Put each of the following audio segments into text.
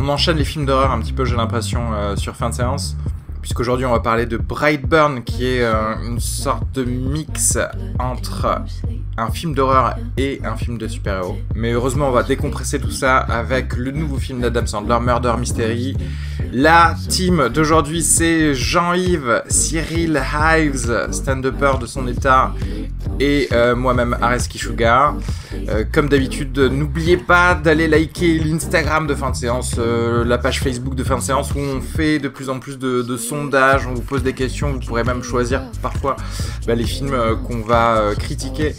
On enchaîne les films d'horreur un petit peu, j'ai l'impression, sur fin de séance. Puisqu'aujourd'hui, on va parler de Brightburn, qui est une sorte de mix entre un film d'horreur et un film de super-héros. Mais heureusement, on va décompresser tout ça avec le nouveau film d'Adam Sandler, Murder Mystery. La team d'aujourd'hui, c'est Jean-Yves, Cyril Hives, stand-upper de son état, et moi-même, Ares Kishuga. Comme d'habitude, n'oubliez pas d'aller liker l'Instagram de fin de séance, la page Facebook de fin de séance, où on fait de plus en plus de sondages, on vous pose des questions, vous pourrez même choisir parfois les films qu'on va critiquer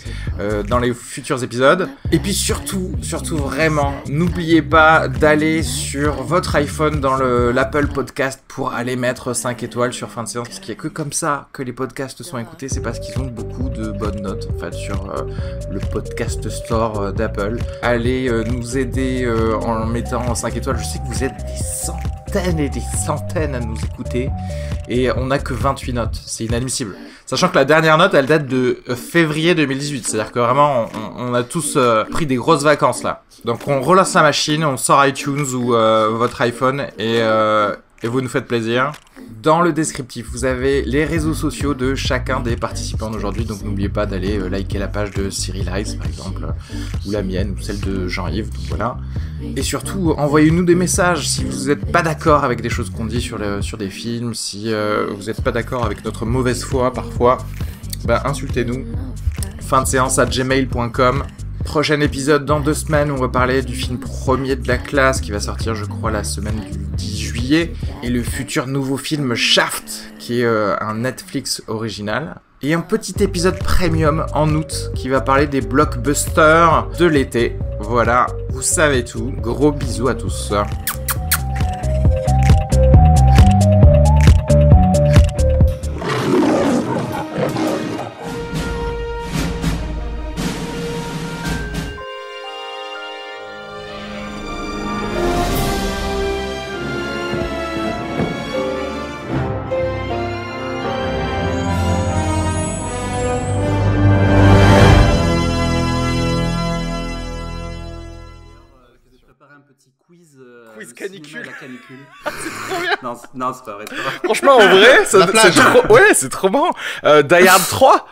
dans les futurs épisodes. Et puis surtout vraiment, n'oubliez pas d'aller sur votre iPhone dans l'Apple Podcast pour aller mettre 5 étoiles sur fin de séance, parce qu'il n'y a que comme ça que les podcasts sont écoutés, c'est parce qu'ils ont beaucoup de bonnes notes en fait sur le podcast store d'Apple. Allez nous aider en mettant 5 étoiles, je sais que vous êtes des centaines et des centaines à nous écouter, et on n'a que 28 notes, c'est inadmissible. Sachant que la dernière note, elle date de février 2018, c'est-à-dire que vraiment, on a tous pris des grosses vacances là. Donc on relance la machine, on sort iTunes ou votre iPhone, et vous nous faites plaisir. Dans le descriptif, vous avez les réseaux sociaux de chacun des participants d'aujourd'hui, donc n'oubliez pas d'aller liker la page de Cyril Hives par exemple, ou la mienne, ou celle de Jean-Yves, donc voilà. Et surtout, envoyez-nous des messages si vous n'êtes pas d'accord avec des choses qu'on dit sur des films, si vous n'êtes pas d'accord avec notre mauvaise foi parfois, insultez-nous. Fin de séance @gmail.com. Prochain épisode dans 2 semaines, on va parler du film premier de la classe qui va sortir, je crois, la semaine du 10 juillet. Et le futur nouveau film Shaft, qui est un Netflix original. Et un petit épisode premium en août qui va parler des blockbusters de l'été. Voilà, vous savez tout. Gros bisous à tous. Canicule. La canicule. C'est trop bien. Non, c'est pas vrai. Franchement, en vrai, c'est trop marrant. Die Hard 3,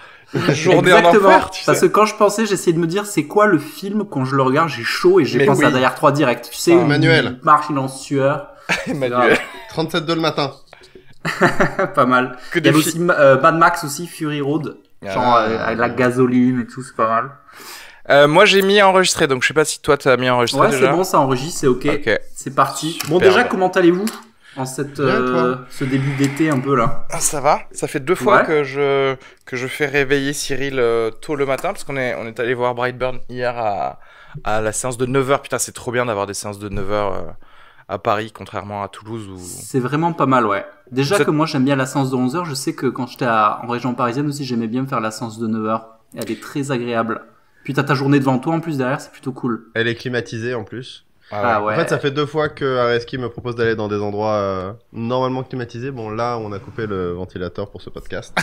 journée en enfer, tu sais. Parce que quand je pensais, j'essayais de me dire, c'est quoi le film, quand je le regarde, j'ai chaud et j'ai pensé à Die Hard 3 direct. Tu sais, Emmanuel. Marche en sueur. Emmanuel. 37,2 le matin. Pas mal. Il y avait aussi Mad Max aussi, Fury Road. Genre, avec la gasoline et tout, c'est pas mal. Moi j'ai mis enregistré, donc je sais pas si toi t'as mis enregistré déjà. Ouais, c'est bon, ça enregistre, c'est ok. C'est parti. Super. Bon, déjà, comment allez-vous en ce début d'été un peu là? Ça va. Ça fait 2 fois que je fais réveiller Cyril tôt le matin, parce qu'on est allé voir Brightburn hier à la séance de 9h. Putain, c'est trop bien d'avoir des séances de 9h à Paris, contrairement à Toulouse où... C'est vraiment pas mal, ouais. Déjà que moi j'aime bien la séance de 11h, je sais que quand j'étais en région parisienne aussi, j'aimais bien me faire la séance de 9h. Elle est très agréable. Puis t'as ta journée devant toi en plus derrière, c'est plutôt cool. Elle est climatisée en plus. Ah ouais. En fait, ça fait 2 fois que Areski me propose d'aller dans des endroits normalement climatisés. Bon, là, on a coupé le ventilateur pour ce podcast.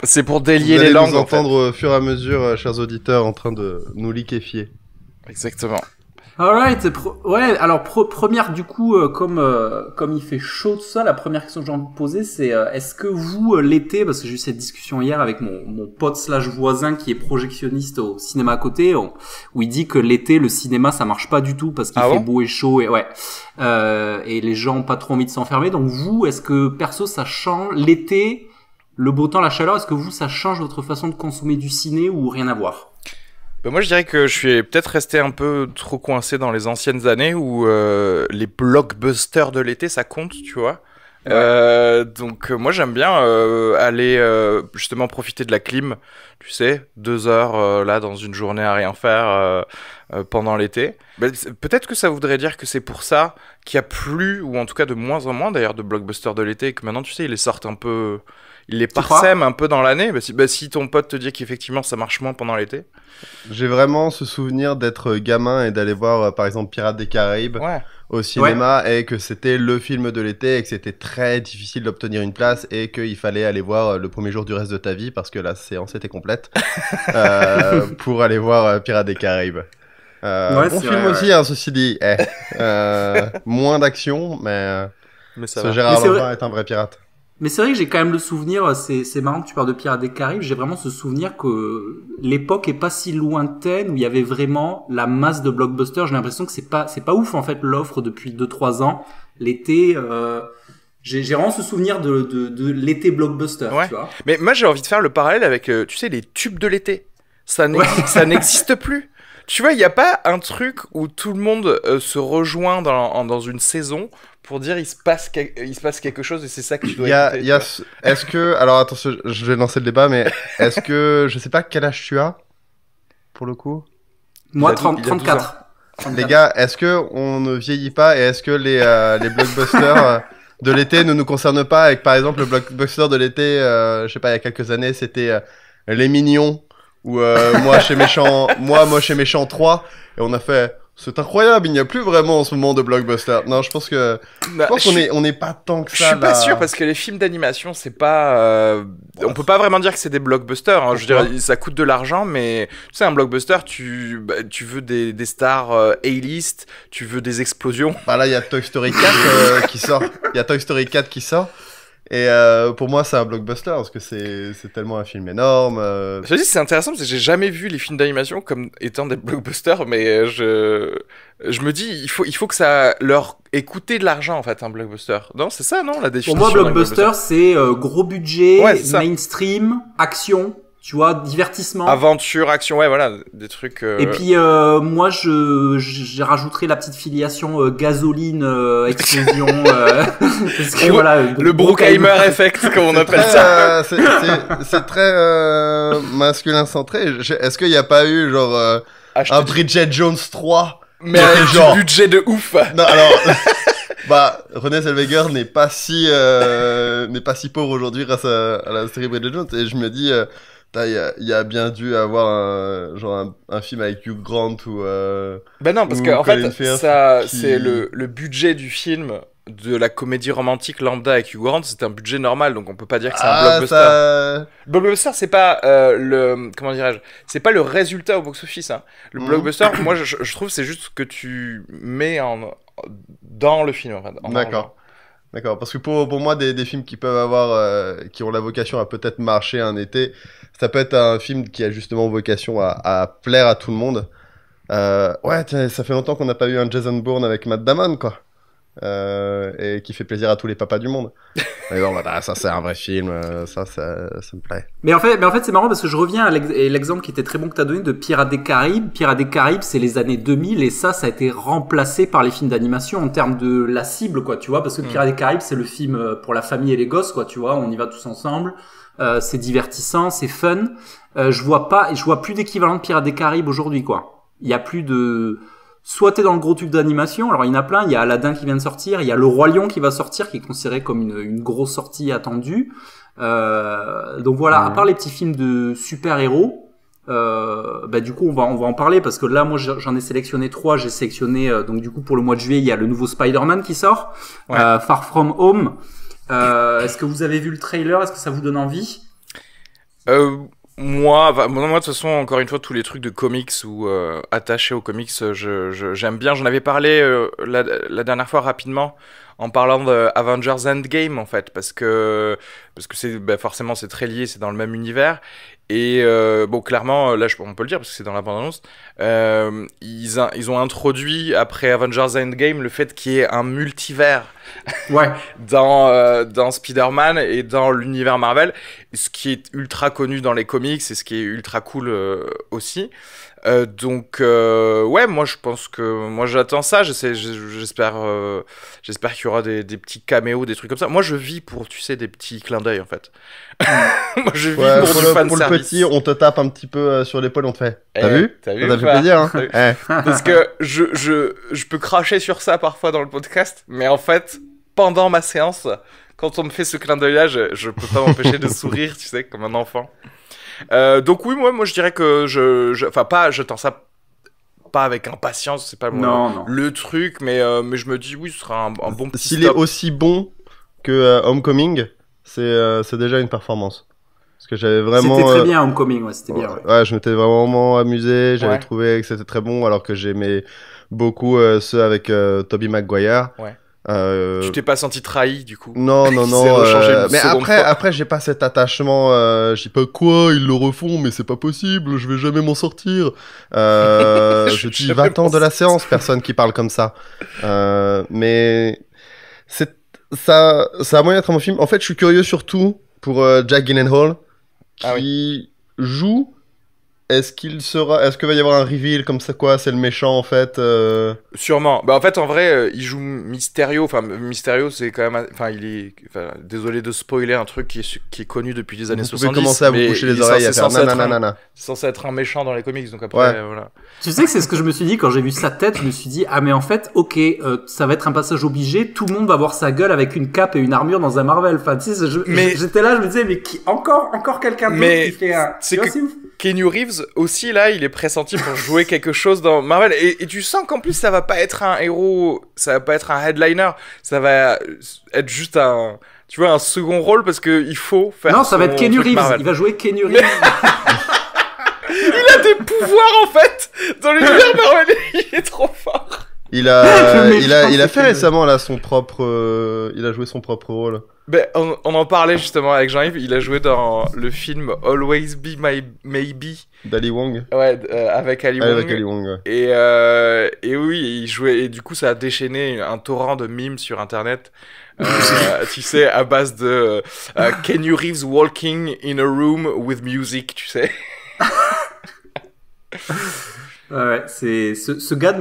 C'est pour délier les langues. Vous allez nous entendre au fur et à mesure, chers auditeurs, en train de nous liquéfier. Exactement. Alright, ouais, alors première du coup, comme il fait chaud tout ça, la première question que j'ai envie de vous poser, c'est est-ce que vous, l'été, parce que j'ai eu cette discussion hier avec mon pote / voisin qui est projectionniste au cinéma à côté, où il dit que l'été, le cinéma, ça marche pas du tout parce qu'il fait beau et chaud, et et les gens ont pas trop envie de s'enfermer. Donc vous, est-ce que perso, ça change l'été, le beau temps, la chaleur, est-ce que vous, ça change votre façon de consommer du ciné ou rien à voir? Moi, je dirais que je suis peut-être resté un peu trop coincé dans les anciennes années où les blockbusters de l'été, ça compte, tu vois. Donc moi, j'aime bien aller justement profiter de la clim, tu sais, 2 heures là dans une journée à rien faire pendant l'été. Peut-être que ça voudrait dire que c'est pour ça qu'il y a plus, ou en tout cas de moins en moins d'ailleurs, de blockbusters de l'été, et que maintenant, tu sais, ils les sortent un peu... Ils les parsèment un peu dans l'année. Si ton pote te dit qu'effectivement ça marche moins pendant l'été. J'ai vraiment ce souvenir d'être gamin et d'aller voir par exemple Pirates des Caraïbes au cinéma et que c'était le film de l'été et que c'était très difficile d'obtenir une place et qu'il fallait aller voir le premier jour du reste de ta vie parce que la séance était complète pour aller voir Pirates des Caraïbes. Bon film aussi, hein, ceci dit. Moins d'action, mais ça Gérard Lanvin est un vrai pirate. Mais c'est vrai que j'ai quand même le souvenir, c'est marrant que tu parles de Pirates des Caraïbes, j'ai vraiment ce souvenir que l'époque est pas si lointaine où il y avait vraiment la masse de blockbusters. J'ai l'impression que c'est pas ouf en fait l'offre depuis 2-3 ans. L'été, j'ai vraiment ce souvenir de l'été blockbuster, tu vois. Mais moi j'ai envie de faire le parallèle avec, tu sais, les tubes de l'été. Ça n'existe plus. Tu vois, il n'y a pas un truc où tout le monde se rejoint dans une saison pour dire il se passe quelque chose et c'est ça que tu dois écouter. Est-ce que... Alors attention, je vais lancer le débat, mais est-ce que... Je sais pas quel âge tu as, pour le coup. Moi, 34. Les gars, est-ce que on ne vieillit pas et est-ce que les blockbusters de l'été ne nous concernent pas avec, par exemple, le blockbuster de l'été, je sais pas, il y a quelques années, c'était Les Mignons. Ou moi chez Méchant 3 et on a fait c'est incroyable, il n'y a plus vraiment en ce moment de blockbuster. Non, je pense qu'on n'est pas tant que ça. Je suis pas sûr parce que les films d'animation c'est pas on peut pas vraiment dire que c'est des blockbusters, hein. Je dirais ça coûte de l'argent mais tu sais un blockbuster tu veux des stars A-list, tu veux des explosions. Bah là il y a Toy Story 4 qui sort. Il y a Toy Story 4 qui sort. Et pour moi, c'est un blockbuster parce que c'est tellement un film énorme. Je dis, c'est intéressant parce que j'ai jamais vu les films d'animation comme étant des blockbusters, mais je me dis, il faut que ça leur ait coûté de l'argent en fait, un blockbuster. Non, c'est ça, non, la définition. Pour moi, blockbuster, c'est gros budget, mainstream, action. Tu vois, divertissement. Aventure, action, ouais, voilà, des trucs... Et puis, moi, j'ai rajouterai la petite filiation gasoline, explosion, parce que voilà... Le Bruckheimer effect, comme on appelle ça. C'est très masculin centré. Est-ce qu'il n'y a pas eu, genre, un Bridget Jones 3 mais avec genre... du budget de ouf. Non, alors... Bah, Renée Zellweger n'est pas si pauvre aujourd'hui grâce à la série Bridget Jones. Et je me dis... il y a bien dû avoir un film avec Hugh Grant ou ben non parce que en fait ça c'est le budget du film de la comédie romantique lambda avec Hugh Grant, c'est un budget normal donc on peut pas dire que c'est un blockbuster. Blockbuster c'est pas comment dirais-je, c'est pas le résultat au box office hein. Le blockbuster moi je trouve c'est juste ce que tu mets dans le film en fait, D'accord, parce que pour moi, des films qui peuvent avoir, qui ont la vocation à peut-être marcher un été, ça peut être un film qui a justement vocation à plaire à tout le monde. Ouais, ça fait longtemps qu'on n'a pas eu un Jason Bourne avec Matt Damon, quoi. Et qui fait plaisir à tous les papas du monde. Mais bon, bah, ça c'est un vrai film, ça me plaît. Mais en fait c'est marrant parce que je reviens à l'exemple qui était très bon que t'as donné de Pirates des Caraïbes. Pirates des Caraïbes, c'est les années 2000 et ça a été remplacé par les films d'animation en termes de la cible, quoi, tu vois, parce que Pirates des Caraïbes, c'est le film pour la famille et les gosses, quoi, tu vois, on y va tous ensemble, c'est divertissant, c'est fun. Je vois plus d'équivalent de Pirates des Caraïbes aujourd'hui, quoi. Il y a plus de... Soit t'es dans le gros truc d'animation, alors il y en a plein, il y a Aladdin qui vient de sortir, il y a Le Roi Lion qui va sortir, qui est considéré comme une grosse sortie attendue. Donc voilà, à part les petits films de super-héros, bah du coup on va en parler parce que là moi j'en ai sélectionné 3, j'ai sélectionné donc du coup pour le mois de juillet, il y a le nouveau Spider-Man qui sort, Far From Home. Est-ce que vous avez vu le trailer? Est-ce que ça vous donne envie? Moi, de toute façon, encore une fois, tous les trucs de comics ou attachés aux comics, j'aime bien. J'en avais parlé la dernière fois rapidement en parlant de Avengers Endgame en fait, parce que c'est forcément c'est très lié, c'est dans le même univers. Et bon, clairement, là, on peut le dire parce que c'est dans la bande-annonce. Ils ont introduit après Avengers Endgame le fait qu'il y ait un multivers dans Spider-Man et dans l'univers Marvel, ce qui est ultra connu dans les comics et ce qui est ultra cool aussi. Donc ouais, moi je pense que moi j'attends ça. J'espère qu'il y aura des petits caméos, des trucs comme ça. Moi je vis pour, tu sais, des petits clins d'œil en fait. Moi je vis pour du fan pour service. Le petit, on te tape un petit peu sur l'épaule, on te fait. T'as vu? Ça fait plaisir, hein. Parce que je peux cracher sur ça parfois dans le podcast, mais en fait pendant ma séance, quand on me fait ce clin d'œil là, je peux pas m'empêcher de sourire, tu sais, comme un enfant. Donc oui, moi je dirais que j'attends ça pas avec impatience, c'est pas le truc, mais je me dis oui, ce sera un bon petit S'il est aussi bon que Homecoming, c'est déjà une performance. Parce que j'avais vraiment... C'était très bien, Homecoming, ouais, c'était bien. Ouais, je m'étais vraiment amusé, j'avais trouvé que c'était très bon, alors que j'aimais beaucoup ceux avec Tobey Maguire. Ouais. Tu t'es pas senti trahi du coup? Non. Mais après, j'ai pas cet attachement. Je dis pas quoi, ils le refont, mais c'est pas possible, je vais jamais m'en sortir. Je dis va-t'en de la séance, personne qui parle comme ça. Mais ça a moyen d'être un bon film. En fait, je suis curieux surtout pour Jack Gyllenhaal qui joue. Est-ce que va y avoir un reveal comme ça, quoi? C'est le méchant en fait. Sûrement. Bah en fait en vrai il joue Mysterio. Enfin Mysterio c'est quand même. Enfin il est. Enfin, désolé de spoiler un truc qui est connu depuis les années 70. Vous pouvez commencer à vous boucher les oreilles à faire nanana. C'est censé être un méchant dans les comics donc après voilà. Tu sais que c'est ce que je me suis dit quand j'ai vu sa tête. Je me suis dit mais en fait ok ça va être un passage obligé. Tout le monde va voir sa gueule avec une cape et une armure dans un Marvel. Enfin tu sais j'étais là je me disais mais qui encore quelqu'un d'autre qui fait un. C'est que Keanu Reeves aussi là il est pressenti pour jouer quelque chose dans Marvel et tu sens qu'en plus ça va pas être un héros, ça va pas être un headliner, ça va être juste un second rôle parce que il faut faire. Non, ça va être Keanu Reeves. Marvel. Il va jouer Keanu Reeves. Il a des pouvoirs en fait dans l'univers Marvel. Il est trop fort. Il a fait récemment là son propre. Il a joué son propre rôle. Ben, on en parlait justement avec Jean-Yves. Il a joué dans le film Always Be My Maybe d'Ali Wong. Ouais, avec Ali Wong. Avec Ali Wong. Ouais. Et oui, il jouait. Et du coup, ça a déchaîné un torrent de mimes sur Internet. Tu sais, à base de Keanu Reeves walking in a room with music, tu sais. Ouais, c'est ce gars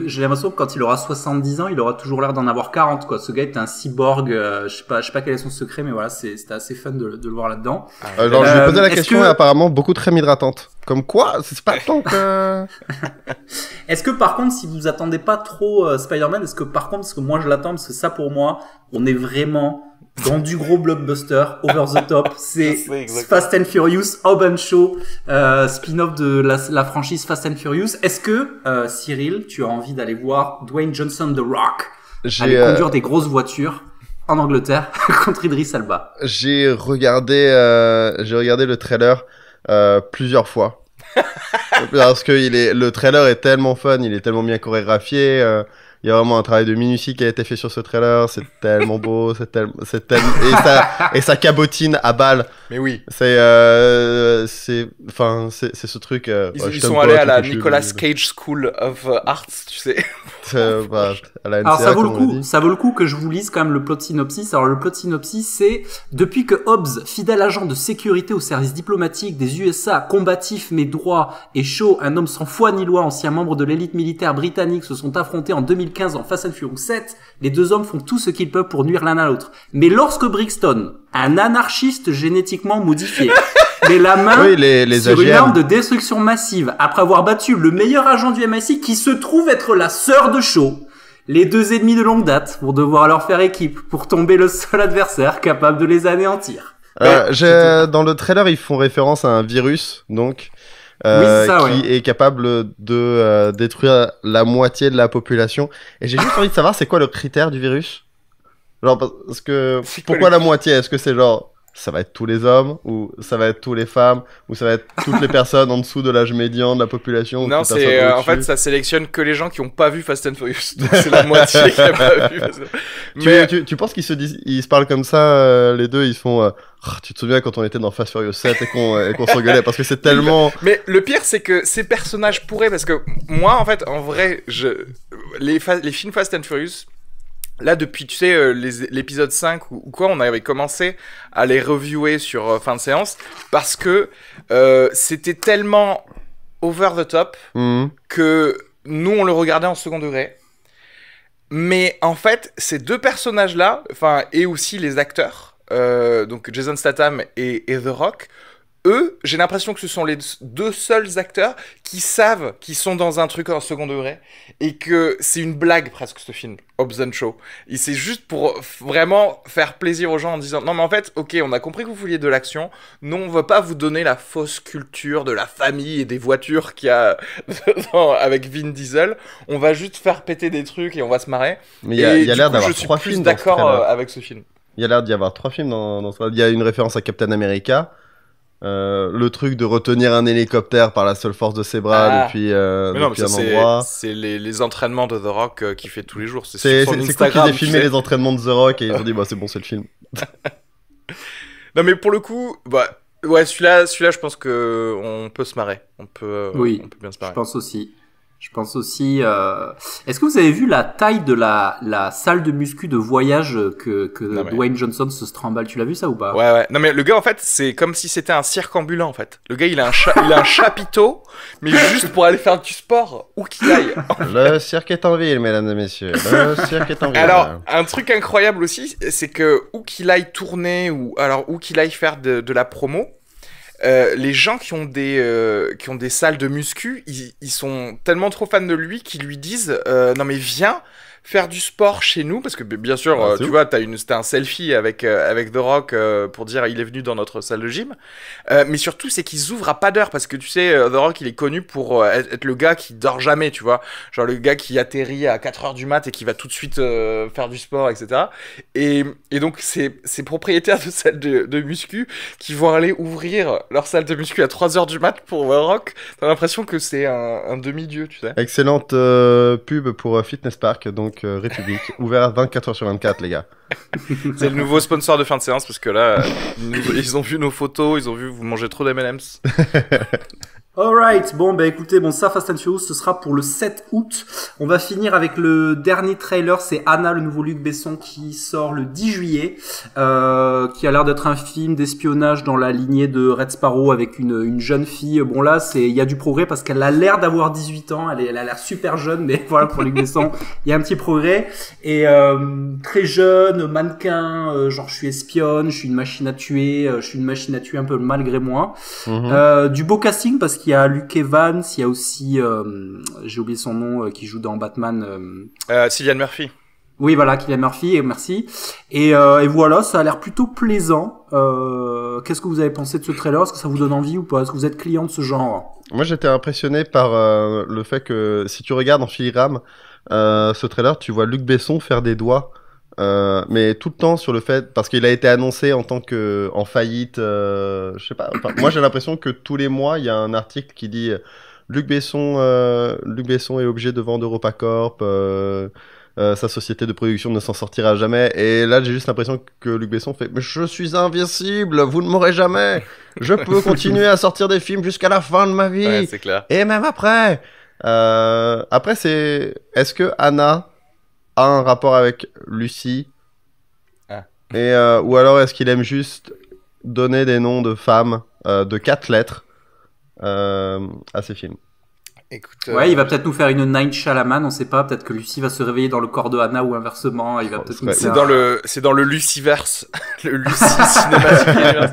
j'ai l'impression que quand il aura 70 ans, il aura toujours l'air d'en avoir 40 quoi. Ce gars est un cyborg, je sais pas quel est son secret mais voilà, c'était assez fun de le voir là-dedans. Alors je lui ai posé la question et apparemment beaucoup de crème hydratante. Comme quoi, c'est pas tant que Est-ce que par contre si vous attendez pas trop Spider-Man, est-ce que par contre parce que moi je l'attends parce que ça pour moi, on est vraiment dans du gros blockbuster, over the top, c'est Fast and Furious, Hobbs & Shaw, spin-off de la franchise Fast and Furious. Est-ce que, Cyril, tu as envie d'aller voir Dwayne Johnson The Rock aller conduire des grosses voitures en Angleterre contre Idris Elba? J'ai regardé le trailer plusieurs fois. Parce que le trailer est tellement fun, il est tellement bien chorégraphié. Il y a vraiment un travail de minutie qui a été fait sur ce trailer. C'est tellement beau, et ça cabotine à balle. Mais oui. C'est ce truc. Ils sont allés à la Nicolas Cage School of Arts, tu sais. À la NCA, alors ça vaut le coup que je vous lise quand même le plot synopsis. Alors le plot synopsis, c'est depuis que Hobbs, fidèle agent de sécurité au service diplomatique des USA, combatif mais droit, et Shaw, un homme sans foi ni loi, ancien membre de l'élite militaire britannique, se sont affrontés en 2015 en Fast and Furious 7, les deux hommes font tout ce qu'ils peuvent pour nuire l'un à l'autre. Mais lorsque Brixton, un anarchiste génétiquement modifié, met la main sur une arme de destruction massive, après avoir battu le meilleur agent du MI6 qui se trouve être la sœur de Shaw, les deux ennemis de longue date vont devoir leur faire équipe pour tomber le seul adversaire capable de les anéantir. Dans le trailer, ils font référence à un virus, donc... est capable de détruire la moitié de la population. Et j'ai juste envie de savoir c'est quoi le critère du virus? Genre parce que pourquoi la moitié? Est-ce que c'est genre ça va être tous les hommes ou ça va être tous les femmes ou ça va être toutes les personnes en dessous de l'âge médian de la population? Non, c'est en fait ça sélectionne que les gens qui ont pas vu Fast and Furious. Donc c'est la moitié qui a pas vu. Mais tu penses qu'ils se parlent comme ça les deux, ils font tu te souviens quand on était dans Fast Furious 7 et qu'on s'engueulait parce que c'est tellement... Mais le pire c'est que ces personnages pourraient, parce que moi en fait en vrai les films Fast and Furious, là depuis tu sais l'épisode 5 ou quoi, on avait commencé à les reviewer sur fin de séance parce que c'était tellement over the top que nous on le regardait en second degré. Mais en fait ces deux personnages là, enfin et aussi les acteurs, donc Jason Statham et The Rock, eux, j'ai l'impression que ce sont les deux seuls acteurs qui savent qu'ils sont dans un truc en second degré et que c'est une blague presque ce film, Hobbs & Shaw. Et c'est juste pour vraiment faire plaisir aux gens en disant non mais en fait, ok, on a compris que vous vouliez de l'action, non on veut pas vous donner la fausse culture de la famille et des voitures qu'il y a avec Vin Diesel, on va juste faire péter des trucs et on va se marrer. Mais il y a l'air d'avoir 3 films. Je suis d'accord avec ce film. Il y a l'air d'y avoir 3 films dans ce... Il y a une référence à Captain America. Le truc de retenir un hélicoptère par la seule force de ses bras depuis un endroit. C'est les entraînements de The Rock qu'il fait tous les jours. C'est quoi qu'ils aient filmé les entraînements de The Rock et ils ont dit bah c'est bon, c'est le film. Non mais pour le coup, bah ouais, celui-là, je pense que on peut se marrer. On peut bien se marrer. Je pense aussi. Est-ce que vous avez vu la taille de la salle de muscu de voyage que Dwayne Johnson se trimballe? Tu l'as vu ça ou pas? Ouais. Non mais le gars en fait, c'est comme si c'était un cirque ambulant en fait. Le gars il a un chapiteau, mais juste pour aller faire du sport où qu'il aille. Le cirque est en ville, mesdames et messieurs. Le cirque est en ville. Alors un truc incroyable aussi, c'est que où qu'il aille tourner ou alors où qu'il aille faire de la promo. Les gens qui ont des salles de muscu, ils sont tellement trop fans de lui qu'ils lui disent non mais viens faire du sport chez nous, parce que bien sûr tu vois t'as un selfie avec The Rock pour dire il est venu dans notre salle de gym, mais surtout c'est qu'ils ouvrent à pas d'heure, parce que tu sais The Rock il est connu pour être le gars qui dort jamais, tu vois, genre le gars qui atterrit à 4h du mat et qui va tout de suite faire du sport, etc. Et donc ces propriétaires de salles de muscu qui vont aller ouvrir leur salle de muscu à 3h du mat pour The Rock, t'as l'impression que c'est un demi-dieu, tu sais. Excellente pub pour Fitness Park, donc République, ouvert 24h/24, les gars. C'est le nouveau sponsor de fin de séance, parce que là, ils ont vu nos photos, ils ont vu vous mangez trop d'M&M's. Alright, bon bah écoutez, ça Fast and Furious ce sera pour le 7 août. On va finir avec le dernier trailer, c'est Anna, le nouveau Luc Besson qui sort le 10 juillet, qui a l'air d'être un film d'espionnage dans la lignée de Red Sparrow avec une jeune fille. Bon là, il y a du progrès parce qu'elle a l'air d'avoir 18 ans, elle a l'air super jeune, mais voilà, pour Luc Besson, il y a un petit progrès. Et très jeune, mannequin, genre je suis espionne, je suis une machine à tuer, un peu malgré moi. Du beau casting parce qu'il y a Luke Evans, il y a aussi, j'ai oublié son nom, qui joue dans Batman. Cillian Murphy. Oui, voilà, Cillian Murphy, merci. Et voilà, ça a l'air plutôt plaisant. Qu'est-ce que vous avez pensé de ce trailer? Est-ce que ça vous donne envie ou pas? Est-ce que vous êtes client de ce genre? Moi, j'étais impressionné par le fait que si tu regardes en filigrane ce trailer, tu vois Luc Besson faire des doigts. Mais tout le temps sur le fait, parce qu'il a été annoncé en tant que en faillite, je sais pas. Moi j'ai l'impression que tous les mois il y a un article qui dit Luc Besson est obligé de vendre EuropaCorp, sa société de production ne s'en sortira jamais. Et là j'ai juste l'impression que Luc Besson fait mais je suis invincible, vous ne m'aurez jamais. Je peux continuer à sortir des films jusqu'à la fin de ma vie. Ouais, c'est clair. Et même après. Après est-ce que Anna a un rapport avec Lucie et ou alors est-ce qu'il aime juste donner des noms de femmes de 4 lettres à ses films? Écoute, ouais, il va peut-être nous faire une Night Shyamalan, on sait pas, peut-être que Lucie va se réveiller dans le corps de Anna ou inversement, il va peut-être nous faire... C'est dans le Luciverse, le Lucie Cinematic Universe.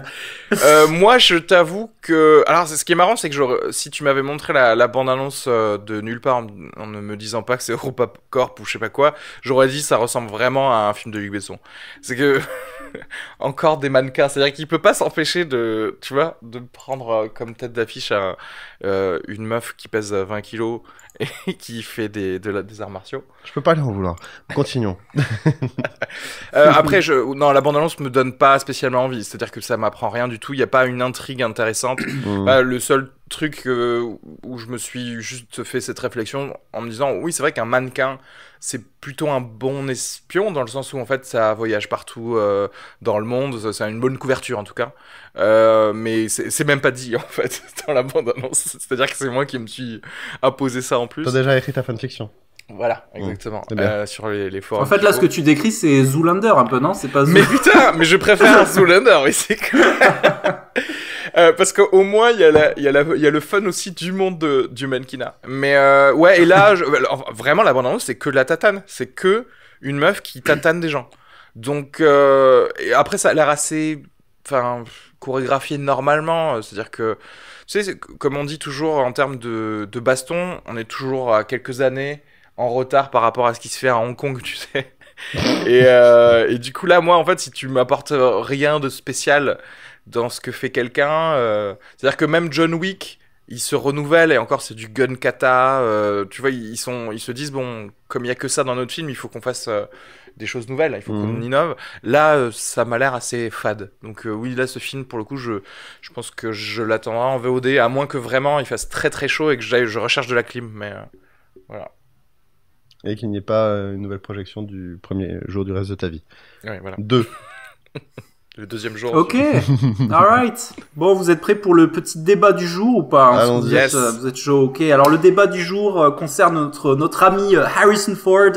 Moi, je t'avoue que... Alors, ce qui est marrant, c'est que si tu m'avais montré la bande-annonce de nulle part en ne me disant pas que c'est EuropaCorp ou je sais pas quoi, j'aurais dit ça ressemble vraiment à un film de Luc Besson. C'est que... encore des mannequins, c'est-à-dire qu'il peut pas s'empêcher de prendre comme tête d'affiche une meuf qui pèse 20 kilos et qui fait des arts martiaux. Je peux pas lui en vouloir. Continuons. Après, non, la bande-annonce me donne pas spécialement envie, c'est-à-dire que ça m'apprend rien du tout, il y a pas une intrigue intéressante. Le seul truc où je me suis juste fait cette réflexion en me disant oui, c'est vrai qu'un mannequin c'est plutôt un bon espion dans le sens où en fait ça voyage partout dans le monde, ça a une bonne couverture en tout cas, mais c'est même pas dit en fait dans la bande-annonce, c'est-à-dire que c'est moi qui me suis imposé ça en plus. T'as déjà écrit ta fanfiction. Voilà, exactement. Sur les forums. En fait, là, ce que tu décris, c'est Zoolander un peu, non? C'est pas Mais putain, mais je préfère Zoolander, oui, c'est clair. Parce qu'au moins, il y a le fun aussi du monde du mannequinat. Mais ouais, et là, vraiment, la bande-annonce, c'est que de la tatane. C'est que une meuf qui tatane des gens. Donc, et après, ça a l'air assez... Enfin, chorégraphié normalement. C'est-à-dire que... Tu sais, comme on dit toujours, en termes de baston, on est toujours à quelques années en retard par rapport à ce qui se fait à Hong Kong, tu sais. Et du coup, là, moi, en fait, si tu m'apportes rien de spécial dans ce que fait quelqu'un... c'est-à-dire que même John Wick, ils se renouvellent et encore c'est du gun kata. Tu vois, ils se disent bon, comme il y a que ça dans notre film, il faut qu'on fasse des choses nouvelles, il faut qu'on innove. Là, ça m'a l'air assez fade. Donc oui, là, ce film, pour le coup, je pense que je l'attendrai en VOD, à moins que vraiment il fasse très très chaud et que je recherche de la clim. Mais voilà. Et qu'il n'y ait pas une nouvelle projection du premier jour du reste de ta vie. Oui, voilà. 2. Le deuxième jour. Ok, alright. Bon, vous êtes prêts pour le petit débat du jour ou pas? Allons-y. Vous êtes chaud, ok. Alors le débat du jour concerne notre ami Harrison Ford,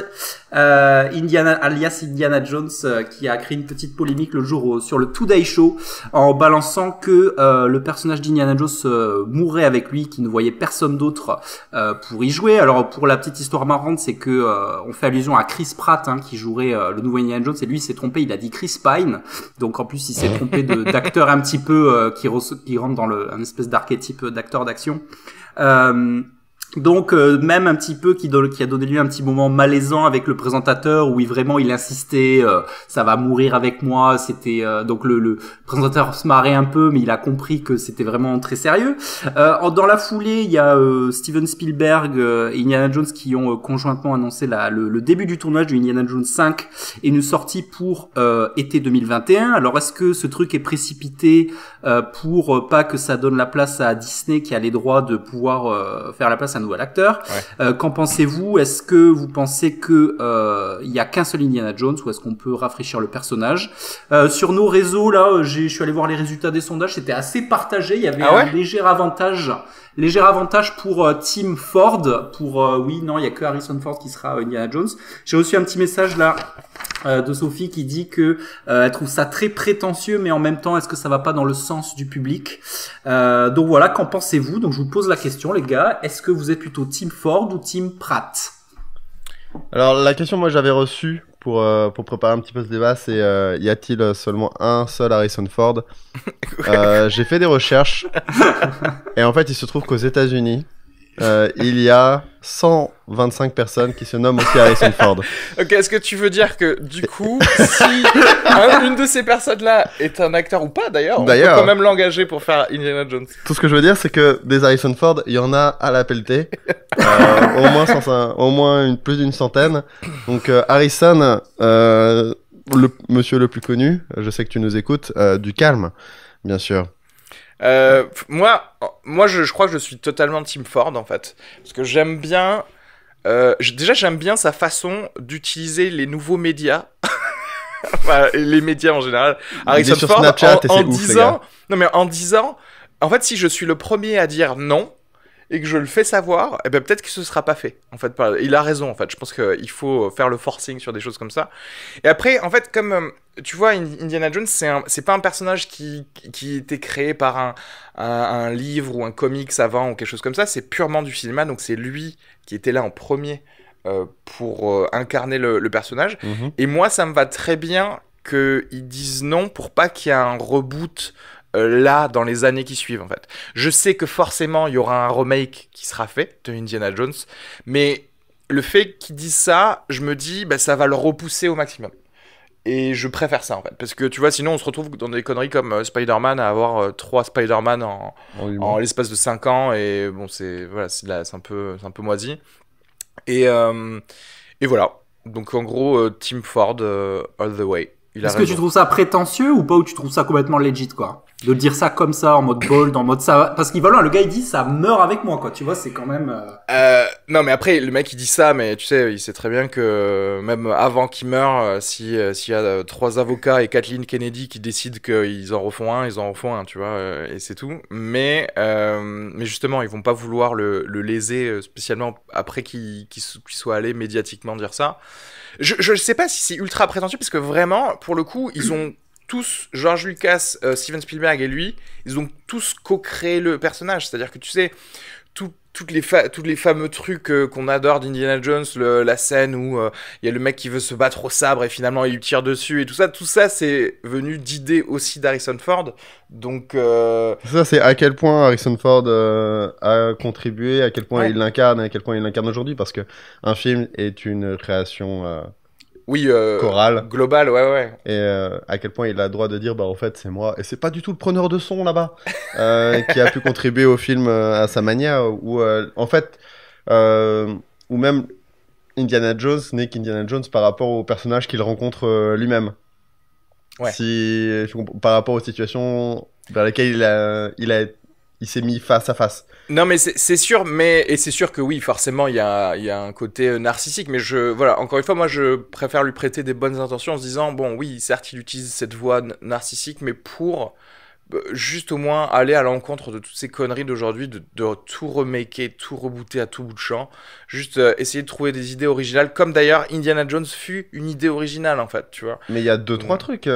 alias Indiana Jones, qui a créé une petite polémique le jour sur le Today Show en balançant que le personnage d'Indiana Jones mourrait avec lui, qu'il ne voyait personne d'autre pour y jouer. Alors pour la petite histoire marrante, c'est que on fait allusion à Chris Pratt qui jouerait le nouveau Indiana Jones, et lui il s'est trompé, il a dit Chris Pine. Donc en plus il s'est trompé d'acteur un petit peu qui rentre dans un espèce d'archétype d'acteur d'action. Donc même un petit peu qui a donné lieu à un petit moment malaisant avec le présentateur où il insistait ça va mourir avec moi. C'était donc le présentateur se marrait un peu, mais il a compris que c'était vraiment très sérieux. Dans la foulée, il y a Steven Spielberg et Indiana Jones qui ont conjointement annoncé le début du tournage du Indiana Jones 5 et une sortie pour été 2021. Alors est-ce que ce truc est précipité pour pas que ça donne la place à Disney qui a les droits de pouvoir faire la place à un nouvel acteur? Qu'en pensez-vous? Est-ce que vous pensez que il y a qu'un seul Indiana Jones, ou est-ce qu'on peut rafraîchir le personnage? Sur nos réseaux là, je suis allé voir les résultats des sondages, c'était assez partagé. Il y avait un léger avantage pour Team Ford. Il y a que Harrison Ford qui sera Indiana Jones. J'ai reçu un petit message là de Sophie qui dit que elle trouve ça très prétentieux, mais en même temps est-ce que ça va pas dans le sens du public? Donc voilà, qu'en pensez-vous? Donc je vous pose la question les gars, est-ce que vous êtes plutôt Team Ford ou Team Pratt? Alors la question moi j'avais reçue pour préparer un petit peu ce débat, c'est y a-t-il seulement un seul Harrison Ford? J'ai fait des recherches et en fait il se trouve qu'aux États-Unis il y a 125 personnes qui se nomment aussi Harrison Ford. Ok, est-ce que tu veux dire que du coup, si une de ces personnes-là est un acteur ou pas d'ailleurs, on peut quand même l'engager pour faire Indiana Jones? Tout ce que je veux dire, c'est que des Harrison Ford, il y en a à la pelletée, au moins plus d'une centaine. Donc Harrison, le monsieur le plus connu, je sais que tu nous écoutes, du calme, bien sûr. Moi, je crois que je suis totalement Team Ford en fait, parce que j'aime bien. Déjà, j'aime bien sa façon d'utiliser les nouveaux médias, enfin, les médias en général. Harrison Ford, Snapchat, en disant, en fait, si je suis le premier à dire non et que je le fais savoir, eh ben peut-être que ce sera pas fait. En fait, il a raison. En fait, je pense qu'il faut faire le forcing sur des choses comme ça. Et après, en fait, comme tu vois, Indiana Jones, c'est pas un personnage qui était créé par un livre ou un comics avant ou quelque chose comme ça. C'est purement du cinéma. Donc c'est lui qui était là en premier pour incarner le personnage. Et moi, ça me va très bien qu'ils disent non pour pas qu'il y ait un reboot là dans les années qui suivent en fait. Je sais que forcément il y aura un remake qui sera fait de Indiana Jones, mais le fait qu'ils disent ça, je me dis ça va le repousser au maximum. Et je préfère ça en fait, parce que tu vois, sinon on se retrouve dans des conneries comme Spider-Man, à avoir 3 Spider-Man en l'espace de 5 ans, et bon c'est un peu moisi. Et voilà. Donc en gros Team Ford all the way. Est-ce que tu trouves ça prétentieux ou pas, ou tu trouves ça complètement legit quoi, de dire ça comme ça en mode bold, en mode ça, parce qu'il va loin, le gars il dit ça meurt avec moi quoi, tu vois, c'est quand même non mais après le mec il dit ça, mais tu sais il sait très bien que même avant qu'il meure, s'il y a 3 avocats et Kathleen Kennedy qui décident qu'ils en refont un, tu vois, et c'est tout. Mais justement ils vont pas vouloir le léser spécialement après qu'il soit allé médiatiquement dire ça. Je sais pas si c'est ultra prétentieux, parce que vraiment, pour le coup, ils ont tous, George Lucas, Steven Spielberg et lui, ils ont tous co-créé le personnage. C'est-à-dire que tu sais, tous les fameux trucs qu'on adore d'Indiana Jones, la scène où il y a le mec qui veut se battre au sabre et finalement il lui tire dessus et tout ça c'est venu d'idées aussi d'Harrison Ford. Donc ça, c'est à quel point Harrison Ford a contribué, à quel point il l'incarne, et à quel point il l'incarne aujourd'hui, parce que un film est une création Oui, chorale. Global, ouais. Et à quel point il a le droit de dire, bah en fait c'est moi, et c'est pas du tout le preneur de son là-bas, qui a pu contribuer au film à sa manière, ou en fait, ou même Indiana Jones n'est qu'Indiana Jones par rapport au personnage qu'il rencontre lui-même. Ouais. Par rapport aux situations vers lesquelles il s'est mis face à face. Non, mais c'est sûr, et c'est sûr que oui, forcément, il y a un côté narcissique, mais voilà, encore une fois, moi, je préfère lui prêter des bonnes intentions en se disant, bon, oui, certes, il utilise cette voix narcissique, mais pour juste au moins aller à l'encontre de toutes ces conneries d'aujourd'hui, de tout remaker, tout rebooter à tout bout de champ, juste essayer de trouver des idées originales, comme d'ailleurs Indiana Jones fut une idée originale, en fait, tu vois. Mais il y a 2-3 trucs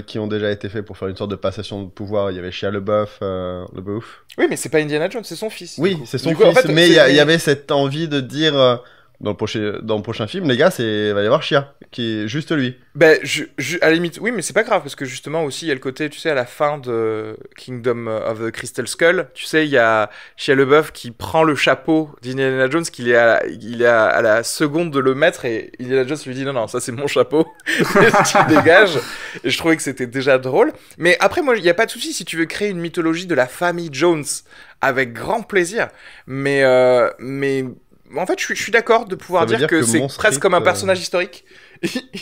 qui ont déjà été faits pour faire une sorte de passation de pouvoir. Il y avait Shia LaBeouf. Oui, mais c'est pas Indiana Jones, c'est son fils. Oui, c'est son fils, en fait, mais il y avait cette envie de dire... Dans le prochain film, les gars, il va y avoir Shia, qui est juste lui. Ben, à la limite, oui, mais c'est pas grave, parce que justement aussi, il y a le côté, tu sais, à la fin de Kingdom of the Crystal Skull, tu sais, il y a Shia LaBeouf qui prend le chapeau d'Indiana Jones, qu'il est à la seconde de le mettre, et Indiana Jones lui dit non, ça c'est mon chapeau, et tu dégages. Et je trouvais que c'était déjà drôle. Mais après, moi, il n'y a pas de souci si tu veux créer une mythologie de la famille Jones, avec grand plaisir. Mais en fait, je suis d'accord de pouvoir dire que c'est presque comme un personnage historique.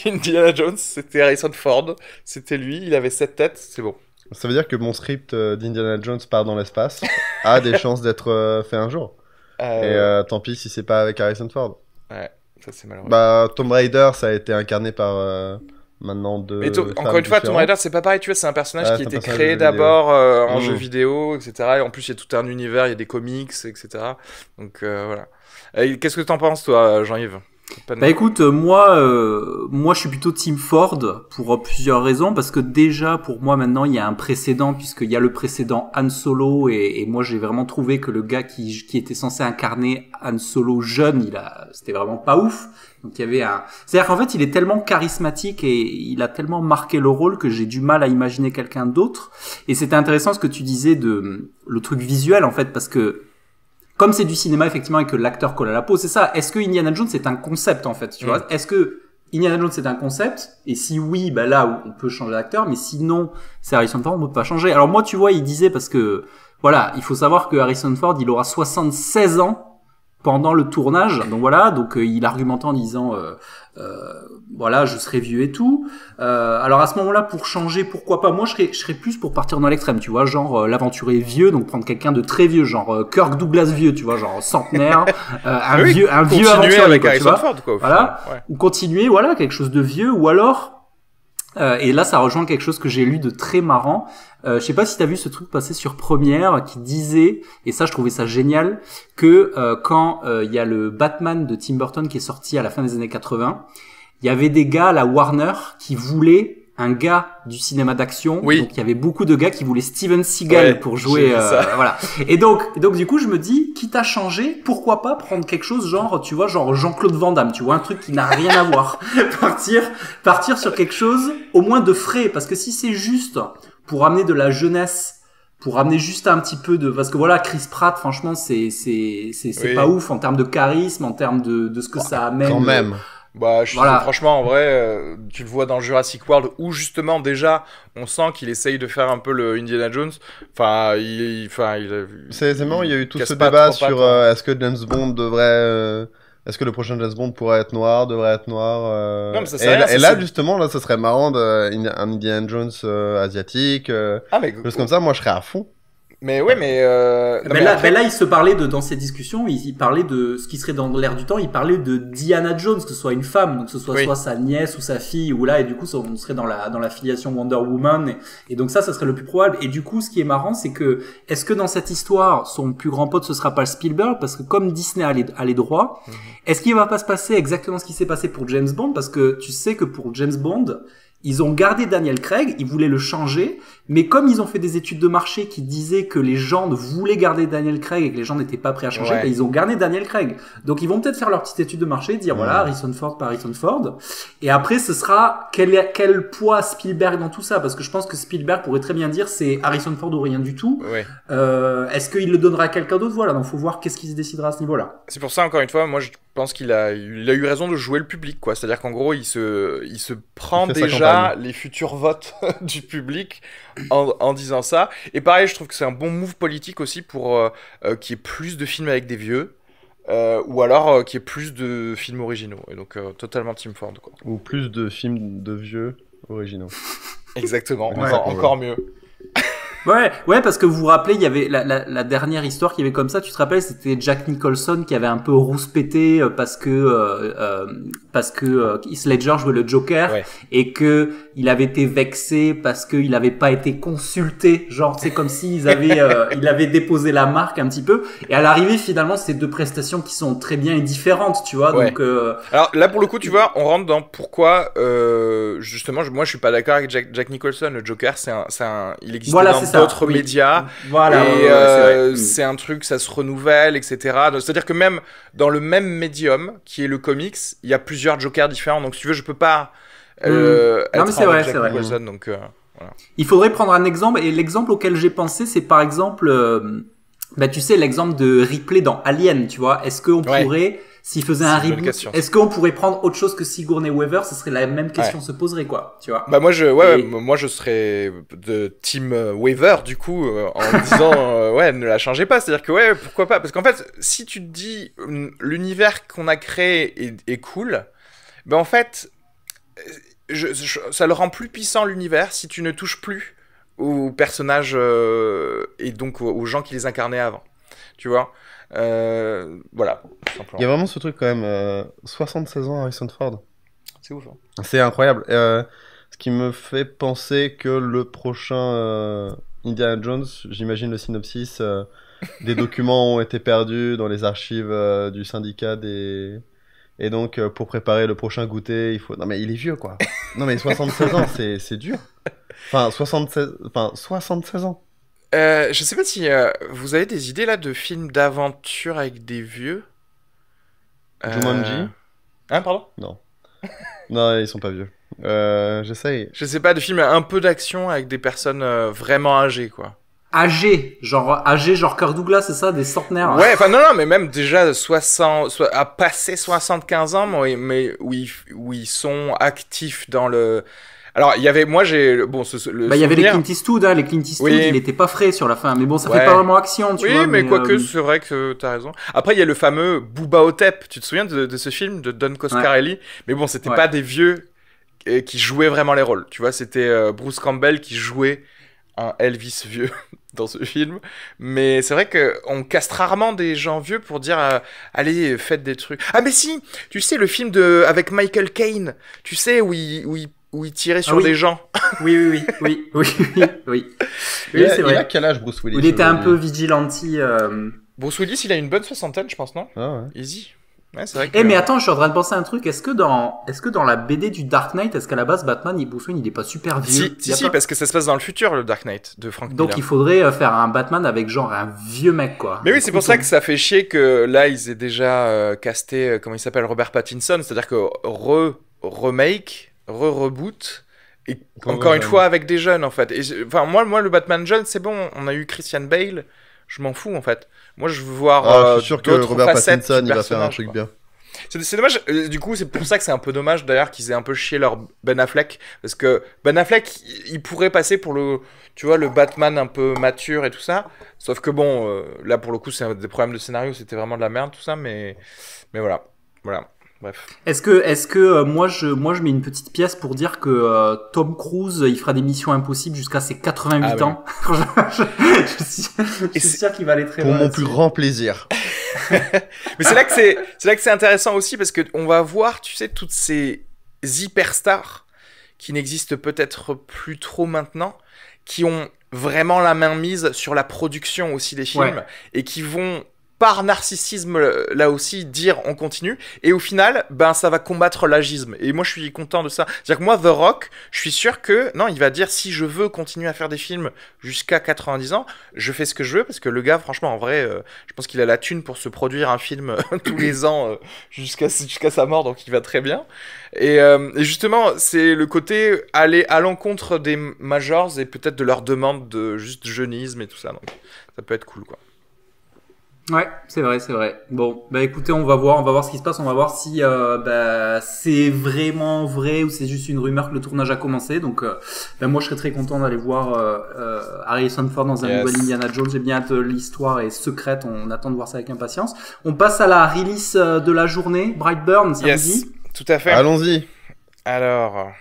Indiana Jones, c'était Harrison Ford, c'était lui, il avait 7 têtes, c'est bon. Ça veut dire que mon script d'Indiana Jones part dans l'espace a des chances d'être fait un jour. Et tant pis si c'est pas avec Harrison Ford. Ouais, ça c'est malheureux. Bah, Tomb Raider, ça a été incarné par maintenant deux. Mais encore une fois, Tomb Raider, c'est pas pareil, tu vois, c'est un personnage qui a été créé d'abord en jeu vidéo, etc. Et en plus, il y a tout un univers, il y a des comics, etc. Donc voilà. Qu'est-ce que t'en penses, toi, Jean-Yves? Bah écoute, moi je suis plutôt Team Ford pour plusieurs raisons, parce que déjà pour moi maintenant il y a un précédent, puisqu'il y a le précédent Han Solo, et moi j'ai vraiment trouvé que le gars qui était censé incarner Han Solo jeune, c'était vraiment pas ouf. Donc il y avait c'est-à-dire qu'en fait il est tellement charismatique et il a tellement marqué le rôle que j'ai du mal à imaginer quelqu'un d'autre. Et c'était intéressant ce que tu disais de le truc visuel en fait, parce que comme c'est du cinéma, effectivement, et que l'acteur colle à la peau, c'est ça. Est-ce que Indiana Jones c'est un concept, en fait, tu vois? Est-ce que Indiana Jones c'est un concept? Et si oui, bah là, on peut changer d'acteur, mais sinon, c'est Harrison Ford, on peut pas changer. Alors moi, tu vois, il disait, parce que, voilà, il faut savoir que Harrison Ford, il aura 76 ans pendant le tournage. Donc voilà, il argumentait en disant, voilà, je serai vieux et tout. Alors à ce moment-là, pour changer, pourquoi pas? Moi, je serais plus pour partir dans l'extrême, tu vois, genre l'aventurier vieux, donc prendre quelqu'un de très vieux, genre Kirk Douglas vieux, tu vois, genre centenaire, un vieux aventurier avec Harrison Ford, quoi. Voilà, ouais. Ou continuer, voilà, quelque chose de vieux, ou alors. Et là, ça rejoint quelque chose que j'ai lu de très marrant. Je sais pas si t'as vu ce truc passer sur Première qui disait, et ça je trouvais ça génial, que quand il y a le Batman de Tim Burton qui est sorti à la fin des années 80, il y avait des gars à la Warner qui voulaient un gars du cinéma d'action. Oui. Donc il y avait beaucoup de gars qui voulaient Steven Seagal pour jouer voilà. Et donc du coup je me dis, quitte à changer, pourquoi pas prendre quelque chose genre, tu vois, genre Jean-Claude Van Damme, tu vois, un truc qui n'a rien à voir. Partir sur quelque chose au moins de frais, parce que si c'est juste pour amener de la jeunesse, pour amener juste un petit peu de, parce que voilà, Chris Pratt, franchement, c'est pas ouf en termes de charisme, en termes de ce que ça amène. Quand même. Bah, franchement, en vrai, tu le vois dans Jurassic World, où justement, déjà, on sent qu'il essaye de faire un peu le Indiana Jones. Enfin, sérieusement, il y a eu tout ce débat sur est-ce que James Bond devrait... Est-ce que le prochain James Bond pourrait être noir, devrait être noir Non, mais ça là, justement, là, ça serait marrant un Indiana Jones asiatique. Juste comme ça, moi, je serais à fond. Mais ouais, mais là, il se parlait dans ces discussions, il parlait de ce qui serait dans l'air du temps, il parlait de Diana Jones, que ce soit une femme, donc que ce soit soit sa nièce ou sa fille, ou là, et du coup, on serait dans la filiation Wonder Woman, et donc ça serait le plus probable. Et du coup, ce qui est marrant, c'est que, est-ce que dans cette histoire, son plus grand pote, ce sera pas Spielberg, parce que comme Disney a les droits, est-ce qu'il va pas se passer exactement ce qui s'est passé pour James Bond, parce que tu sais que pour James Bond, ils ont gardé Daniel Craig, ils voulaient le changer, mais comme ils ont fait des études de marché qui disaient que les gens voulaient garder Daniel Craig et que les gens n'étaient pas prêts à changer, ils ont gardé Daniel Craig. Donc ils vont peut-être faire leur petite étude de marché, dire voilà, Harrison Ford par Harrison Ford, et après ce sera quel poids Spielberg dans tout ça, parce que je pense que Spielberg pourrait très bien dire c'est Harrison Ford ou rien du tout. Est-ce qu'il le donnera à quelqu'un d'autre? Voilà, donc faut voir qu'est-ce qui se décidera à ce niveau-là. C'est pour ça, encore une fois, moi pense qu'il a eu raison de jouer le public, quoi. C'est-à-dire qu'en gros, il se prend déjà les futurs votes du public en disant ça. Et pareil, je trouve que c'est un bon move politique aussi pour qu'il y ait plus de films avec des vieux. Ou alors qu'il y ait plus de films originaux. Et donc, totalement Team Ford, quoi. Ou plus de films de vieux originaux. Exactement, encore mieux. Ouais, parce que vous vous rappelez, il y avait la dernière histoire qu'il y avait comme ça, tu te rappelles, c'était Jack Nicholson qui avait un peu rouspété parce que Heath Ledger jouait le Joker, et que il avait été vexé parce qu'il avait pas été consulté, genre c'est comme s'ils avaient il avait déposé la marque un petit peu, et à l'arrivée finalement c'est deux prestations qui sont très bien et différentes, tu vois. Donc alors là pour le coup, tu vois, on rentre dans pourquoi justement moi je suis pas d'accord avec Jack Nicholson. Le Joker il existe dans d'autres médias, et c'est un truc, ça se renouvelle, etc. C'est-à-dire que même dans le même médium qui est le comics, il y a plusieurs Jokers différents, donc si tu veux je peux pas être non, mais c'est vrai, Jack Nicholson, donc voilà. Il faudrait prendre un exemple, et l'exemple auquel j'ai pensé c'est par exemple tu sais l'exemple de Ripley dans Alien, tu vois. Est-ce qu'on pourrait, s'il faisait un reboot, est-ce qu'on pourrait prendre autre chose que Sigourney Weaver? Ce serait la même question se poserait, quoi, tu vois. Bah moi je serais de team Weaver du coup, en disant ne la changez pas, c'est-à-dire que pourquoi pas, parce qu'en fait si tu te dis l'univers qu'on a créé est cool, ben en fait ça le rend plus puissant l'univers si tu ne touches plus aux personnages et donc aux gens qui les incarnaient avant, tu vois. Voilà, tout simplement. Il y a vraiment ce truc quand même, 76 ans Harrison Ford. C'est ouf. Hein. C'est incroyable. Ce qui me fait penser que le prochain Indiana Jones, j'imagine le synopsis, des documents ont été perdus dans les archives du syndicat des... Et donc, pour préparer le prochain goûter, il faut... Non mais il est vieux, quoi. Non mais 76 ans, c'est dur. Enfin, 76 ans. Je sais pas si vous avez des idées là de films d'aventure avec des vieux. Jumanji. Hein, pardon? Non. Non, ils sont pas vieux. J'essaye. Je sais pas, de films un peu d'action avec des personnes vraiment âgées, quoi. Âgés, genre Kirk Douglas, c'est ça, des centenaires. Ouais, enfin non, mais même déjà à passer 75 ans, mais où ils sont actifs dans le... Alors, il y avait, moi j'ai, bon, il y avait les Clint Eastwood, les Clint Eastwood, il était pas frais sur la fin, mais bon, ça fait pas vraiment action, tu vois. Oui, mais quoique, c'est vrai que t'as raison. Après, il y a le fameux Booba Hotep, tu te souviens de ce film, de Don Coscarelli? Mais bon, c'était pas des vieux qui jouaient vraiment les rôles, tu vois, c'était Bruce Campbell qui jouait un Elvis vieux dans ce film, mais c'est vrai qu'on caste rarement des gens vieux pour dire allez, faites des trucs. Ah mais si, tu sais le film avec Michael Caine, tu sais où il tirait sur des gens. Oui, c'est vrai. Il a quel âge Bruce Willis? Il était un peu vigilante. Bruce Willis, il a une bonne soixantaine, je pense, non? Ah ouais. Easy. Ouais, c'est vrai que... mais attends, je suis en train de penser à un truc. Est-ce que dans la BD du Dark Knight, est-ce qu'à la base Batman, Bruce Wayne, il est pas super vieux? Si, parce que ça se passe dans le futur, le Dark Knight de Frank Miller. Donc il faudrait faire un Batman avec genre un vieux mec, quoi. Mais oui, c'est pour ça que ça fait chier que là ils aient déjà casté, comment il s'appelle, Robert Pattinson, c'est-à-dire que remake, reboot. Et encore une fois avec des jeunes en fait. Enfin moi le Batman jeune c'est bon, on a eu Christian Bale, je m'en fous en fait. Moi je veux voir je suis sûr que Robert Pattinson il va faire un truc bien. C'est dommage, du coup c'est pour ça que c'est un peu dommage d'ailleurs qu'ils aient un peu chié leur Ben Affleck, parce que Ben Affleck il pourrait passer pour le Batman un peu mature et tout ça, sauf que bon là pour le coup c'est des problèmes de scénario, c'était vraiment de la merde tout ça, mais voilà. Bref. Est-ce que moi je mets une petite pièce pour dire que Tom Cruise il fera des missions impossibles jusqu'à ses 88 ans. Je suis sûr qu'il va aller très loin. Pour mon plus grand plaisir. Mais c'est là que c'est intéressant aussi, parce que on va voir, tu sais, toutes ces hyperstars qui n'existent peut-être plus trop maintenant, qui ont vraiment la main mise sur la production aussi des films, et qui vont par narcissisme là aussi dire on continue, et au final ça va combattre l'agisme, et moi je suis content de ça. C'est-à-dire que moi The Rock, je suis sûr que non, il va dire si je veux continuer à faire des films jusqu'à 90 ans, je fais ce que je veux, parce que le gars franchement en vrai je pense qu'il a la thune pour se produire un film tous les ans jusqu'à sa mort, donc il va très bien. Et justement c'est le côté aller à l'encontre des majors et peut-être de leur demande de juste jeunisme et tout ça, donc ça peut être cool quoi. Ouais, c'est vrai. Bon, bah écoutez, on va voir ce qui se passe, on va voir si c'est vraiment vrai ou c'est juste une rumeur que le tournage a commencé. Donc, moi, je serais très content d'aller voir Harrison Ford dans un nouvel Indiana Jones. J'ai bien hâte, l'histoire est secrète, on attend de voir ça avec impatience. On passe à la release de la journée, Brightburn, samedi. Tout à fait. Allons-y. Alors,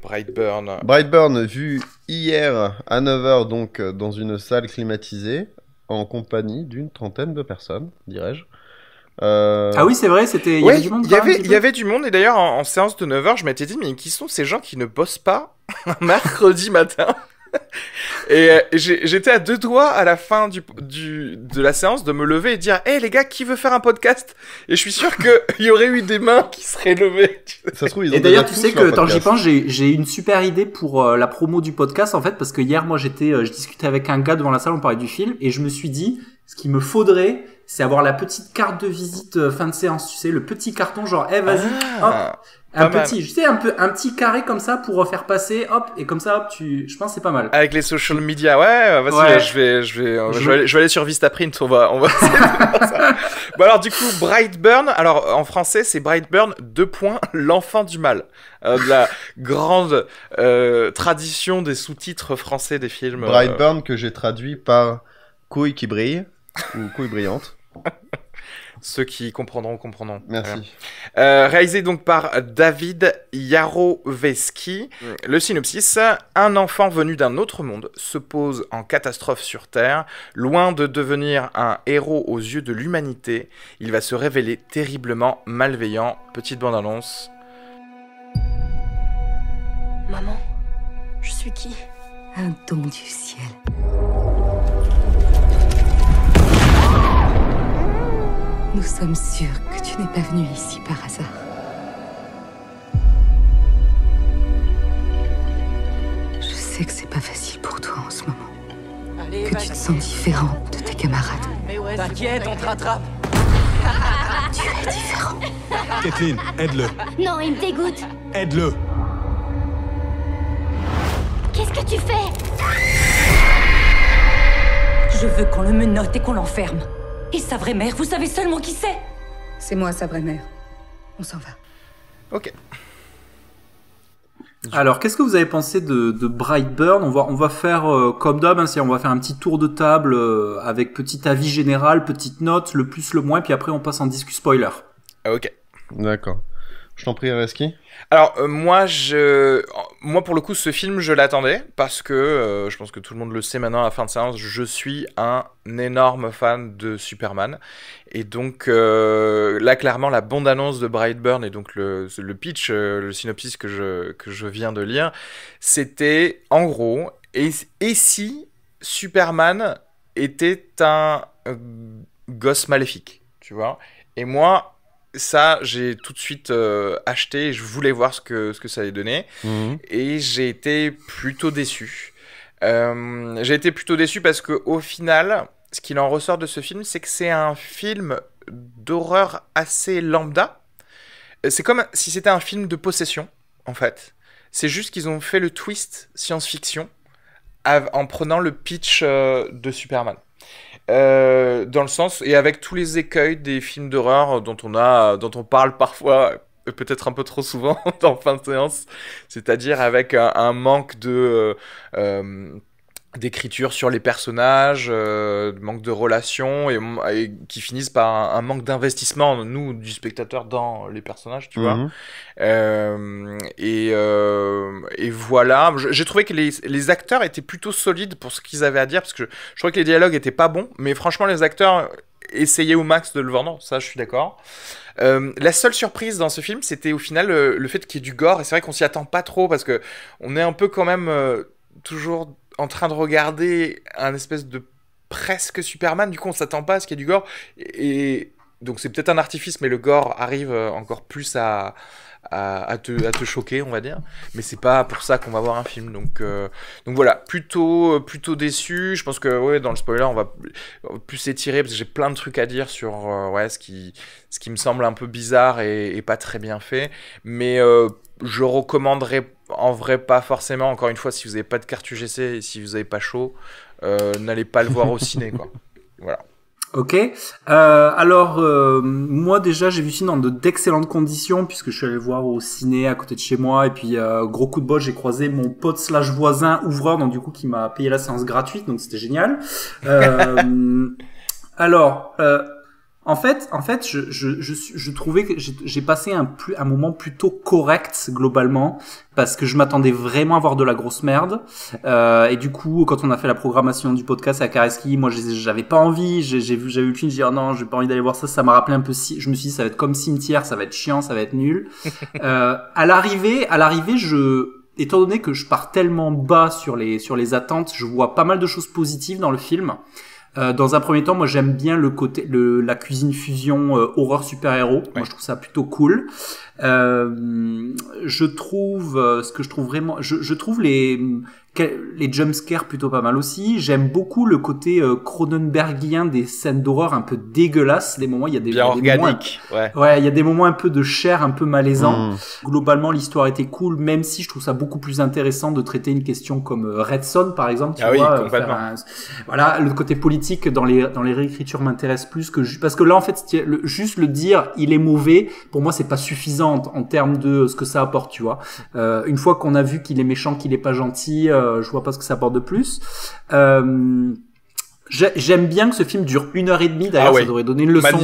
Brightburn. Brightburn, vu hier à 9h, donc dans une salle climatisée, en compagnie d'une trentaine de personnes, dirais-je. Ah oui, c'est vrai, il y avait du monde. Il y avait du monde, et d'ailleurs, en séance de 9h, je m'étais dit, mais qui sont ces gens qui ne bossent pas un mercredi matin? Et j'étais à 2 doigts à la fin de la séance de me lever et de dire hey les gars, qui veut faire un podcast? Et je suis sûr qu'il y aurait eu des mains qui seraient levées. Ça se trouve, ils ont et d'ailleurs, tu sais que tant que j'y pense, j'ai une super idée pour la promo du podcast en fait, parce que hier moi je discutais avec un gars devant la salle, on parlait du film, et je me suis dit ce qu'il me faudrait, c'est avoir la petite carte de visite fin de séance, tu sais, le petit carton genre vas-y, hop. Un petit carré comme ça pour faire passer, hop, et comme ça, hop, je pense que c'est pas mal. Avec les social media, ouais, vas-y, ouais. Je vais aller sur Vistaprint, on va ça. Bon alors du coup, Brightburn, alors en français c'est Brightburn, l'enfant du mal. De la grande tradition des sous-titres français des films. Brightburn que j'ai traduit par couille qui brille, ou couille brillante. Ceux qui comprendront. Merci. Réalisé donc par David Yarovesky. Le synopsis: un enfant venu d'un autre monde se pose en catastrophe sur Terre. Loin de devenir un héros aux yeux de l'humanité, il va se révéler terriblement malveillant. Petite bande-annonce. Maman, je suis qui? Un don du ciel. Nous sommes sûrs que tu n'es pas venu ici par hasard. Je sais que c'est pas facile pour toi en ce moment. Allez, que tu te sens différent de tes camarades. Mais ouais, t'inquiète, on te rattrape. Tu es différent. Kathleen, aide-le. Non, il me dégoûte. Aide-le. Qu'est-ce que tu fais? Je veux qu'on le menotte et qu'on l'enferme. Et sa vraie mère, vous savez seulement qui c'est? C'est moi, sa vraie mère. On s'en va. Ok. Alors, qu'est-ce que vous avez pensé de Brightburn? On va faire comme d'hab, on va faire un petit tour de table avec petit avis général, petite note, le plus, le moins, puis après on passe en disque spoiler. Ok. D'accord. Je t'en prie, Reski. Alors, moi, pour le coup, ce film, je l'attendais, parce que, je pense que tout le monde le sait maintenant à la fin de séance, je suis un énorme fan de Superman. Et donc, là, clairement, la bande-annonce de Brightburn, et donc le pitch, le synopsis que je viens de lire, c'était, en gros, et si Superman était un gosse maléfique, tu vois? Et moi... ça, j'ai tout de suite acheté, je voulais voir ce que ça allait donner, et j'ai été plutôt déçu. Parce qu'au final, ce qu'il en ressort de ce film, c'est que c'est un film d'horreur assez lambda. C'est comme si c'était un film de possession, en fait. C'est juste qu'ils ont fait le twist science-fiction en prenant le pitch de Superman. Dans le sens, et avec tous les écueils des films d'horreur dont on parle parfois, peut-être un peu trop souvent en fin de séance, c'est-à-dire avec un manque d'écriture sur les personnages, manque de relations, et qui finissent par un manque d'investissement, nous, du spectateur, dans les personnages, tu vois. Et voilà, j'ai trouvé que les acteurs étaient plutôt solides pour ce qu'ils avaient à dire, parce que je trouvais que les dialogues étaient pas bons, mais franchement, les acteurs essayaient au max de le vendre, ça, je suis d'accord. La seule surprise dans ce film, c'était au final le fait qu'il y ait du gore, et c'est vrai qu'on s'y attend pas trop, parce que on est un peu quand même toujours en train de regarder un espèce de presque Superman, du coup on s'attend pas à ce qu'il y ait du gore, et donc c'est peut-être un artifice, mais le gore arrive encore plus à te choquer, on va dire, mais c'est pas pour ça qu'on va voir un film, donc voilà, plutôt déçu. Je pense que ouais, dans le spoiler on va plus s'étirer, parce que j'ai plein de trucs à dire sur ce qui me semble un peu bizarre et pas très bien fait, mais je recommanderais en vrai pas forcément. Encore une fois, si vous n'avez pas de carte UGC et si vous n'avez pas chaud, n'allez pas le voir au ciné, quoi. Voilà. Ok. Moi déjà j'ai vu ce film dans d'excellentes conditions puisque je suis allé le voir au ciné à côté de chez moi et puis gros coup de bol, j'ai croisé mon pote / voisin ouvreur donc du coup qui m'a payé la séance gratuite donc c'était génial. En fait, je trouvais que j'ai passé un moment plutôt correct globalement parce que je m'attendais vraiment à voir de la grosse merde. Et du coup, quand on a fait la programmation du podcast à Kareski, moi j'avais pas envie. J'avais eu le film, j'ai dit oh non, j'ai pas envie d'aller voir ça. Ça m'a rappelé un peu. Je me suis dit ça va être comme Cimetière, ça va être chiant, ça va être nul. À l'arrivée, étant donné que je pars tellement bas sur les attentes, je vois pas mal de choses positives dans le film. Dans un premier temps, moi j'aime bien la cuisine fusion horreur super-héros. Moi je trouve ça plutôt cool. Je trouve je trouve les jumpscares plutôt pas mal aussi. J'aime beaucoup le côté cronenbergien des scènes d'horreur un peu dégueulasses. Des moments, il y a des organique. Ouais, il y a des moments un peu de chair, un peu malaisant. Globalement, l'histoire était cool, même si je trouve ça beaucoup plus intéressant de traiter une question comme Red Son, par exemple. Tu vois, complètement. Voilà, le côté politique dans les réécritures m'intéresse plus parce que là, en fait, juste le dire, il est mauvais. Pour moi, c'est pas suffisant en termes de ce que ça apporte, tu vois. Une fois qu'on a vu qu'il est méchant, qu'il est pas gentil, je vois pas ce que ça apporte de plus. J'aime bien que ce film dure 1h30. D'ailleurs, ça devrait donner une leçon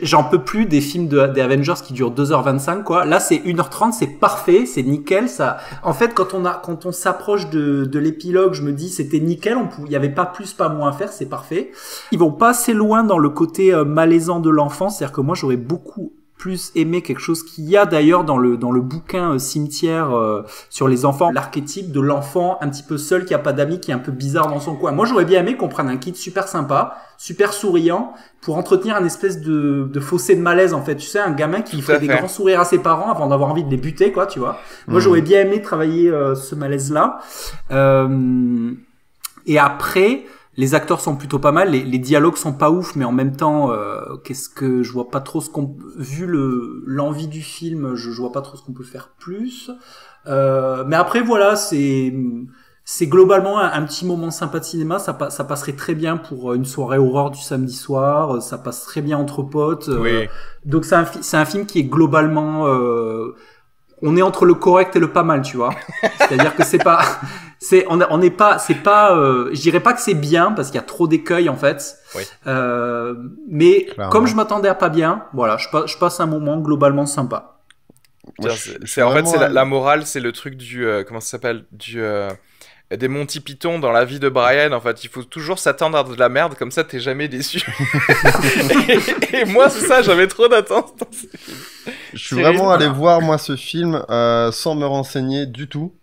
j'en peux plus des films des Avengers qui durent 2h25, quoi. Là, c'est 1h30, c'est parfait, c'est nickel, ça. En fait, quand on s'approche de l'épilogue, je me dis, c'était nickel, il y avait pas plus, pas moins à faire, c'est parfait. Ils vont pas assez loin dans le côté malaisant de l'enfant, c'est-à-dire que moi, j'aurais beaucoup plus aimé quelque chose qu'il y a d'ailleurs dans le bouquin Cimetière sur les enfants, l'archétype de l'enfant un petit peu seul qui a pas d'amis, qui est un peu bizarre dans son coin. Moi j'aurais bien aimé qu'on prenne un kid super sympa, super souriant pour entretenir un espèce de fossé de malaise en fait, tu sais, un gamin qui ferait des grands sourires à ses parents avant d'avoir envie de les buter, quoi, tu vois. Moi j'aurais bien aimé travailler ce malaise là. Et après les acteurs sont plutôt pas mal, les dialogues sont pas ouf, mais en même temps, je vois pas trop vu l'envie du film, je vois pas trop ce qu'on peut faire plus. Mais après voilà, c'est globalement un petit moment sympa de cinéma, ça passerait très bien pour une soirée horreur du samedi soir, ça passe très bien entre potes. Donc c'est un film qui est globalement on est entre le correct et le pas mal, tu vois. C'est-à-dire que je dirais pas que c'est bien parce qu'il y a trop d'écueils en fait. Mais clairement. Comme je m'attendais à pas bien, voilà, je passe un moment globalement sympa. En fait, c'est la morale, c'est le truc du comment ça s'appelle, des Monty Python dans la vie de Brian. En fait, il faut toujours s'attendre à de la merde, comme ça t'es jamais déçu. et moi c'est ça, j'avais trop d'attentes dans ce film. Je suis vraiment allé voir moi ce film sans me renseigner du tout.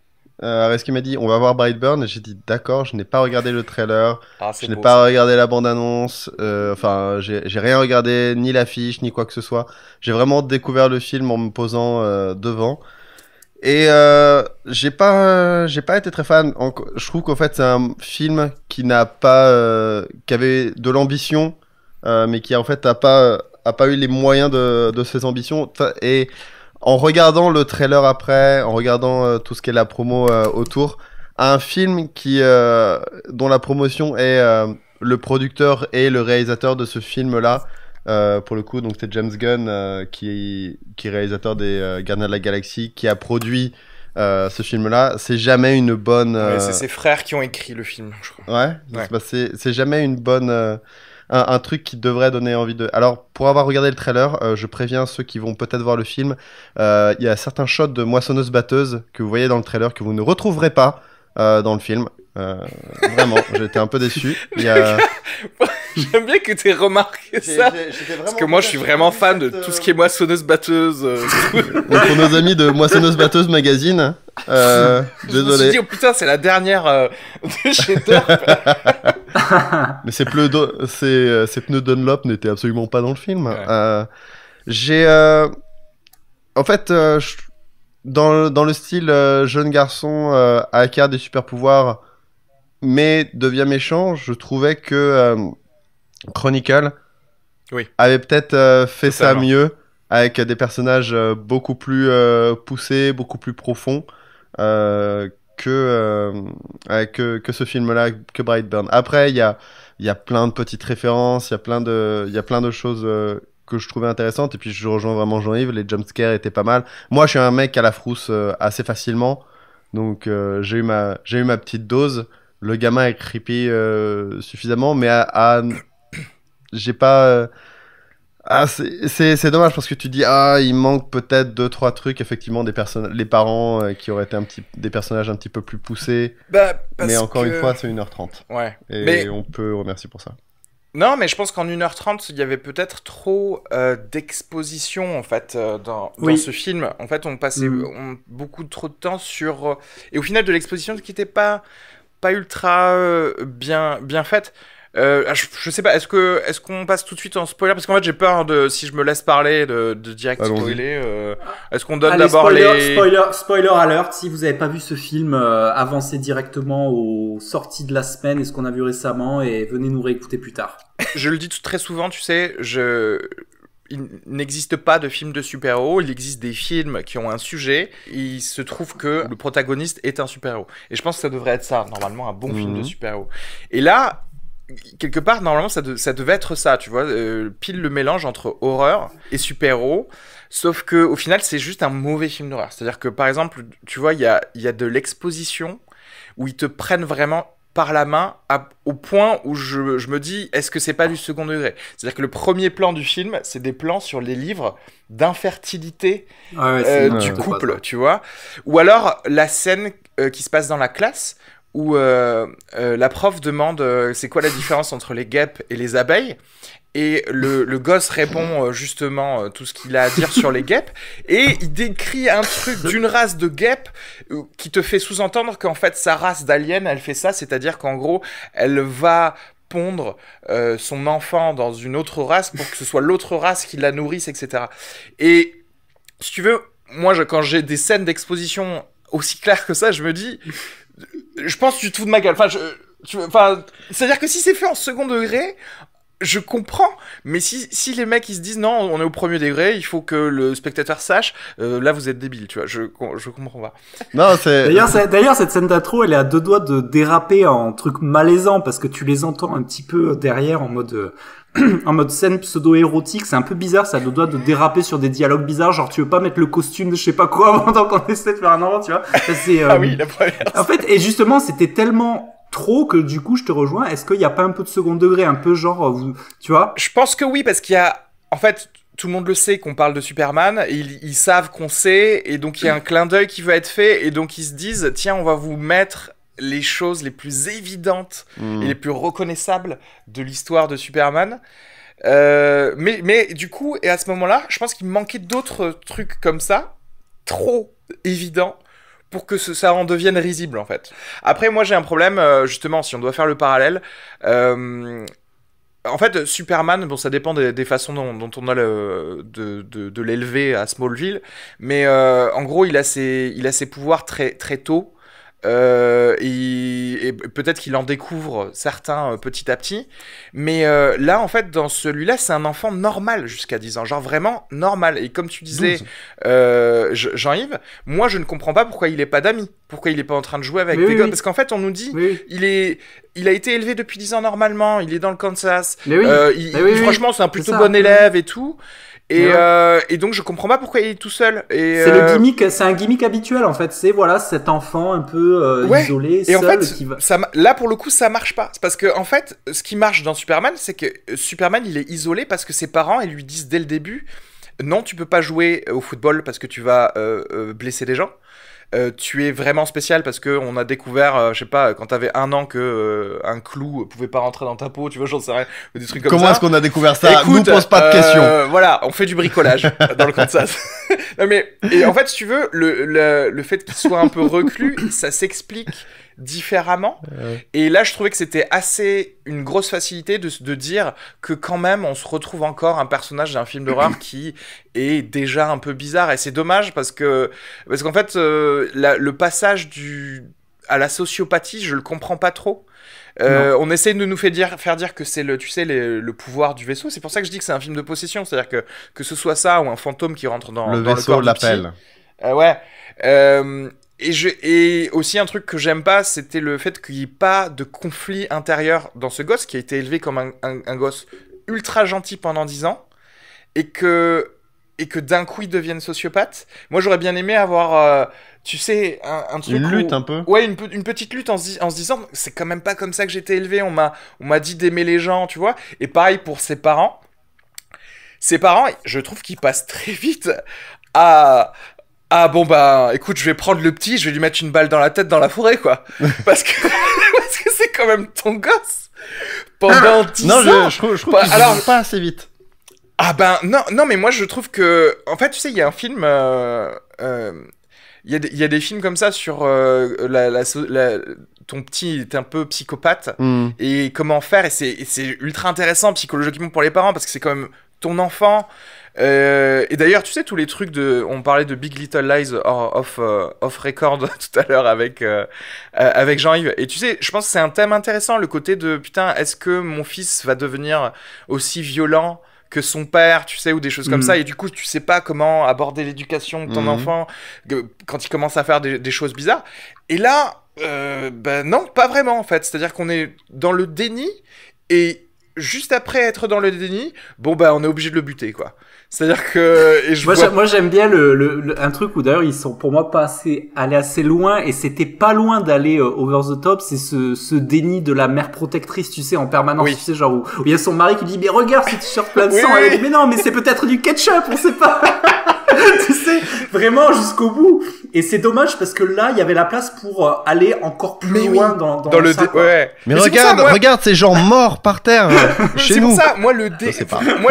Reski m'a dit on va voir Brightburn et j'ai dit d'accord, je n'ai pas regardé le trailer, je n'ai pas regardé la bande-annonce, enfin j'ai rien regardé, ni l'affiche ni quoi que ce soit. J'ai vraiment découvert le film en me posant devant et j'ai pas été très fan. Je trouve qu'en fait c'est un film qui qui avait de l'ambition mais qui en fait a pas eu les moyens de ses ambitions et en regardant le trailer après, en regardant tout ce qu'est la promo autour, un film dont la promotion est le producteur et le réalisateur de ce film-là, pour le coup, donc c'est James Gunn qui est réalisateur des Gardiens de la Galaxie, qui a produit ce film-là. C'est jamais une bonne. C'est ses frères qui ont écrit le film, je crois. Ouais. Bah, c'est jamais une bonne. Un truc qui devrait donner envie de... Alors, pour avoir regardé le trailer, je préviens ceux qui vont peut-être voir le film, il y a certains shots de moissonneuse-batteuse que vous voyez dans le trailer que vous ne retrouverez pas dans le film. Vraiment, j'étais un peu déçu. J'aime bien que tu aies remarqué ça. Parce que moi, je suis vraiment fan de tout ce qui est moissonneuse-batteuse. Donc, pour nos amis de Moissonneuse-batteuse magazine, désolé. Je me suis dit, oh putain, c'est la dernière de chez Turp. Mais ces pneus Dunlop n'étaient absolument pas dans le film. Ouais. En fait, dans le style jeune garçon acquiert des super pouvoirs, mais devient méchant, je trouvais que Chronicle avait peut-être fait ça mieux, avec des personnages beaucoup plus poussés, beaucoup plus profonds que ce film-là, que Brightburn. Après, il y a il y a plein de petites références, il y a plein de choses que je trouvais intéressantes. Et puis je rejoins vraiment Jean-Yves, les jumpscares étaient pas mal. Moi, je suis un mec à la frousse assez facilement, donc j'ai eu ma petite dose. Le gamin est creepy suffisamment, mais j'ai pas... c'est dommage parce que tu dis il manque peut-être 2-3 trucs effectivement les parents qui auraient été des personnages un petit peu plus poussés. Mais encore une fois, c'est 1h30. Ouais. Et on peut remercier pour ça. Non, mais je pense qu'en 1h30, il y avait peut-être trop d'exposition en fait dans ce film. En fait, on passait beaucoup trop de temps sur et au final de l'exposition qui n'était pas ultra bien faite. Je sais pas, est-ce qu'on passe tout de suite en spoiler? Parce qu'en fait, j'ai peur si je me laisse parler de direct spoiler. Est-ce qu'on donne d'abord spoiler alert, si vous avez pas vu ce film, avancez directement aux sorties de la semaine et ce qu'on a vu récemment et venez nous réécouter plus tard. Je le dis très souvent, tu sais, il n'existe pas de film de super-héros, il existe des films qui ont un sujet, il se trouve que le protagoniste est un super-héros. Et je pense que ça devrait être ça, normalement, un bon film de super-héros. Et là, quelque part, normalement, ça devait être ça, tu vois, pile le mélange entre horreur et super-héros, sauf que au final, c'est juste un mauvais film d'horreur. C'est-à-dire que, par exemple, tu vois, il y a de l'exposition où ils te prennent vraiment par la main au point où je me dis, est-ce que c'est pas du second degré? C'est-à-dire que le premier plan du film, c'est des plans sur les livres d'infertilité du couple, tu vois. Ou alors, la scène qui se passe dans la classe, où la prof demande c'est quoi la différence entre les guêpes et les abeilles, et le gosse répond justement tout ce qu'il a à dire sur les guêpes, et il décrit un truc d'une race de guêpes qui te fait sous-entendre qu'en fait sa race d'alien, elle fait ça, c'est-à-dire qu'en gros elle va pondre son enfant dans une autre race pour que ce soit l'autre race qui la nourrisse, etc. Et si tu veux, moi quand j'ai des scènes d'exposition aussi claires que ça, je me dis... Je pense que tu te fous de ma gueule. C'est-à-dire que si c'est fait en second degré, je comprends. Mais si les mecs ils se disent non, on est au premier degré, il faut que le spectateur sache, là vous êtes débile, tu vois. Je comprends pas. Non, c'est. D'ailleurs, cette scène d'intro, elle est à deux doigts de déraper en truc malaisant parce que tu les entends un petit peu derrière en mode scène pseudo-érotique, c'est un peu bizarre, ça a deux doigts de déraper sur des dialogues bizarres, genre tu veux pas mettre le costume de je sais pas quoi pendant qu'on essaie de faire un enfant, tu vois. Ah oui, la première. En fait, et justement, c'était tellement trop que du coup, je te rejoins, est-ce qu'il y a pas un peu de second degré, un peu genre, tu vois? Je pense que oui, parce qu'il y a, en fait, tout le monde le sait qu'on parle de Superman, et ils savent qu'on sait, et donc il y a un clin d'œil qui va être fait, et donc ils se disent, tiens, on va vous mettre les choses les plus évidentes et les plus reconnaissables de l'histoire de Superman. Mais du coup, et à ce moment-là, je pense qu'il manquait d'autres trucs comme ça, trop évidents, pour que ça en devienne risible, en fait. Après, moi, j'ai un problème, justement, si on doit faire le parallèle. En fait, Superman, bon, ça dépend des façons dont on a de l'élever à Smallville, mais en gros, il a ses pouvoirs très, très tôt. Et peut-être qu'il en découvre certains petit à petit, mais là en fait dans celui-là c'est un enfant normal jusqu'à 10 ans, genre vraiment normal, et comme tu disais Jean-Yves, moi je ne comprends pas pourquoi il est pas d'amis, pourquoi il est pas en train de jouer avec des gars, parce qu'en fait on nous dit il a été élevé depuis 10 ans normalement, il est dans le Kansas, franchement c'est un plutôt bon élève et tout. Et donc je comprends pas pourquoi il est tout seul. C'est le gimmick, c'est un gimmick habituel en fait. C'est voilà cet enfant un peu isolé, seul. Et en fait, qui va... là pour le coup ça marche pas. C'est parce que en fait, ce qui marche dans Superman, c'est que Superman il est isolé parce que ses parents ils lui disent dès le début, non tu peux pas jouer au football parce que tu vas blesser des gens. Tu es vraiment spécial parce que on a découvert, je sais pas, quand t'avais 1 an que un clou pouvait pas rentrer dans ta peau, tu vois, j'en sais rien, des trucs comme ça. Comment est-ce qu'on a découvert ça? Écoute, nous pose pas de questions. Voilà, on fait du bricolage dans le Kansas. Non mais, et en fait, si tu veux, le fait qu'il soit un peu reclus, ça s'explique différemment. Et là, je trouvais que c'était assez une grosse facilité de dire que quand même, on se retrouve encore un personnage d'un film d'horreur qui est déjà un peu bizarre. Et c'est dommage parce qu'en fait, le passage à la sociopathie, je le comprends pas trop. On essaie de nous faire dire que c'est le pouvoir du vaisseau. C'est pour ça que je dis que c'est un film de possession. C'est-à-dire que ce soit ça ou un fantôme qui rentre dans le corps vaisseau l'appelle. Et aussi un truc que j'aime pas, c'était le fait qu'il n'y ait pas de conflit intérieur dans ce gosse qui a été élevé comme un gosse ultra gentil pendant 10 ans et que d'un coup il devienne sociopathe. Moi j'aurais bien aimé avoir tu sais un truc une lutte un peu. Ouais, une petite lutte en se disant c'est quand même pas comme ça que j'ai été élevé, on m'a dit d'aimer les gens, tu vois. Et pareil pour ses parents, je trouve qu'ils passent très vite à bon bah écoute, je vais prendre le petit, je vais lui mettre une balle dans la tête dans la forêt quoi. parce que c'est quand même ton gosse pendant 10 ans. Non, je trouve qu'ils vont pas assez vite. Ah ben non mais moi je trouve que en fait tu sais il y a un film il y a des films comme ça sur ton petit est un peu psychopathe et comment faire, et c'est ultra intéressant psychologiquement pour les parents parce que c'est quand même ton enfant. Et d'ailleurs, tu sais, tous les trucs on parlait de Big Little Lies off record tout à l'heure avec Jean-Yves. Et tu sais, je pense que c'est un thème intéressant, le côté de putain, est-ce que mon fils va devenir aussi violent que son père, tu sais, ou des choses comme ça, et du coup tu sais pas comment aborder l'éducation de ton enfant quand il commence à faire des choses bizarres. Et là non, pas vraiment en fait, c'est-à-dire qu'on est dans le déni, et juste après être dans le déni, bon bah on est obligé de le buter quoi. C'est-à-dire que moi j'aime bien un truc où d'ailleurs ils sont pour moi pas allés assez loin, et c'était pas loin d'aller over the top, c'est ce déni de la mère protectrice, tu sais, en permanence, tu sais, genre où il y a son mari qui dit mais regarde ce t-shirt plein de sang, elle dit mais non mais c'est peut-être du ketchup, on sait pas. Tu sais, vraiment jusqu'au bout. Et c'est dommage parce que là, il y avait la place pour aller encore plus loin dans le ça, Mais regarde ces gens morts par terre chez nous. C'est pour ça, moi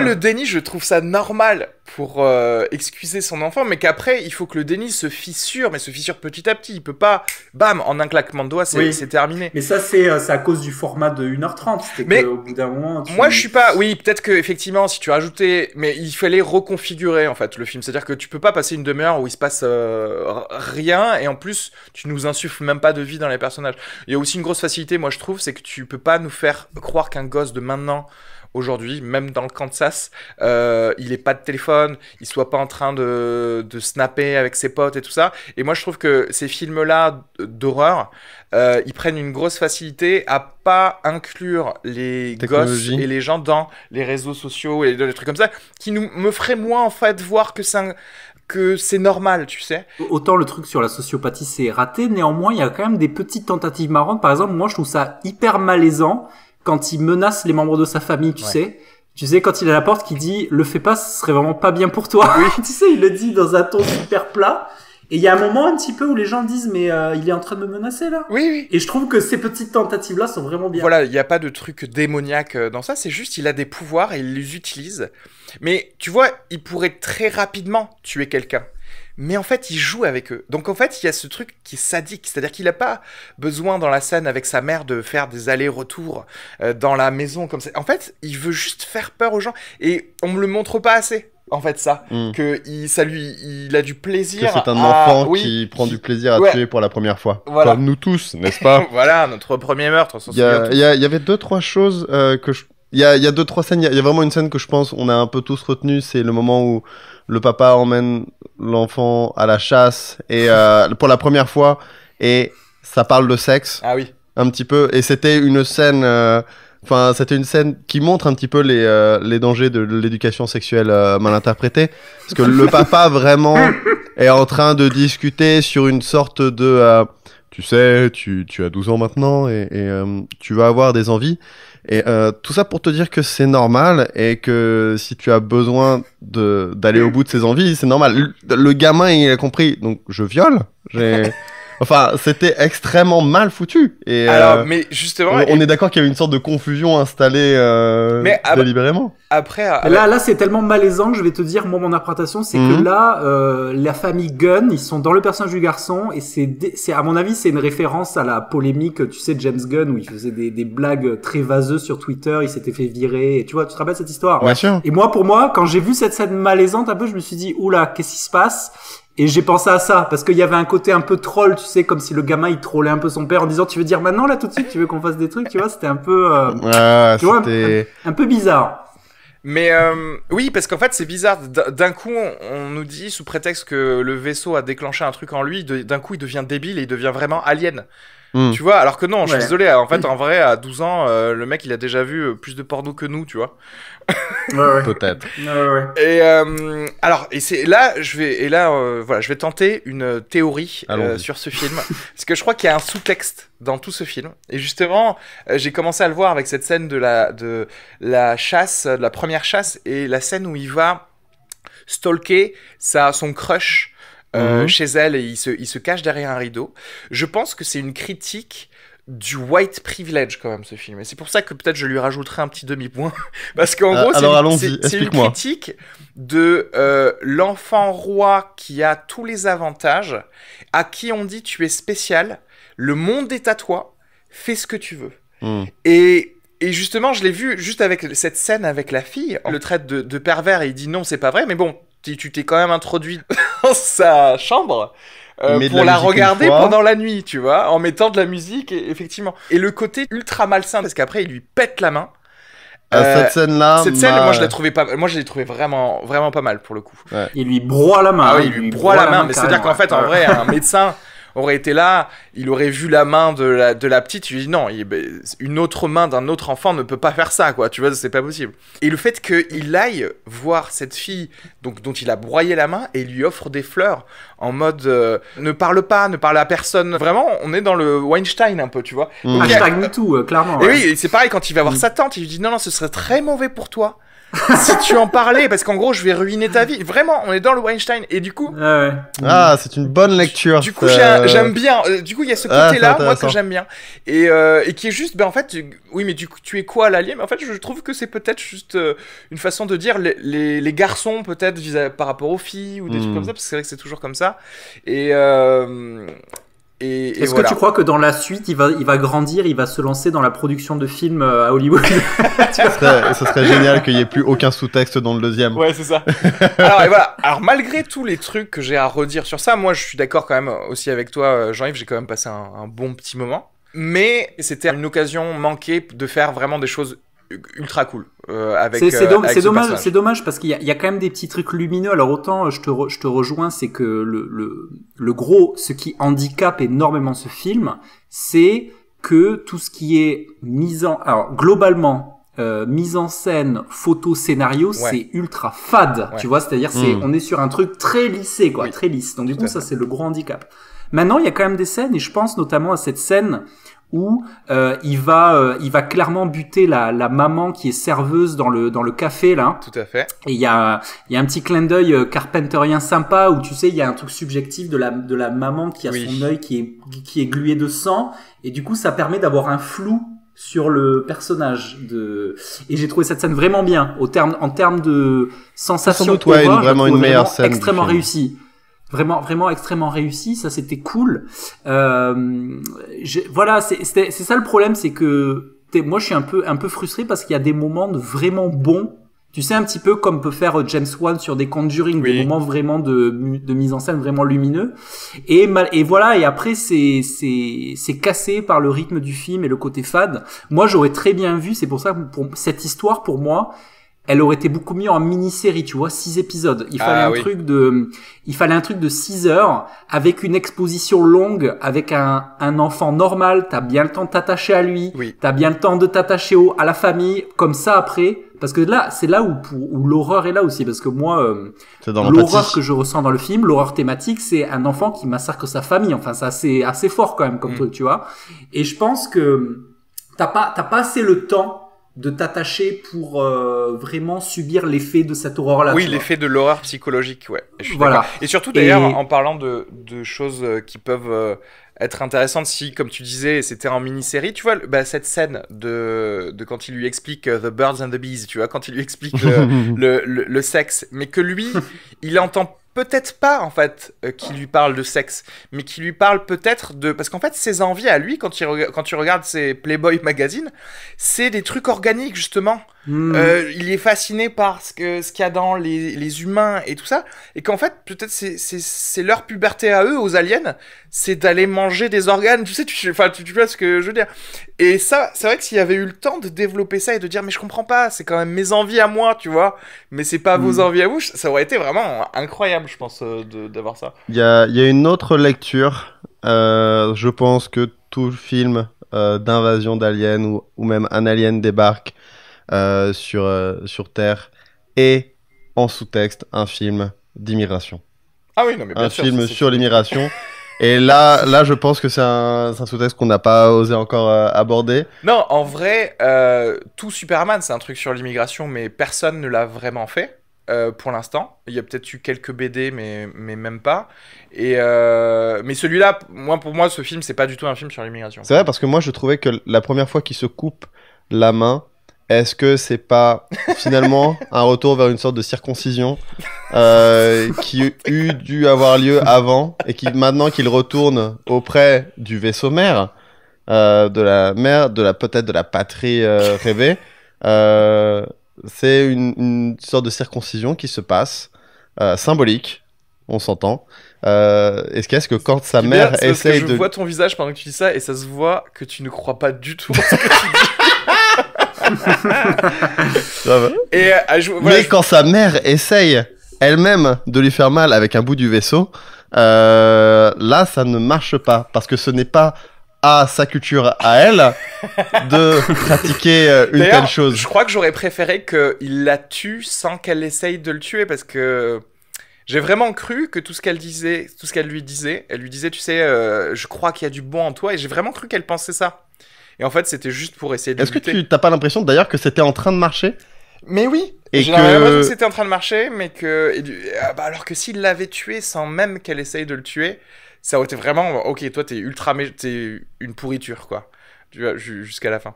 le déni, je trouve ça normal pour excuser son enfant, mais qu'après, il faut que le déni se fissure, mais se fissure petit à petit. Il peut pas, bam, en un claquement de doigts, c'est terminé. Mais ça, c'est à cause du format de 1h30. C'était qu'au bout d'un moment... Moi, je suis pas... Oui, peut-être que effectivement, si tu rajoutais... Mais il fallait reconfigurer, en fait, le film. C'est-à-dire que tu peux pas passer une demi-heure où il se passe rien, et en plus, tu nous insuffles même pas de vie dans les personnages. Il y a aussi une grosse facilité, moi, je trouve, c'est que tu peux pas nous faire croire qu'un gosse de maintenant... Aujourd'hui, même dans le Kansas, il ait pas de téléphone, il soit pas en train de snapper avec ses potes et tout ça. Et moi, je trouve que ces films-là d'horreur, ils prennent une grosse facilité à pas inclure les gosses et les gens dans les réseaux sociaux et des trucs comme ça, qui me feraient moins en fait voir que c'est normal, tu sais. Autant le truc sur la sociopathie c'est raté, néanmoins il y a quand même des petites tentatives marrantes. Par exemple, moi je trouve ça hyper malaisant quand il menace les membres de sa famille, tu sais. Tu sais, quand il est à la porte, qui dit « Le fais pas, ce serait vraiment pas bien pour toi. » Oui. Tu sais, il le dit dans un ton super plat. Et il y a un moment un petit peu où les gens disent « Mais il est en train de me menacer, là ?» Oui. Et je trouve que ces petites tentatives-là sont vraiment bien. Voilà, il n'y a pas de truc démoniaque dans ça. C'est juste, il a des pouvoirs et il les utilise. Mais, tu vois, il pourrait très rapidement tuer quelqu'un. Mais en fait, il joue avec eux. Donc en fait, il y a ce truc qui est sadique. C'est-à-dire qu'il n'a pas besoin dans la scène avec sa mère de faire des allers-retours dans la maison comme ça. En fait, il veut juste faire peur aux gens. Et on me le montre pas assez, en fait, ça. Il a du plaisir. Que c'est un enfant qui prend du plaisir à tuer pour la première fois. Voilà. Comme nous tous, n'est-ce pas? Voilà, notre premier meurtre. Il y avait 2-3 choses que je... Il y a 2-3 scènes. Il y a vraiment une scène que je pense on a un peu tous retenu. C'est le moment où le papa emmène l'enfant à la chasse et pour la première fois, et ça parle de sexe. Ah oui. Un petit peu, et c'était une scène c'était une scène qui montre un petit peu les dangers de l'éducation sexuelle mal interprétée, parce que le papa vraiment est en train de discuter sur une sorte de tu sais, tu as 12 ans maintenant et tu vas avoir des envies. Et tout ça pour te dire que c'est normal, et que si tu as besoin d'aller au bout de ses envies, c'est normal. Le gamin, il a compris, donc je viole. Enfin, c'était extrêmement mal foutu. Et alors, mais justement, on est d'accord qu'il y a eu une sorte de confusion installée délibérément. Après, là, c'est tellement malaisant que je vais te dire, moi, mon interprétation, c'est que là, la famille Gunn, ils sont dans le personnage du garçon, et c'est à mon avis, c'est une référence à la polémique, tu sais, de James Gunn, où il faisait des blagues très vaseuses sur Twitter, il s'était fait virer, et tu vois, tu te rappelles cette histoire? Bien sûr. Et moi, pour moi, quand j'ai vu cette scène malaisante un peu, je me suis dit, oula, qu'est-ce qui se passe? Et j'ai pensé à ça, parce qu'il y avait un côté un peu troll, tu sais, comme si le gamin, il trollait un peu son père en disant, tu veux dire maintenant, là, tout de suite, tu veux qu'on fasse des trucs, tu vois, c'était un peu, tu vois, un peu bizarre. Mais oui, parce qu'en fait, c'est bizarre. D'un coup, on nous dit, sous prétexte que le vaisseau a déclenché un truc en lui, d'un coup, il devient débile et il devient vraiment alien. Tu vois, alors que non, je suis désolé, en fait, en vrai, à 12 ans, le mec, il a déjà vu plus de porno que nous, tu vois. Peut-être. Et alors, et c'est là, voilà, je vais tenter une théorie sur ce film, parce que je crois qu'il y a un sous-texte dans tout ce film. Et justement, j'ai commencé à le voir avec cette scène de la chasse, de la première chasse, et la scène où il va stalker son crush. Chez elle, et il se cache derrière un rideau. Je pense que c'est une critique du white privilege quand même, ce film. Et c'est pour ça que peut-être je lui rajouterai un petit demi-point. Parce qu'en gros, c'est une critique de l'enfant roi qui a tous les avantages, à qui on dit tu es spécial, le monde est à toi, fais ce que tu veux. Et justement, je l'ai vu juste avec cette scène avec la fille, on le traite de pervers et il dit non, c'est pas vrai, mais bon, tu t'es quand même introduit dans sa chambre pour la regarder pendant la nuit, tu vois, en mettant de la musique, effectivement. Et le côté ultra malsain, parce qu'après, il lui pète la main. Cette scène-là, moi, je l'ai trouvé vraiment, vraiment pas mal, pour le coup. Ouais. Il lui broie la main. Ah oui, il lui broie la main, mais c'est-à-dire qu'en fait, en vrai, un médecin aurait été là, il aurait vu la main de la petite, il lui dit non, une autre main d'un autre enfant ne peut pas faire ça, quoi, tu vois, c'est pas possible. Et le fait qu'il aille voir cette fille dont il a broyé la main et il lui offre des fleurs en mode ne parle à personne. Vraiment, on est dans le Weinstein un peu, tu vois. Hashtag MeToo, clairement. Et oui, c'est pareil quand il va voir sa tante, il lui dit non, ce serait très mauvais pour toi. Si tu en parlais, parce qu'en gros je vais ruiner ta vie. Vraiment, on est dans le Weinstein. Et du coup c'est une bonne lecture. Du coup j'aime bien. Du coup il y a ce côté là moi que j'aime bien. Et qui est juste en fait oui, mais du coup tu es quoi l'allié? Mais en fait je trouve que c'est peut-être juste une façon de dire les garçons peut-être par rapport aux filles ou des trucs comme ça, parce que c'est vrai que c'est toujours comme ça. Est-ce que tu crois que dans la suite, il va grandir, il va se lancer dans la production de films à Hollywood? Ce serait génial qu'il n'y ait plus aucun sous-texte dans le deuxième. Ouais, c'est ça. Alors, et voilà. Alors, malgré tous les trucs que j'ai à redire sur ça, moi, je suis d'accord quand même aussi avec toi, Jean-Yves, j'ai quand même passé un bon petit moment. Mais c'était une occasion manquée de faire vraiment des choses ultra cool c'est dommage parce qu'il y a quand même des petits trucs lumineux. Alors autant je te rejoins, c'est que le gros, ce qui handicape énormément ce film, c'est que tout ce qui est globalement mise en scène, photo, scénario, c'est ultra fade, tu vois, c'est-à-dire on est sur un truc très lissé, quoi, très lisse. Donc du coup ça c'est le gros handicap. Maintenant il y a quand même des scènes, et je pense notamment à cette scène où il va clairement buter la maman qui est serveuse dans le café là. Tout à fait. Et il y a un petit clin d'œil carpenterien sympa où tu sais il y a un truc subjectif de la maman qui a son œil qui est glué de sang, et du coup ça permet d'avoir un flou sur le personnage et j'ai trouvé cette scène vraiment bien en termes de sensation. Vraiment une meilleure scène extrêmement réussie. Vraiment extrêmement réussi, ça c'était cool. Voilà, c'est ça le problème, c'est que moi je suis un peu frustré parce qu'il y a des moments vraiment bons. Tu sais, un petit peu comme peut faire James Wan sur des Conjuring, des moments vraiment de mise en scène vraiment lumineux. Et voilà, et après c'est cassé par le rythme du film et le côté fade. Moi j'aurais très bien vu, c'est pour ça que pour cette histoire pour moi, elle aurait été beaucoup mieux en mini-série, tu vois, 6 épisodes. Il fallait un truc de 6 heures, avec une exposition longue, avec un enfant normal, t'as bien le temps de t'attacher à lui, t'as bien le temps de t'attacher à la famille, comme ça après, parce que là, c'est là où l'horreur est là aussi, parce que moi, l'horreur que je ressens dans le film, l'horreur thématique, c'est un enfant qui massacre sa famille, enfin, c'est assez fort quand même, comme truc, tu vois. Et je pense que t'as pas assez le temps de t'attacher pour vraiment subir l'effet de cette horreur-là. Oui, l'effet de l'horreur psychologique, ouais. Je suis d'accord. Et surtout, d'ailleurs, en parlant de choses qui peuvent être intéressantes, si, comme tu disais, c'était en mini-série, tu vois, cette scène de quand il lui explique The Birds and the Bees, tu vois, quand il lui explique le sexe, mais que lui, il entend peut-être pas, en fait, qu'il lui parle de sexe, mais qu'il lui parle peut-être parce qu'en fait, ses envies à lui, quand tu regardes ses Playboy magazines, c'est des trucs organiques, justement. il est fasciné par ce qu'il y a dans les humains et tout ça, et qu'en fait, peut-être c'est leur puberté à eux, aux aliens, c'est d'aller manger des organes, tu sais, tu vois ce que je veux dire. Et ça, c'est vrai que s'il y avait eu le temps de développer ça et de dire, mais je comprends pas, c'est quand même mes envies à moi, tu vois, mais c'est pas vos envies à vous, ça aurait été vraiment incroyable, je pense, d'avoir ça. Il y a une autre lecture, je pense que tout film d'invasion d'aliens ou même un alien débarque sur Terre et en sous-texte un film d'immigration. Ah oui, non mais bien sûr. Un film sur l'immigration. Et là, je pense que c'est un sous-texte qu'on n'a pas osé encore aborder. Non, en vrai, tout Superman, c'est un truc sur l'immigration, mais personne ne l'a vraiment fait. Pour l'instant, il y a peut-être eu quelques BD, mais même pas. Et mais celui-là, pour moi, ce film, c'est pas du tout un film sur l'immigration. C'est vrai, parce que moi, je trouvais que la première fois qu'il se coupe la main, est-ce que c'est pas finalement un retour vers une sorte de circoncision qui eût dû avoir lieu avant et qui maintenant qu'il retourne auprès du vaisseau mère, peut-être de la patrie rêvée, c'est une sorte de circoncision qui se passe, symbolique, on s'entend. Est-ce que quand sa mère essaye de... Je vois ton visage pendant que tu dis ça et ça se voit que tu ne crois pas du tout à ce que tu dis. Mais quand sa mère essaye elle-même de lui faire mal avec un bout du vaisseau, là ça ne marche pas parce que ce n'est pas à sa culture à elle de pratiquer une telle chose. Je crois que j'aurais préféré qu'il la tue sans qu'elle essaye de le tuer parce que j'ai vraiment cru que tout ce qu'elle lui disait, elle lui disait, tu sais, je crois qu'il y a du bon en toi, et j'ai vraiment cru qu'elle pensait ça. Et en fait, c'était juste pour essayer de lutter. Est-ce que tu t'as pas l'impression d'ailleurs que c'était en train de marcher ? Mais oui, j'ai l'impression que c'était en train de marcher, mais alors que s'il l'avait tué sans même qu'elle essaye de le tuer, ça aurait été vraiment, ok, toi t'es t'es une pourriture, quoi, tu vois, jusqu'à la fin.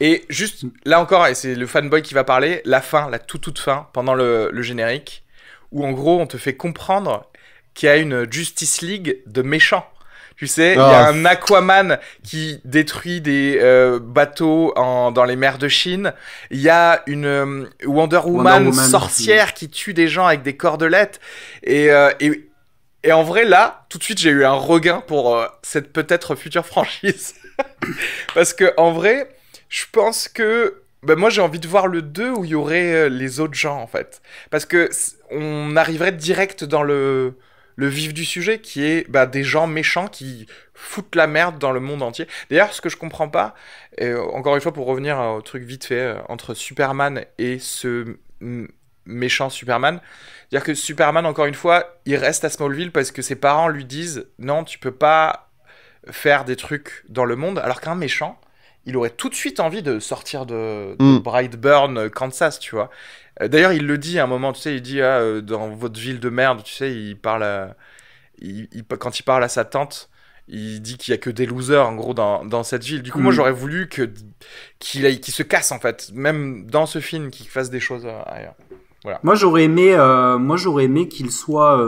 Et juste, là encore, et c'est le fanboy qui va parler, la fin, la toute fin, pendant le générique, où en gros, on te fait comprendre qu'il y a une Justice League de méchants. Tu sais, il y a un Aquaman qui détruit des bateaux dans les mers de Chine. Il y a une Wonder Woman sorcière qui tue des gens avec des cordelettes. Et en vrai, là, tout de suite, j'ai eu un regain pour cette peut-être future franchise. Parce que en vrai, je pense que... moi, j'ai envie de voir le 2 où il y aurait les autres gens, en fait. Parce que on arriverait direct dans le vif du sujet, qui est des gens méchants qui foutent la merde dans le monde entier. D'ailleurs, ce que je comprends pas, et encore une fois, pour revenir au truc vite fait, entre Superman et ce méchant Superman, c'est-à-dire que Superman, encore une fois, il reste à Smallville parce que ses parents lui disent « Non, tu peux pas faire des trucs dans le monde », alors qu'un méchant, il aurait tout de suite envie de sortir de Brightburn, Kansas, tu vois. D'ailleurs, il le dit à un moment, tu sais, il dit dans votre ville de merde, tu sais, il parle quand il parle à sa tante, il dit qu'il y a que des losers en gros dans cette ville. Du coup, moi j'aurais voulu qu'il se casse en fait, même dans ce film, qu'il fasse des choses ailleurs. Voilà. Moi j'aurais aimé qu'il soit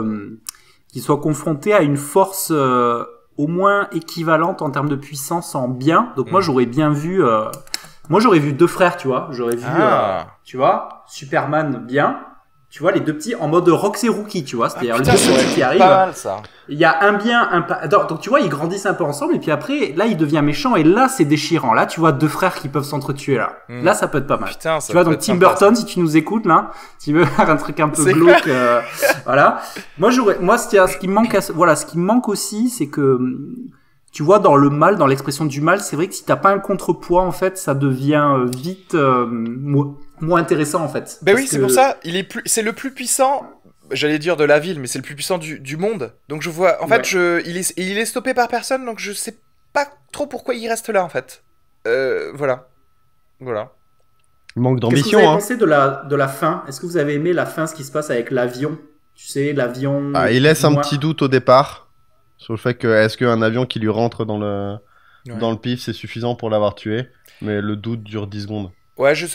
confronté à une force au moins équivalente en termes de puissance en bien. Donc moi j'aurais bien vu moi j'aurais vu deux frères, tu vois. J'aurais vu tu vois, Superman bien. Tu vois, les deux petits en mode Roxy Rookie, tu vois. C'est-à-dire le petit qui arrive. Pas mal, ça. Il y a un bien, un pas. Donc tu vois, ils grandissent un peu ensemble et puis après, là, il devient méchant et là, c'est déchirant. Là, tu vois deux frères qui peuvent s'entretuer là. Là, ça peut être pas mal. Putain, tu vois, donc Tim Burton, si tu nous écoutes là, tu veux faire un truc un peu glauque, voilà. Moi, ce qui me manque, ce qui me manque aussi, c'est que tu vois, dans le mal, dans l'expression du mal, c'est vrai que si t'as pas un contrepoids, en fait, ça devient vite moins intéressant, en fait. Ben oui, c'est pour ça. C'est le plus puissant. J'allais dire de la ville, mais c'est le plus puissant du monde. Donc je vois. En fait, il est stoppé par personne, donc je sais pas trop pourquoi il reste là, en fait. Voilà. Il manque d'ambition. Qu'est-ce que vous avez pensé de la fin ? Est-ce que vous avez aimé la fin, ce qui se passe avec l'avion ? Tu sais, l'avion. Il laisse un petit doute au départ. Sur le fait que est-ce qu'un avion qui lui rentre dans le pif, c'est suffisant pour l'avoir tué. Mais le doute dure 10 secondes. Ouais, je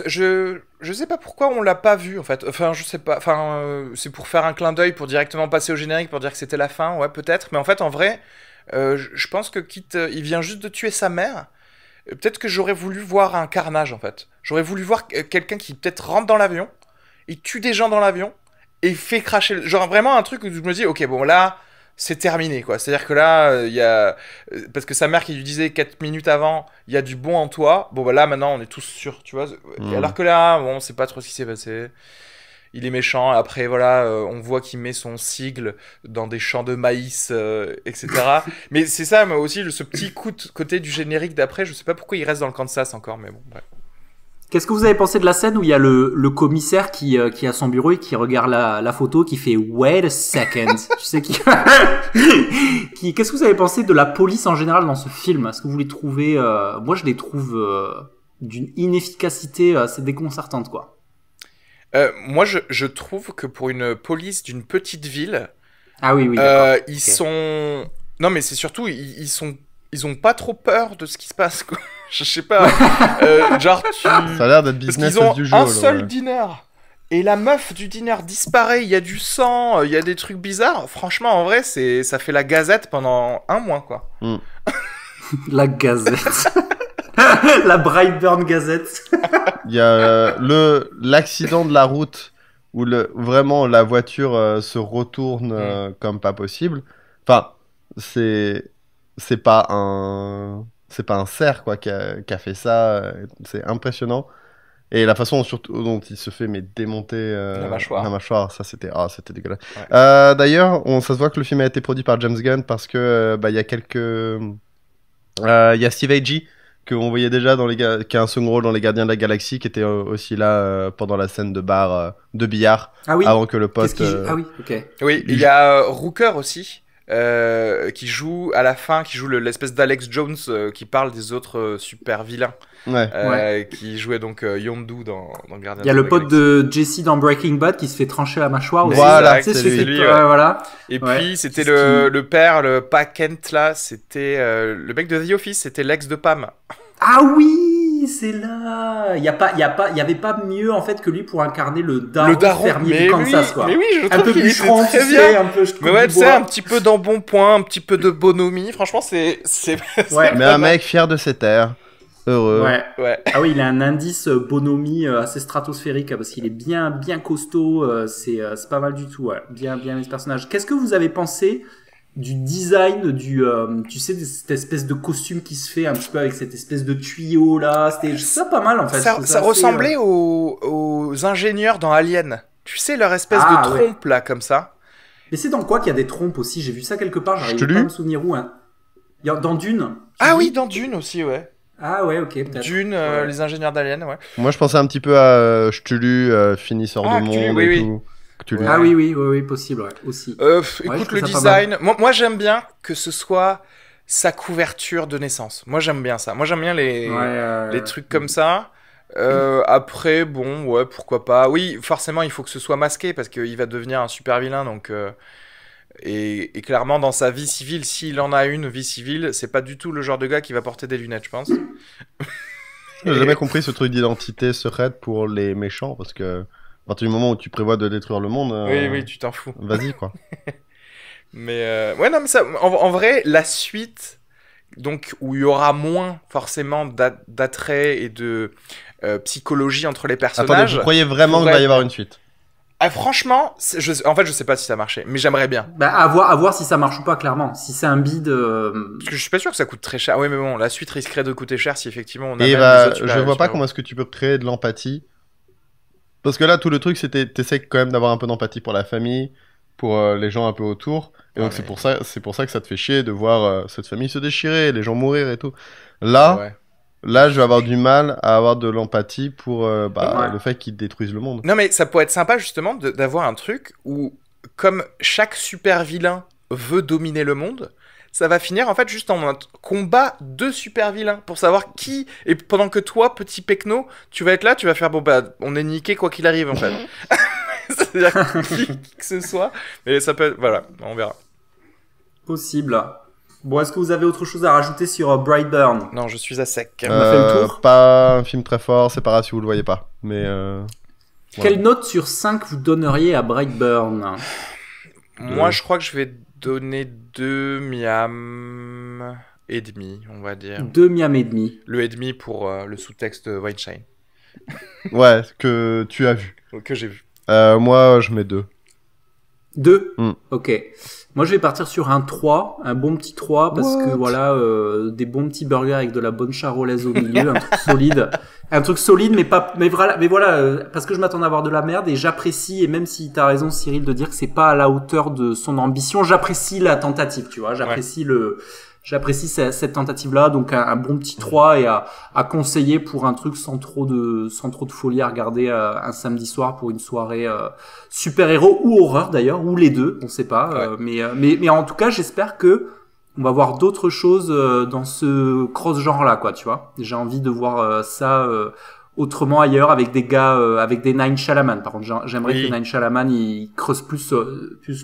sais pas pourquoi on l'a pas vu, en fait. Enfin, je sais pas. Enfin, c'est pour faire un clin d'œil, pour directement passer au générique, pour dire que c'était la fin. Ouais, peut-être. Mais en fait, en vrai, je pense que il vient juste de tuer sa mère. peut-être que j'aurais voulu voir un carnage, en fait. J'aurais voulu voir quelqu'un qui peut-être rentre dans l'avion, il tue des gens dans l'avion, et fait cracher... Genre vraiment un truc où je me dis, ok, bon là, c'est terminé, quoi. C'est-à-dire que là, il y a... Parce que sa mère qui lui disait 4 minutes avant, il y a du bon en toi. Bon, bah là, maintenant, on est tous sûrs, tu vois. Alors que là, bon, on sait pas trop ce qui s'est passé. Il est méchant. Après, voilà, on voit qu'il met son sigle dans des champs de maïs, etc. Mais c'est ça, mais aussi, ce petit côté du générique d'après, je sais pas pourquoi il reste dans le Kansas encore, mais bon, bref. Qu'est-ce que vous avez pensé de la scène où il y a le commissaire qui a son bureau et qui regarde la photo, qui fait wait a second, tu sais qu'est-ce que vous avez pensé de la police en général dans ce film? Est-ce que vous les trouvez moi je les trouve d'une inefficacité assez déconcertante, quoi. Moi je trouve que pour une police d'une petite ville, oui, ils sont... Non mais c'est surtout ils ont pas trop peur de ce qui se passe, quoi. Je sais pas. Genre, ça a l'air d'être business as usual. Ils ont un seul dîner. Et la meuf du dîner disparaît. Il y a du sang, il y a des trucs bizarres. Franchement, en vrai, ça fait la gazette pendant 1 mois, quoi. La gazette. La Brightburn Gazette. Il y a l'accident de la route où vraiment la voiture se retourne comme pas possible. Enfin, c'est pas un cerf, quoi, qui a fait ça. C'est impressionnant. Et la façon surtout dont il se fait démonter la mâchoire, ça c'était dégueulasse. Ouais. D'ailleurs, ça se voit que le film a été produit par James Gunn parce que il y a il y a Steve Agee qu'on voyait déjà qui a un second rôle dans Les Gardiens de la Galaxie, qui était aussi là pendant la scène de bar de billard avant que le pote. Ah oui, ok. Oui, il y a Rooker aussi. Qui joue à la fin, qui joue l'espèce d'Alex Jones qui parle des autres super vilains. Qui jouait donc Yondu dans Gardien. Il y a le pote de Jesse dans Breaking Bad qui se fait trancher la mâchoire aussi. Voilà, c'est lui. Voilà. Et puis c'était le père, le Pa Kent là, c'était le mec de The Office, c'était l'ex de Pam. Ah oui, c'est là. Il y avait pas mieux en fait que lui pour incarner le daron fermier du Kansas, quoi. Mais oui, je trouve qu'il était très bien. Mais ouais, tu sais, un petit peu d'embonpoint, un petit peu de bonhomie. Franchement, c'est mais un mec fier de ses terres. Heureux. Ouais. Ah oui, il a un indice bonhomie assez stratosphérique parce qu'il est bien costaud. C'est pas mal du tout. Ouais. Bien ce personnage. Qu'est-ce que vous avez pensé du design tu sais, cette espèce de costume qui se fait un petit peu avec cette espèce de tuyau là? C'était ça pas mal en fait. Ça ressemblait aux ingénieurs dans Alien. Tu sais, leur espèce de trompe là comme ça. Mais c'est dans quoi qu'il y a des trompes aussi? J'ai vu ça quelque part. J'arrive pas à me souvenir où. Hein. Dans Dune. Oui, dans Dune aussi, ouais. Ah ouais, ok, peut-être. Dune, les ingénieurs d'Alien, ouais. Moi, je pensais un petit peu à Cthulhu, finisseur de monde et tout. Cthulhu. Ah oui, possible, ouais, aussi. Écoute, le design, moi j'aime bien que ce soit sa couverture de naissance. Moi j'aime bien ça. Moi j'aime bien les trucs comme ça. Après, bon, ouais, pourquoi pas. Oui, forcément, il faut que ce soit masqué parce qu'il va devenir un super vilain, donc... Et clairement, dans sa vie civile, s'il en a une vie civile, c'est pas du tout le genre de gars qui va porter des lunettes, je pense. J'ai jamais compris ce truc d'identité secrète pour les méchants, parce que à partir du moment où tu prévois de détruire le monde... Oui, tu t'en fous. Vas-y, quoi. Mais ouais, non, mais ça, en vrai, la suite, donc, où il y aura moins, forcément, d'attrait et de psychologie entre les personnages... Attendez, vous croyez vraiment qu'il va y avoir une suite? Franchement, en fait, je sais pas si ça marchait, mais j'aimerais bien. À voir si ça marche ou pas, clairement. Si c'est un bid. Parce que je suis pas sûr que ça coûte très cher. Oui, mais bon, la suite risquerait de coûter cher si effectivement on a. Et je vois pas comment est-ce que tu peux créer de l'empathie. Parce que là, tout le truc, c'était t'essaies quand même d'avoir un peu d'empathie pour la famille, pour les gens un peu autour. Et donc c'est pour ça que ça te fait chier de voir cette famille se déchirer, les gens mourir et tout. Là, je vais avoir du mal à avoir de l'empathie pour le fait qu'ils détruisent le monde. Non, mais ça pourrait être sympa, justement, d'avoir un truc où, comme chaque super vilain veut dominer le monde, ça va finir, en fait, juste en un combat de super vilains pour savoir qui... Et pendant que toi, petit pecno, tu vas être là, tu vas faire, on est niqué quoi qu'il arrive, en fait. C'est-à-dire qui que ce soit. Mais ça peut être... Voilà, on verra. Possible. Bon, est-ce que vous avez autre chose à rajouter sur Brightburn? Non, je suis à sec. On a fait le tour. Pas un film très fort, c'est pas grave si vous le voyez pas. Mais quelle note sur 5 vous donneriez à Brightburn? Moi, je crois que je vais donner 2 miam et demi, on va dire. 2 miams et demi. Le et demi pour le sous-texte Weinstein. Ouais, que tu as vu. Que j'ai vu. Moi, je mets 2. 2 Ok. Moi, je vais partir sur un 3, un bon petit 3, parce que voilà, des bons petits burgers avec de la bonne charolaise au milieu, un truc solide. Un truc solide, mais voilà, parce que je m'attends à avoir de la merde, et j'apprécie, et même si t'as raison, Cyril, de dire que c'est pas à la hauteur de son ambition, j'apprécie la tentative, tu vois, j'apprécie cette tentative-là, donc un bon petit 3 et à conseiller pour un truc sans trop de folie à regarder un samedi soir pour une soirée super-héros ou horreur d'ailleurs, ou les deux, on sait pas. Mais en tout cas, j'espère que on va voir d'autres choses dans ce cross-genre-là, quoi, tu vois. J'ai envie de voir ça autrement ailleurs avec des gars avec des Night Shyamalan. Par contre, j'aimerais que Night Shyamalan il creuse plus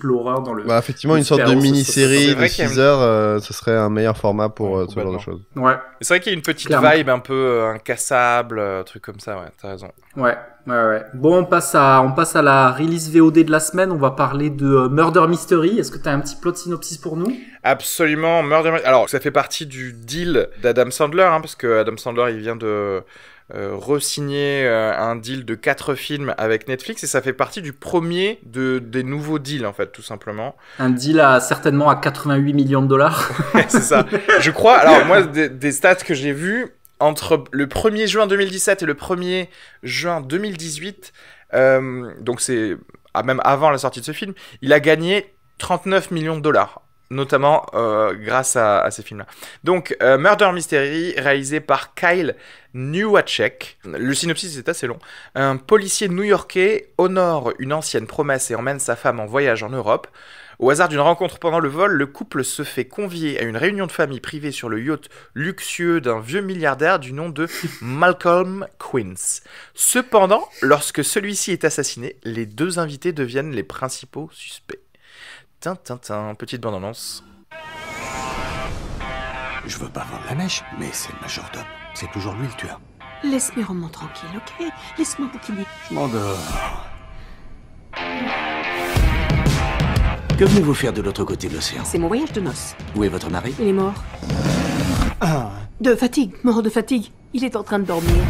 l'horreur dans le effectivement une sorte de mini-série de 6 heures ce serait un meilleur format pour ce genre de choses. Ouais. C'est vrai qu'il y a une petite vibe un peu incassable, truc comme ça, ouais, t'as raison. Ouais. Bon, on passe à la release VOD de la semaine, on va parler de Murder Mystery. Est-ce que t'as un petit plot synopsis pour nous? Absolument, Murder Mystery. Alors, ça fait partie du deal d'Adam Sandler parce que Adam Sandler, il vient de re-signer un deal de 4 films avec Netflix et ça fait partie du premier des nouveaux deals en fait, tout simplement. Un deal certainement à 88 millions de dollars. C'est ça. Je crois, alors moi des stats que j'ai vues, entre le 1er juin 2017 et le 1er juin 2018, donc c'est même avant la sortie de ce film, il a gagné 39 millions de dollars. Notamment grâce à ces films-là. Donc, Murder Mystery, réalisé par Kyle Newacek. Le synopsis est assez long. Un policier new-yorkais honore une ancienne promesse et emmène sa femme en voyage en Europe. Au hasard d'une rencontre pendant le vol, le couple se fait convier à une réunion de famille privée sur le yacht luxueux d'un vieux milliardaire du nom de Malcolm Quince. Cependant, lorsque celui-ci est assassiné, les deux invités deviennent les principaux suspects. Tintin, petite bande-annonce. Je veux pas vendre la mèche, mais c'est le majordome. C'est toujours lui le tueur. Laisse mes romans tranquilles, ok? Laisse-moi bouquiner. Je m'endors. Que venez-vous faire de l'autre côté de l'océan? C'est mon voyage de noces. Où est votre mari? Il est mort. De fatigue, mort de fatigue. Il est en train de dormir.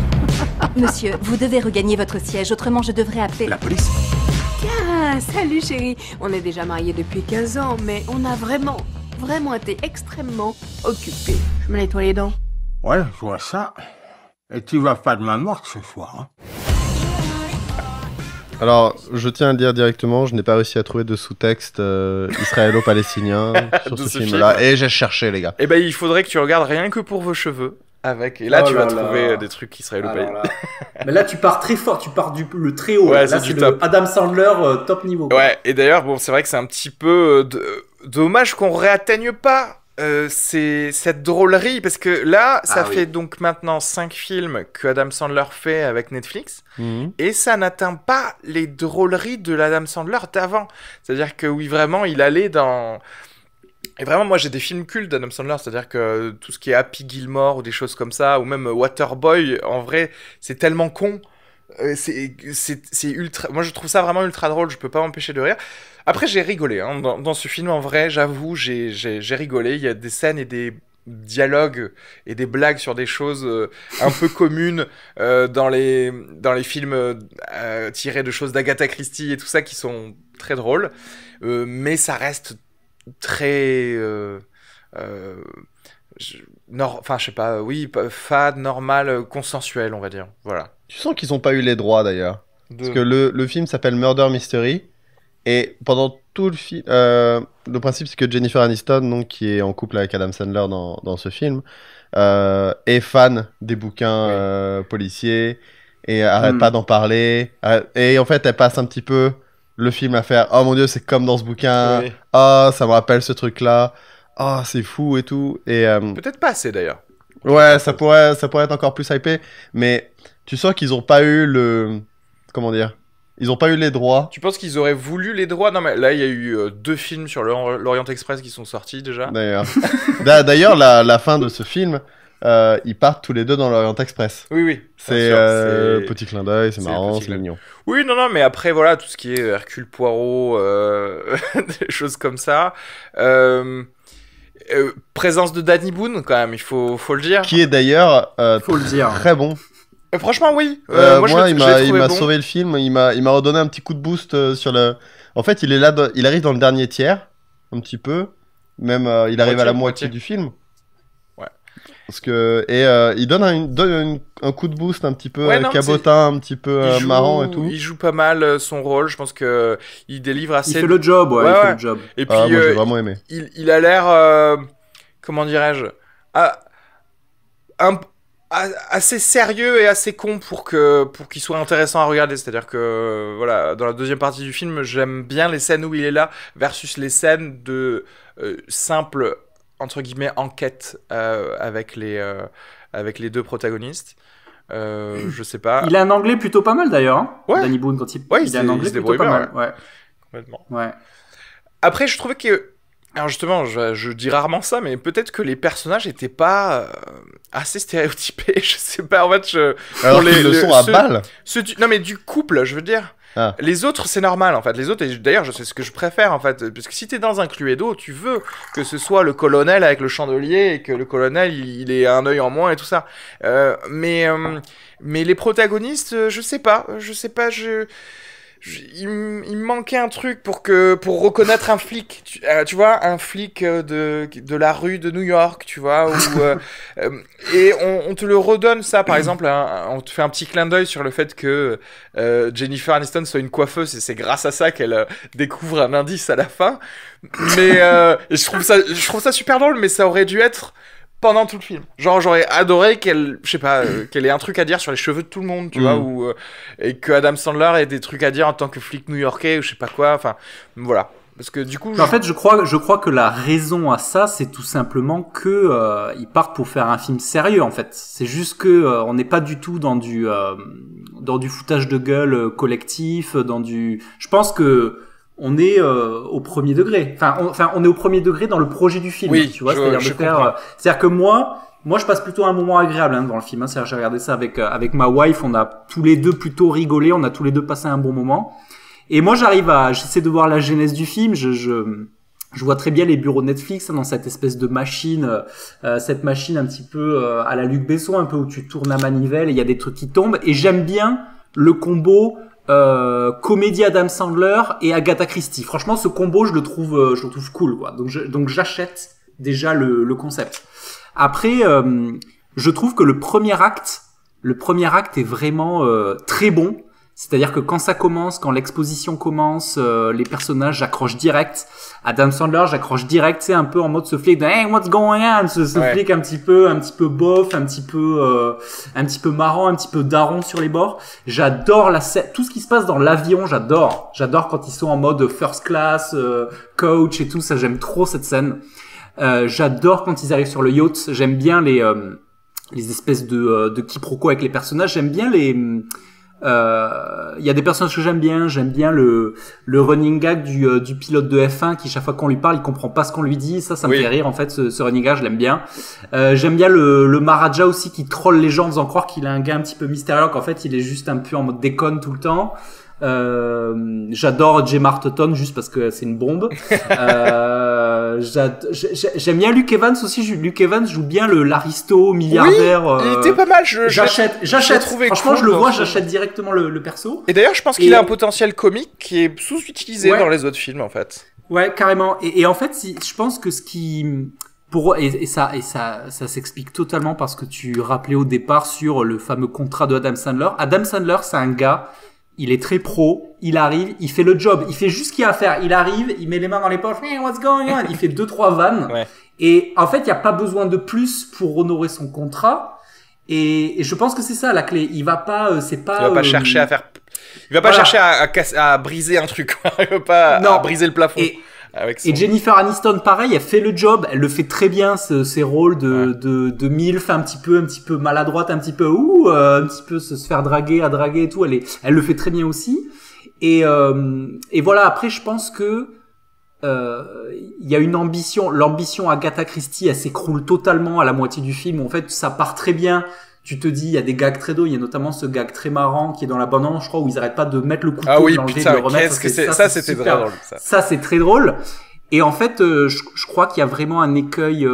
Monsieur, vous devez regagner votre siège, autrement je devrais appeler... La police? Tiens, salut chérie. On est déjà mariés depuis 15 ans, mais on a vraiment été extrêmement occupés. Je me nettoie les dents. Ouais, je vois ça. Et tu vas pas de ma mort ce soir, hein. Alors, je tiens à le dire directement, je n'ai pas réussi à trouver de sous-texte israélo-palestinien sur ce film-là. Et j'ai cherché, les gars. Eh ben, il faudrait que tu regardes rien que pour vos cheveux. Et là, tu vas trouver des trucs israélo-palestiniens. Mais là, tu pars très fort, tu pars le très haut. Ouais, là, c'est du top. Adam Sandler top niveau. Quoi. Ouais, et d'ailleurs, bon, c'est vrai que c'est un petit peu dommage qu'on réatteigne pas cette drôlerie, parce que là, ça fait donc maintenant 5 films que Adam Sandler fait avec Netflix, et ça n'atteint pas les drôleries de l'Adam Sandler d'avant. C'est-à-dire que oui, vraiment, il allait dans... Et vraiment, moi, j'ai des films cultes d'Adam Sandler, c'est-à-dire que tout ce qui est Happy Gilmore ou des choses comme ça, ou même Waterboy, en vrai, c'est tellement con. C'est ultra... Moi, je trouve ça vraiment ultra drôle, je peux pas m'empêcher de rire. Après, j'ai rigolé, hein. Dans ce film, en vrai, j'avoue, j'ai rigolé. Il y a des scènes et des dialogues et des blagues sur des choses un peu communes dans les films tirés de choses d'Agatha Christie et tout ça qui sont très drôles. Mais ça reste très enfin je sais pas, fade, normal, consensuel, on va dire, voilà. Tu sens qu'ils ont pas eu les droits d'ailleurs parce que le film s'appelle Murder Mystery et pendant tout le film le principe c'est que Jennifer Aniston, donc, qui est en couple avec Adam Sandler dans ce film, est fan des bouquins policiers et arrête pas d'en parler, et en fait elle passe un petit peu le film à faire « Oh mon Dieu, c'est comme dans ce bouquin. Oui. Oh, ça me rappelle ce truc-là. Oh, c'est fou et tout. » Et peut-être pas assez d'ailleurs. Ouais, ça pourrait être encore plus hypé. Mais tu sens qu'ils ont pas eu le... Comment dire? Ils ont pas eu les droits. Tu penses qu'ils auraient voulu les droits? Non, mais là, il y a eu 2 films sur l'Orient Express qui sont sortis déjà. D'ailleurs, la fin de ce film... ils partent tous les deux dans l'Orient Express. Oui. C'est petit clin d'œil, c'est marrant, c'est mignon. Oui, non, mais après, voilà, tout ce qui est Hercule Poirot, des choses comme ça. Présence de Danny Boone quand même, il faut le dire. Qui est d'ailleurs faut le dire. Très bon. Franchement oui. Moi il m'a sauvé le film, il m'a redonné un petit coup de boost sur le. En fait il est là, il arrive dans le dernier tiers, un petit peu. Même il arrive à la moitié du film. Ouais. Parce que il donne un coup de boost un petit peu cabotin, un petit peu marrant et tout. Il joue pas mal son rôle, je pense que il délivre assez. Il fait le job, il fait le job. Et puis moi j'ai vraiment aimé. Il a l'air comment dirais-je assez sérieux et assez con pour qu'il soit intéressant à regarder. C'est-à-dire que voilà, dans la deuxième partie du film, j'aime bien les scènes où il est là versus les scènes de simple entre guillemets enquête avec les deux protagonistes. Je sais pas. Il a un anglais plutôt pas mal d'ailleurs. Hein, ouais. Danny Boone quand il a un anglais plutôt pas mal. Ouais. Complètement. Ouais. Après, je trouvais que alors justement, je dis rarement ça, mais peut-être que les personnages étaient pas assez stéréotypés. Je sais pas. En fait, alors qu'ils le sont à balle. Non, mais du couple, je veux dire. Ah. Les autres, c'est normal en fait. Les autres, et d'ailleurs, je sais ce que je préfère en fait, parce que si t'es dans un Cluedo, tu veux que ce soit le colonel avec le chandelier et que le colonel il ait un œil en moins et tout ça. Mais les protagonistes, je sais pas. Il me manquait un truc pour reconnaître un flic, tu vois, un flic de la rue de New York, tu vois, et on te le redonne ça, par exemple, on te fait un petit clin d'œil sur le fait que Jennifer Aniston soit une coiffeuse et c'est grâce à ça qu'elle découvre un indice à la fin, mais et je trouve ça super drôle, mais ça aurait dû être pendant tout le film. Genre, j'aurais adoré qu'elle ait un truc à dire sur les cheveux de tout le monde, tu vois, et que Adam Sandler ait des trucs à dire en tant que flic new-yorkais ou je sais pas quoi, enfin, voilà. Parce que du coup... En fait, je crois que la raison à ça, c'est tout simplement que ils partent pour faire un film sérieux, en fait. C'est juste que on n'est pas du tout dans du foutage de gueule collectif, Je pense que on est au premier degré. Enfin, on est au premier degré dans le projet du film. Oui, tu vois, c'est-à-dire que moi, je passe plutôt un moment agréable dans le film. C'est-à-dire, j'ai regardé ça avec ma wife. On a tous les deux plutôt rigolé. On a tous les deux passé un bon moment. Et moi, j'essaie de voir la genèse du film. Je vois très bien les bureaux de Netflix dans cette espèce de machine, cette machine un petit peu à la Luc Besson, un peu où tu tournes la manivelle et il y a des trucs qui tombent. Et j'aime bien le combo comédie Adam Sandler et Agatha Christie. Franchement, ce combo, je le trouve cool, quoi. Donc j'achète déjà le concept. Après, je trouve que le premier acte est vraiment très bon. C'est-à-dire que quand ça commence, quand l'exposition commence, les personnages, j'accroche direct. Adam Sandler, j'accroche direct, c'est un peu en mode ce flic de hey, what's going on, ce flic un petit peu bof, un petit peu marrant, un petit peu daron sur les bords. J'adore tout ce qui se passe dans l'avion, j'adore quand ils sont en mode first class, coach et tout ça, j'aime trop cette scène. J'adore quand ils arrivent sur le yacht, j'aime bien les espèces de quiproquos avec les personnages, j'aime bien il y a des personnages que j'aime bien le running gag du pilote de F1 qui chaque fois qu'on lui parle il comprend pas ce qu'on lui dit, ça me fait rire en fait, ce running gag je l'aime bien. J'aime bien le Maharaja aussi qui troll les gens en faisant croire qu'il est un gars un petit peu mystérieux qu'en fait il est juste un peu en mode déconne tout le temps. J'adore Jay Martleton juste parce que c'est une bombe. J'aime bien Luke Evans aussi. Luke Evans joue bien l'aristo milliardaire. Oui, il était pas mal. J'achète. Franchement, je le vois, j'achète directement le perso. Et d'ailleurs, je pense qu'il a un potentiel comique qui est sous-utilisé dans les autres films, en fait. Ouais, carrément. Et en fait, je pense que ce qui ça s'explique totalement parce que tu rappelais au départ sur le fameux contrat de Adam Sandler. Adam Sandler, c'est un gars. Il est très pro, il arrive, il fait le job, il fait juste ce qu'il a à faire. Il arrive, il met les mains dans les poches, hey, what's going on? Il fait 2-3 vannes. Ouais. Et en fait, il n'y a pas besoin de plus pour honorer son contrat. Et je pense que c'est ça la clé. Il va pas, il va pas chercher à faire. Il va pas chercher à briser un truc. Il va pas à briser le plafond. Et Jennifer Aniston, pareil, elle fait le job, elle le fait très bien, ses rôles de milf, un petit peu maladroite, un petit peu se faire draguer et tout, elle le fait très bien aussi. Et voilà, après, je pense que, il y a une l'ambition Agatha Christie, elle s'écroule totalement à la moitié du film. En fait, ça part très bien. Tu te dis, il y a des gags très drôles, il y a notamment ce gag très marrant qui est dans la bande-annonce, je crois, où ils arrêtent pas de mettre le couteau, de l'enlever, de le remettre. Ça, c'était très drôle. Ça, c'est très drôle. Et en fait, je crois qu'il y a vraiment un écueil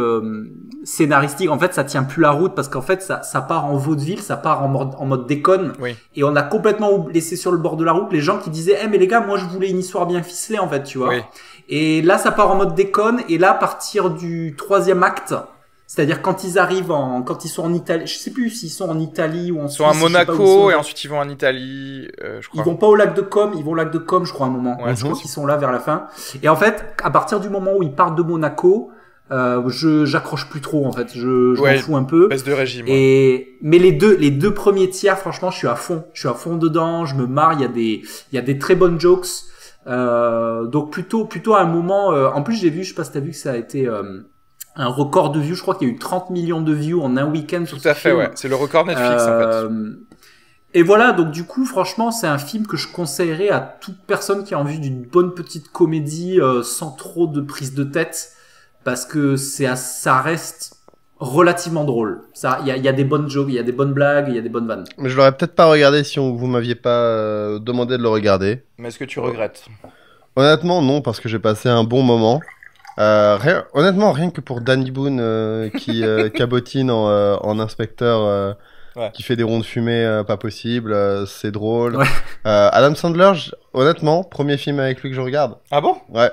scénaristique. En fait, ça tient plus la route parce qu'en fait, ça part en vaudeville, ça part en mode déconne. Oui. Et on a complètement laissé sur le bord de la route les gens qui disaient mais les gars, moi je voulais une histoire bien ficelée en fait, tu vois. Oui. Et là, ça part en mode déconne. Et là, à partir du 3e acte, c'est-à-dire quand ils sont en Italie, je sais plus s'ils sont en Italie ou en Suisse. Ils sont à Monaco et ensuite ils vont en Italie, je crois. Ils vont pas au lac de Com, ils vont au lac de Com, je crois, à un moment. Ouais, je crois qu'ils sont là vers la fin. Et en fait, à partir du moment où ils partent de Monaco, j'accroche plus trop, en fait. Je m'en fous un peu. Baisse de régime. Mais les deux premiers tiers, franchement, je suis à fond. Je suis à fond dedans, je me marre, il y a des très bonnes jokes. Donc plutôt à un moment, en plus j'ai vu, je sais pas si t'as vu que ça a été, un record de views, je crois qu'il y a eu 30 millions de views en un week-end sur Tout à fait, ouais. C'est le record Netflix, en fait. Et voilà, donc du coup, franchement, c'est un film que je conseillerais à toute personne qui a envie d'une bonne petite comédie sans trop de prise de tête, parce que ça reste relativement drôle. Il y a des bonnes jokes, il y a des bonnes blagues, il y a des bonnes vannes. Mais je l'aurais peut-être pas regardé si vous m'aviez pas demandé de le regarder. Mais est-ce que tu regrettes? Honnêtement, non, parce que j'ai passé un bon moment. Honnêtement, rien que pour Danny Boone qui cabotine en inspecteur qui fait des ronds de fumée pas possible, c'est drôle. Ouais. Adam Sandler, honnêtement, premier film avec lui que je regarde. Ah bon? Ouais.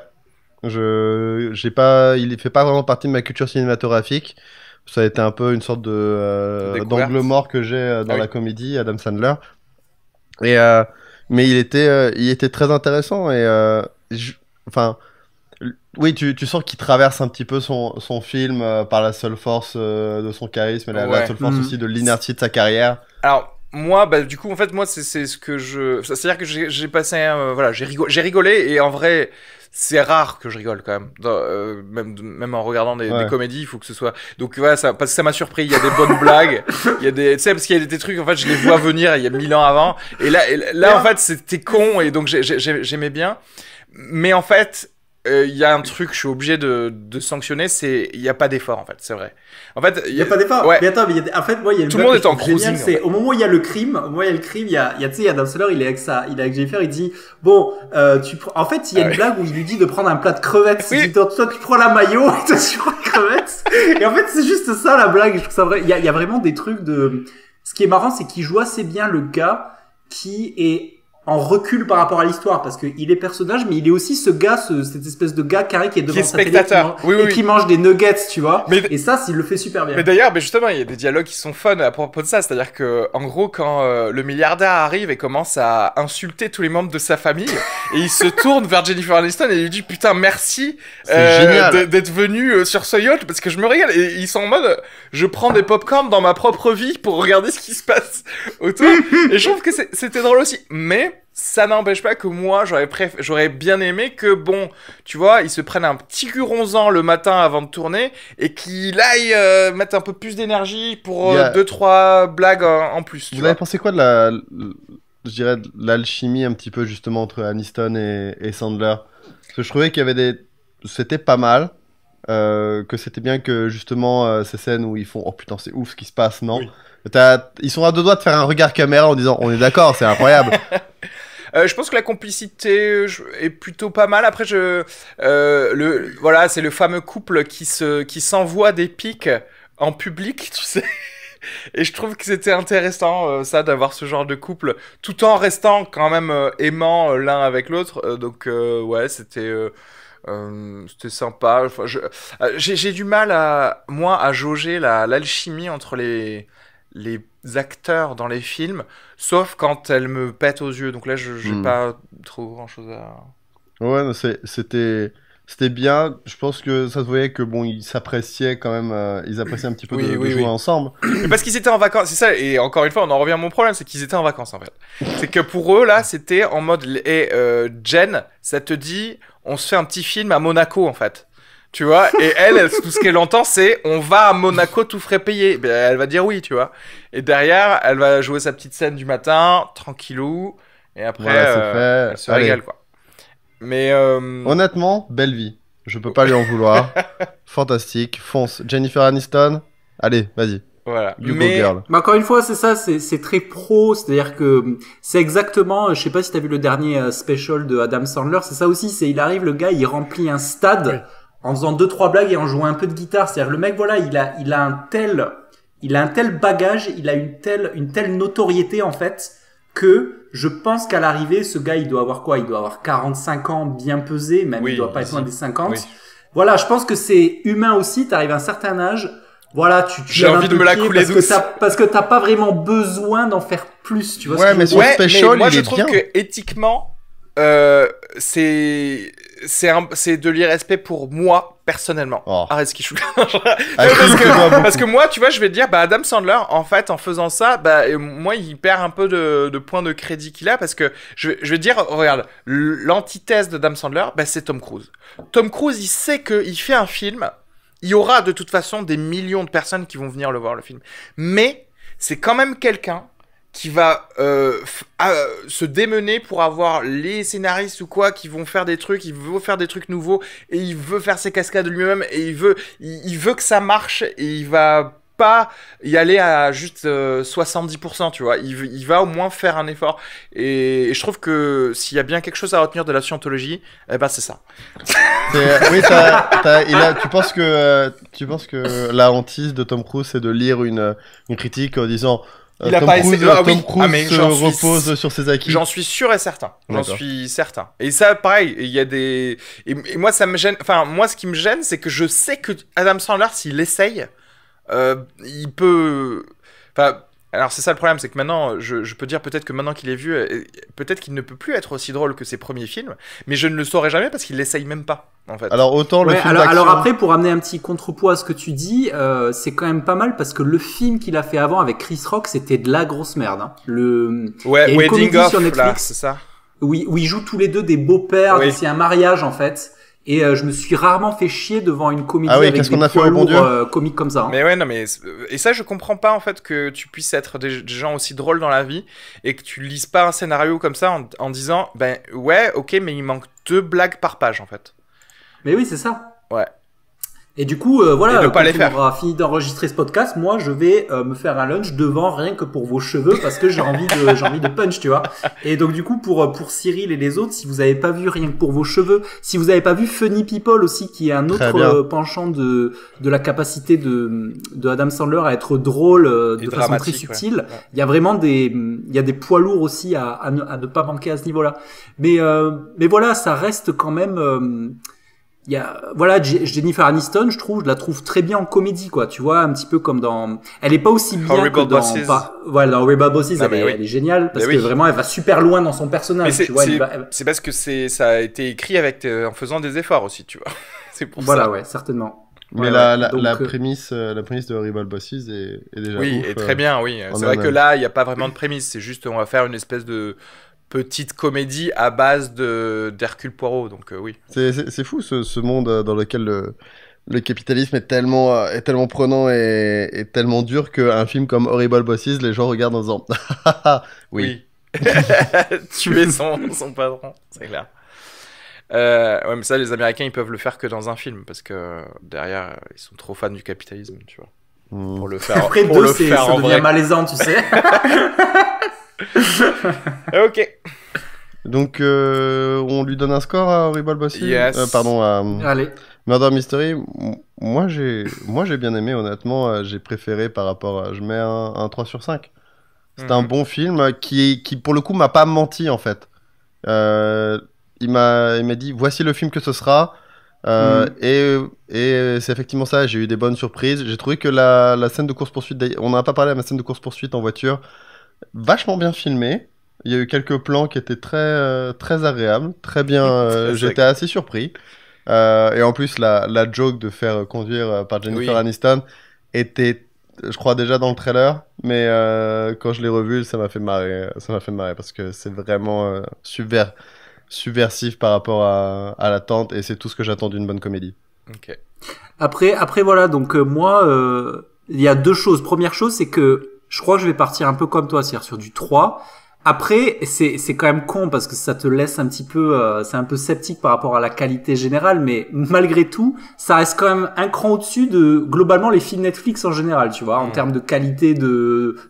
Il fait pas vraiment partie de ma culture cinématographique. Ça a été un peu une sorte d'angle mort que j'ai dans la comédie, Adam Sandler. Mais il était très intéressant oui, tu sens qu'il traverse un petit peu son film par la seule force de son charisme et la seule force aussi de l'inertie de sa carrière. Alors, moi, du coup, en fait, moi, c'est ce que c'est-à-dire que j'ai passé j'ai rigolé et en vrai, c'est rare que je rigole quand même. Même en regardant des comédies, il faut que ce soit. Donc voilà, parce que ça m'a surpris. Il y a des bonnes blagues. Il y a tu sais, parce qu'il y a des trucs. En fait, je les vois venir il y a 1000 ans avant. Et là, en fait, c'était con et donc j'aimais bien. Mais en fait. Il y a un truc que je suis obligé de sanctionner, c'est il y a pas d'effort en fait, c'est vrai. En fait, il y a pas d'effort. Ouais. Mais attends, mais en fait, moi il y a tout le monde est en cruising. C'est au moment où il y a le crime, il y a tu sais Adam Sandler, il est avec Jennifer, il dit bon, en fait, il y a une blague où il lui dit de prendre un plat de crevettes. Il dit toi tu prends la mayo et toi tu prends les crevettes. Et en fait, c'est juste ça la blague, je trouve ça vrai. Il y a vraiment des trucs de ce qui est marrant, c'est qu'il joue assez bien le gars qui est en recul par rapport à l'histoire, parce que il est personnage, mais il est aussi ce gars, cette espèce de gars carré qui est devant sa télé qui mange des nuggets, tu vois. Et ça, il le fait super bien. Mais d'ailleurs, justement, il y a des dialogues qui sont fun à propos de ça, c'est-à-dire que, en gros, quand le milliardaire arrive et commence à insulter tous les membres de sa famille, et il se tourne vers Jennifer Aniston et il lui dit putain merci d'être venu sur ce yacht parce que je me régale. Et ils sont en mode je prends des popcorn dans ma propre vie pour regarder ce qui se passe autour. Et je trouve que c'était drôle aussi, mais ça n'empêche pas que moi, j'aurais bien aimé que, bon, tu vois, ils se prennent un petit curonzan le matin avant de tourner et qu'il aille mettre un peu plus d'énergie pour 2-3 blagues en plus. Vous avez pensé quoi de je dirais, de l'alchimie un petit peu justement entre Aniston et Sandler? Parce que je trouvais qu'il y avait c'était pas mal, que c'était bien que justement ces scènes où ils font « Oh putain, c'est ouf ce qui se passe, non ?» Ils sont à deux doigts de faire un regard caméra en disant « On est d'accord, c'est incroyable !» Je pense que la complicité est plutôt pas mal. Après, voilà, c'est le fameux couple qui s'envoie des pics en public, tu sais. Et je trouve que c'était intéressant, ça, d'avoir ce genre de couple, tout en restant quand même aimants l'un avec l'autre. Donc, ouais, c'était sympa. Enfin, j'ai du mal à jauger l'alchimie entre les acteurs dans les films, sauf quand elle me pète aux yeux. Donc là, j'ai pas trop grand chose à... Ouais, c'était bien. Je pense que ça se voyait que bon, ils s'appréciaient quand même. Ils appréciaient un petit peu de jouer ensemble. Mais parce qu'ils étaient en vacances, c'est ça. Et encore une fois, on en revient à mon problème, c'est qu'ils étaient en vacances en fait. C'est que pour eux là, c'était en mode Jen, ça te dit, on se fait un petit film à Monaco en fait. Tu vois, et elle, tout ce qu'elle entend, c'est on va à Monaco tout frais payé. Ben, elle va dire oui, tu vois. Et derrière, elle va jouer sa petite scène du matin, tranquillou. Et après, elle se régale, quoi. Mais honnêtement, belle vie. Je peux pas lui en vouloir. Fantastique. Fonce. Jennifer Aniston. Allez, vas-y. Voilà. Mais encore une fois, c'est ça, c'est très pro, c'est-à-dire que c'est exactement, je sais pas si t'as vu le dernier special de Adam Sandler, c'est ça aussi, il arrive, le gars, il remplit un stade en faisant 2-3 blagues et en jouant un peu de guitare, c'est-à-dire le mec, voilà, il a un tel bagage, il a une telle notoriété en fait, que je pense qu'à l'arrivée, ce gars, il doit avoir quoi? Il doit avoir 45 ans bien pesé, même il doit pas être loin des 50. Oui. Voilà, je pense que c'est humain aussi, t'arrives à un certain âge, voilà, j'ai envie de me la couler douce. Parce que t'as pas vraiment besoin d'en faire plus, tu vois. Ouais, mais son special, moi il je est trouve bien. que éthiquement, c'est de l'irrespect pour moi personnellement. Arrête ce qu'il joue. Parce que moi, tu vois, je vais te dire, Adam Sandler, en fait, en faisant ça, moi, il perd un peu de points de crédit qu'il a, parce que je vais te dire, regarde, l'antithèse de Adam Sandler, c'est Tom Cruise. Tom Cruise, il sait qu'il fait un film. Il y aura de toute façon des millions de personnes qui vont venir le voir, le film. Mais c'est quand même quelqu'un qui va se démener pour avoir les scénaristes ou quoi qui vont faire des trucs, il veut faire des trucs nouveaux et il veut faire ses cascades lui-même et il veut que ça marche et il va pas y aller à juste 70%, tu vois. Il va au moins faire un effort. Et je trouve que s'il y a bien quelque chose à retenir de la scientologie, c'est ça. Oui, tu penses que la hantise de Tom Cruise, c'est de lire une critique en disant Tom Cruise se repose sur ses acquis. J'en suis sûr et certain. J'en suis certain. Et ça, pareil, il y a des... Et moi, ça me gêne... Enfin, moi, ce qui me gêne, c'est que je sais que Adam Sandler, s'il essaye... il peut... Enfin, alors c'est ça le problème, c'est que maintenant, je peux dire peut-être que maintenant qu'il est vu, peut-être qu'il ne peut plus être aussi drôle que ses premiers films, mais je ne le saurais jamais parce qu'il l'essaye même pas, en fait. Alors autant le film alors après, pour amener un petit contrepoids à ce que tu dis, c'est quand même pas mal parce que le film qu'il a fait avant avec Chris Rock, c'était de la grosse merde. Hein. Wedding Off, là, c'est ça. Où ils jouent tous les deux des beaux-pères, c'est un mariage en fait. Et je me suis rarement fait chier devant une comédie avec des poids lourds comiques comme ça. Hein. Mais ouais, non, mais et ça, je comprends pas en fait que tu puisses être des gens aussi drôles dans la vie et que tu lises pas un scénario comme ça en disant ouais, ok, mais il manque 2 blagues par page en fait. Mais oui, c'est ça. Ouais. Et du coup, voilà, quand on aura fini d'enregistrer ce podcast, moi, je vais me faire un lunch devant rien que pour vos cheveux parce que j'ai envie de punch, tu vois. Et donc, du coup, pour Cyril et les autres, si vous avez pas vu rien que pour vos cheveux, si vous avez pas vu Funny People aussi, qui est un autre penchant de la capacité de Adam Sandler à être drôle de façon très subtile, il y a vraiment il y a des poids lourds aussi à ne pas manquer à ce niveau-là. Mais voilà, ça reste quand même, il y a, voilà, Jennifer Aniston, je la trouve très bien en comédie, quoi. Tu vois, un petit peu comme elle est pas aussi bien Horrible que dans, Bosses. Dans Horrible Bosses, elle est géniale parce que vraiment, elle va super loin dans son personnage, tu vois. C'est parce que ça a été écrit en faisant des efforts aussi, tu vois. C'est pour ça. Voilà, ouais, certainement. Mais la prémisse de Horrible Bosses est déjà est très bien, oui. C'est vrai que là, il y a pas vraiment de prémisse, c'est juste, on va faire une espèce de petite comédie à base d'Hercule Poirot, donc oui. C'est fou ce monde dans lequel le capitalisme est tellement prenant et tellement dur qu'un film comme Horrible Bosses, les gens regardent en disant oui. Tuer son patron, c'est clair. Ouais, mais ça, les Américains, ils peuvent le faire que dans un film parce que derrière, ils sont trop fans du capitalisme, tu vois. Pour le faire. Après pour le faire ça devient malaisant, tu sais. Ok. Donc, on lui donne un score à Horrible Bosses. Yes. Allez. Murder Mystery. Moi, j'ai bien aimé, honnêtement. J'ai préféré par rapport à... Je mets un 3 sur 5. C'est un bon film qui, pour le coup, m'a pas menti, en fait. Il m'a dit, voici le film que ce sera. Et c'est effectivement ça, j'ai eu des bonnes surprises. J'ai trouvé que la scène de course-poursuite, on n'en a pas parlé, à ma scène de course-poursuite en voiture, vachement bien filmée. Il y a eu quelques plans qui étaient très agréables, très bien. J'étais assez surpris. Et en plus, la joke de faire conduire par Jennifer Aniston était, je crois, déjà dans le trailer. Mais quand je l'ai revu, ça m'a fait marrer. Parce que c'est vraiment subversif par rapport à l'attente. Et c'est tout ce que j'attends d'une bonne comédie. Ok. Après voilà, donc moi, il y a 2 choses. Première chose, c'est que je crois que je vais partir un peu comme toi, c'est-à-dire sur du 3. Après, c'est quand même con parce que ça te laisse un petit peu, c'est un peu sceptique par rapport à la qualité générale, mais malgré tout, ça reste quand même un cran au-dessus de globalement les films Netflix en général, tu vois, en termes de qualité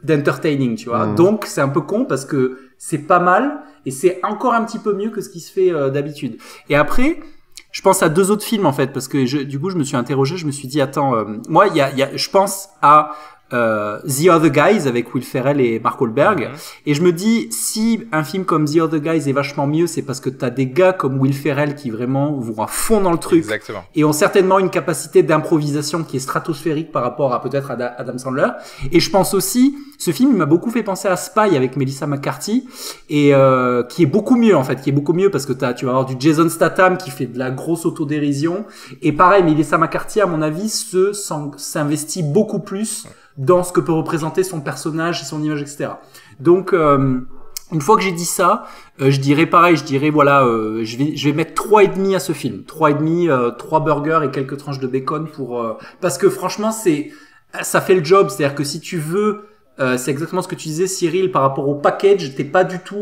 d'entertaining, tu vois. Donc c'est un peu con parce que c'est pas mal et c'est encore un petit peu mieux que ce qui se fait d'habitude. Et après, je pense à 2 autres films en fait parce que du coup je me suis interrogé, je me suis dit attends, moi je pense à The Other Guys avec Will Ferrell et Mark Wahlberg et je me dis si un film comme The Other Guys est vachement mieux, c'est parce que t'as des gars comme Will Ferrell qui vraiment vont à fond dans le truc. Exactement. Et ont certainement une capacité d'improvisation qui est stratosphérique par rapport à peut-être Adam Sandler. Et je pense aussi, ce film il m'a beaucoup fait penser à Spy avec Melissa McCarthy et qui est beaucoup mieux en fait, qui est beaucoup mieux parce que tu vas avoir du Jason Statham qui fait de la grosse autodérision et pareil Melissa McCarthy à mon avis s'investit beaucoup plus dans ce que peut représenter son personnage et son image, etc. Donc, une fois que j'ai dit ça, je dirais pareil, voilà, je vais mettre 3,5 à ce film. 3,5, 3 burgers et quelques tranches de bacon parce que franchement, ça fait le job. C'est-à-dire que si tu veux, c'est exactement ce que tu disais, Cyril, par rapport au package,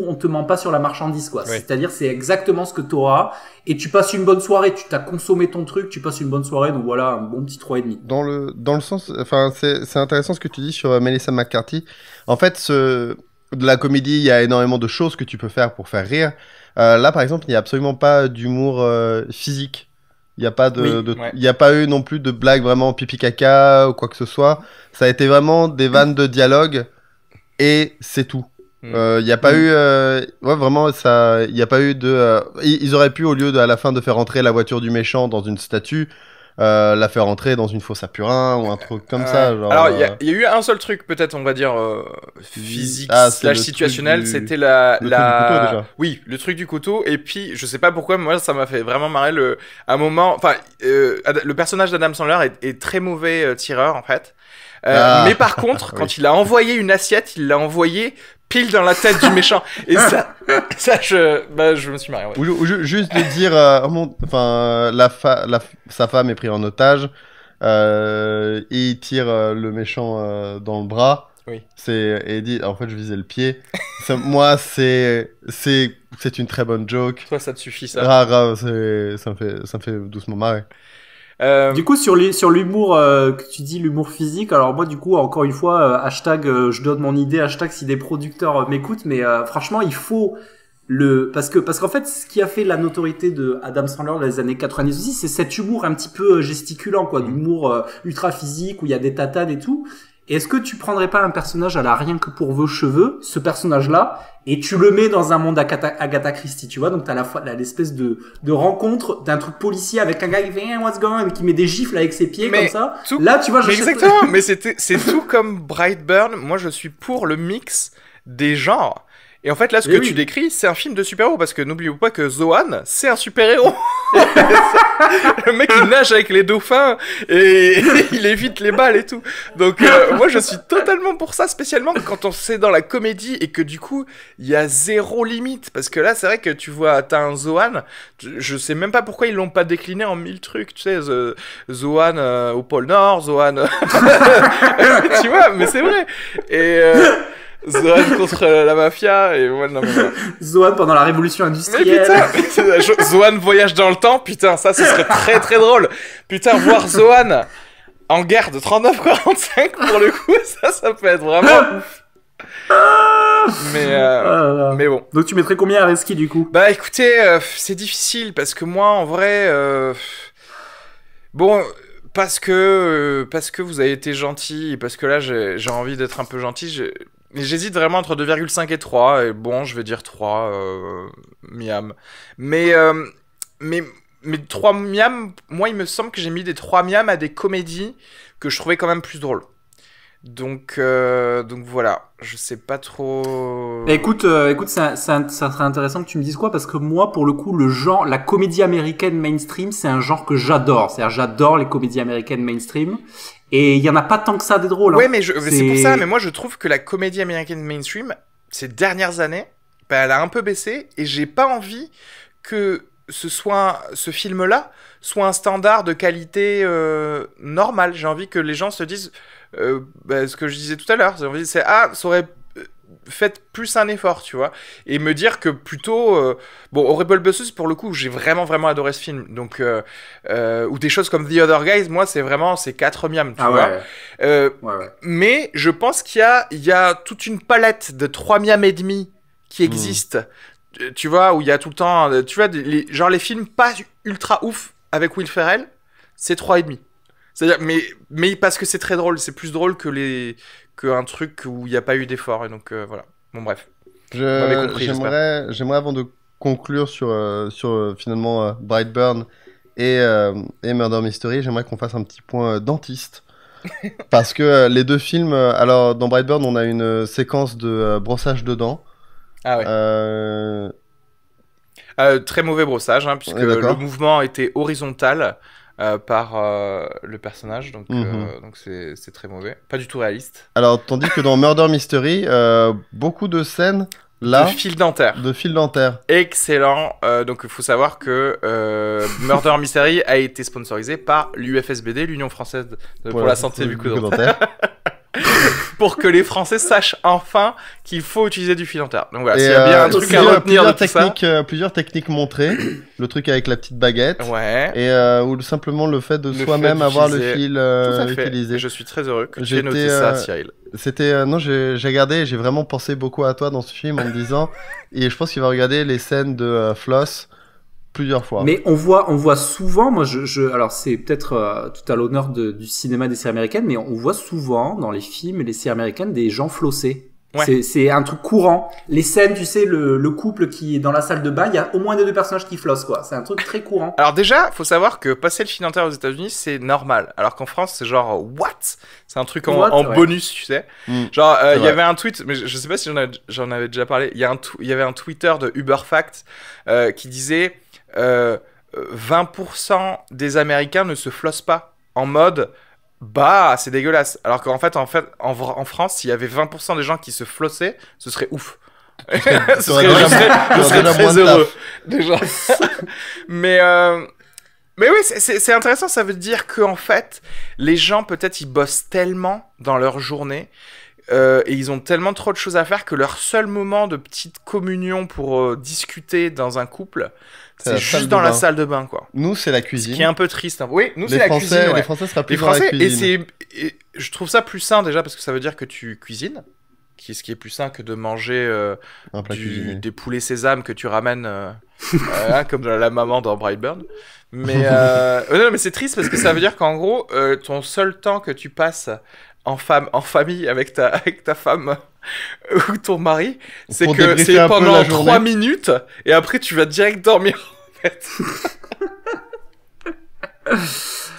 on te ment pas sur la marchandise, quoi. Oui. C'est-à-dire, c'est exactement ce que t'auras. Et tu passes une bonne soirée, tu t'as consommé ton truc, tu passes une bonne soirée, donc voilà, un bon petit 3,5. Dans le sens, enfin, c'est intéressant ce que tu dis sur Melissa McCarthy. En fait, de la comédie, il y a énormément de choses que tu peux faire pour faire rire. Là, par exemple, il n'y a absolument pas d'humour physique. Il n'y a pas il y a pas eu non plus de blagues vraiment pipi caca ou quoi que ce soit. Ça a été vraiment des vannes de dialogue et c'est tout. Il n'y a pas eu, vraiment ça. Il n'y a pas eu de. Ils auraient pu au lieu à la fin de faire entrer la voiture du méchant dans une statue, la faire entrer dans une fosse à purin ou un truc comme ça. Genre, alors il y a eu un seul truc peut-être on va dire physique slash situationnel, c'était le truc du couteau, déjà. Oui, le truc du couteau. Et puis je sais pas pourquoi moi ça m'a fait vraiment marrer un moment. Enfin le personnage d'Adam Sandler est très mauvais tireur en fait. Mais par contre, quand il a envoyé une assiette, il l'a envoyé pile dans la tête du méchant. Et ça je me suis marré. Ouais. Ou juste de dire, sa femme est prise en otage, et il tire le méchant dans le bras. Oui. Et il dit, en fait, je visais le pied. Moi, c'est une très bonne joke. Toi, ça te suffit, ça. Grave, ça me fait doucement marrer. Du coup, sur l'humour que tu dis, l'humour physique, alors moi, du coup, encore une fois, hashtag, je donne mon idée, hashtag si des producteurs m'écoutent, mais franchement, il faut parce qu'en fait, ce qui a fait la notoriété de Adam Sandler dans les années 90 aussi, c'est cet humour un petit peu gesticulant, quoi, d'humour ultra physique où il y a des tatanes et tout. Et est-ce que tu prendrais pas un personnage à la rien que pour vos cheveux, ce personnage-là, et tu le mets dans un monde Agatha Christie, tu vois, donc t'as l'espèce de rencontre d'un truc policier avec un gars qui fait hey, what's going on, qui met des gifles avec ses pieds comme ça. Là, tu vois, exactement. Mais c'est tout comme Brightburn. Moi, je suis pour le mix des genres. Et en fait, là, ce que tu décris, c'est un film de super-héros, parce que n'oublions pas que Zohan, c'est un super-héros. Le mec, il nage avec les dauphins, et il évite les balles et tout. Donc, moi, je suis totalement pour ça, spécialement quand on c'est dans la comédie, et que du coup, il y a zéro limite. Parce que là, c'est vrai que tu vois, t'as un Zohan, je sais même pas pourquoi ils l'ont pas décliné en 1000 trucs, tu sais, Zohan au pôle Nord, Zohan... tu vois, mais c'est vrai. Et... Zohan contre la mafia et ouais, non, mais... Zohan pendant la révolution industrielle. Mais putain, Zohan voyage dans le temps, putain, ça ce serait très très drôle. Putain, voir Zohan en guerre de 39-45 pour le coup, ça peut être vraiment ouf. Mais bon. Donc tu mettrais combien à Reski du coup? Bah écoutez, c'est difficile parce que moi en vrai, bon. Parce que vous avez été gentil et parce que là j'ai envie d'être un peu gentil, j'hésite vraiment entre 2,5 et 3 et bon je vais dire 3 miam. Mais 3 miam, moi il me semble que j'ai mis des 3 miam à des comédies que je trouvais quand même plus drôles. Donc voilà, je sais pas trop. Écoute, ça serait intéressant que tu me dises quoi parce que moi, pour le coup, le genre, la comédie américaine mainstream, c'est un genre que j'adore. C'est-à-dire, j'adore les comédies américaines mainstream. Et il y en a pas tant que ça des drôles. Ouais, mais c'est pour ça. Mais moi, je trouve que la comédie américaine mainstream, ces dernières années, elle a un peu baissé et j'ai pas envie que ce film-là soit un standard de qualité normal. J'ai envie que les gens se disent. Ce que je disais tout à l'heure, ça aurait faites plus un effort, tu vois, et me dire que plutôt, bon, Horrible Bosses, pour le coup, j'ai vraiment adoré ce film, donc, ou des choses comme The Other Guys, moi, c'est 4 miams, tu vois. Mais je pense qu'il y a toute une palette de 3 miams et demi qui existe, tu vois, où il y a tout le temps, tu vois, genre les films pas ultra ouf avec Will Ferrell, c'est 3,5. C'est-à-dire, mais parce que c'est très drôle, c'est plus drôle qu'un truc où il n'y a pas eu d'effort, et donc voilà. Bon, bref. J'aimerais avant de conclure sur finalement Brightburn et Murder Mystery, j'aimerais qu'on fasse un petit point dentiste. Parce que les deux films, alors dans Brightburn, on a une séquence de brossage de dents. Ah ouais. Très mauvais brossage, hein, puisque le mouvement était horizontal par le personnage, donc c'est très mauvais. Pas du tout réaliste. Alors, tandis que dans Murder Mystery, beaucoup de scènes là... De fil dentaire. Excellent. Donc, il faut savoir que Murder Mystery a été sponsorisé par l'UFSBD, l'Union Française pour la Santé Bucco-Dentaire. Pour que les Français sachent enfin qu'il faut utiliser du fil dentaire. Donc voilà, s'il y a bien un truc à retenir de tout ça... Plusieurs techniques montrées. Le truc avec la petite baguette. Ouais. Et ou simplement le fait de soi-même avoir le fil utilisé. Je suis très heureux que tu aies noté ça, Cyril. Non, j'ai regardé et j'ai vraiment pensé beaucoup à toi dans ce film en me disant... Et je pense qu'il va regarder les scènes de Floss plusieurs fois. Mais on voit souvent, moi alors c'est peut-être tout à l'honneur du cinéma des séries américaines, mais on voit souvent dans les films et les séries américaines des gens flosser. Ouais. C'est un truc courant. Les scènes, tu sais, le couple qui est dans la salle de bain, il y a au moins 2 personnages qui flossent, quoi. C'est un truc très courant. Alors déjà, faut savoir que passer le fil dentaire aux États-Unis, c'est normal. Alors qu'en France, c'est genre, what? C'est un truc en bonus, tu sais. Genre, il y avait un tweet, mais je sais pas si j'en avais déjà parlé. Il y avait un Twitter de Uberfact qui disait 20% des Américains ne se flossent pas. En mode... Bah, c'est dégueulasse. Alors qu'en fait, en France, s'il y avait 20% des gens qui se flossaient, ce serait ouf. Je serais très heureux. Déjà. Mais oui, c'est intéressant. Ça veut dire qu'en fait, les gens, peut-être, ils bossent tellement dans leur journée et ils ont tellement trop de choses à faire que leur seul moment de petite communion pour discuter dans un couple, c'est juste dans la salle de bain, quoi. Nous, c'est la cuisine. Ce qui est un peu triste. Hein. Oui, nous, c'est la cuisine. Ouais. Les Français sera plus dans la cuisine. Et je trouve ça plus sain, déjà, parce que ça veut dire que tu cuisines. Ce qui est plus sain que de manger des poulets sésame que tu ramènes, comme la maman dans Brightburn. Mais, non, mais c'est triste, parce que ça veut dire qu'en gros, ton seul temps que tu passes en famille avec ta femme ou ton mari, c'est pendant 3 minutes et après tu vas direct dormir en fait.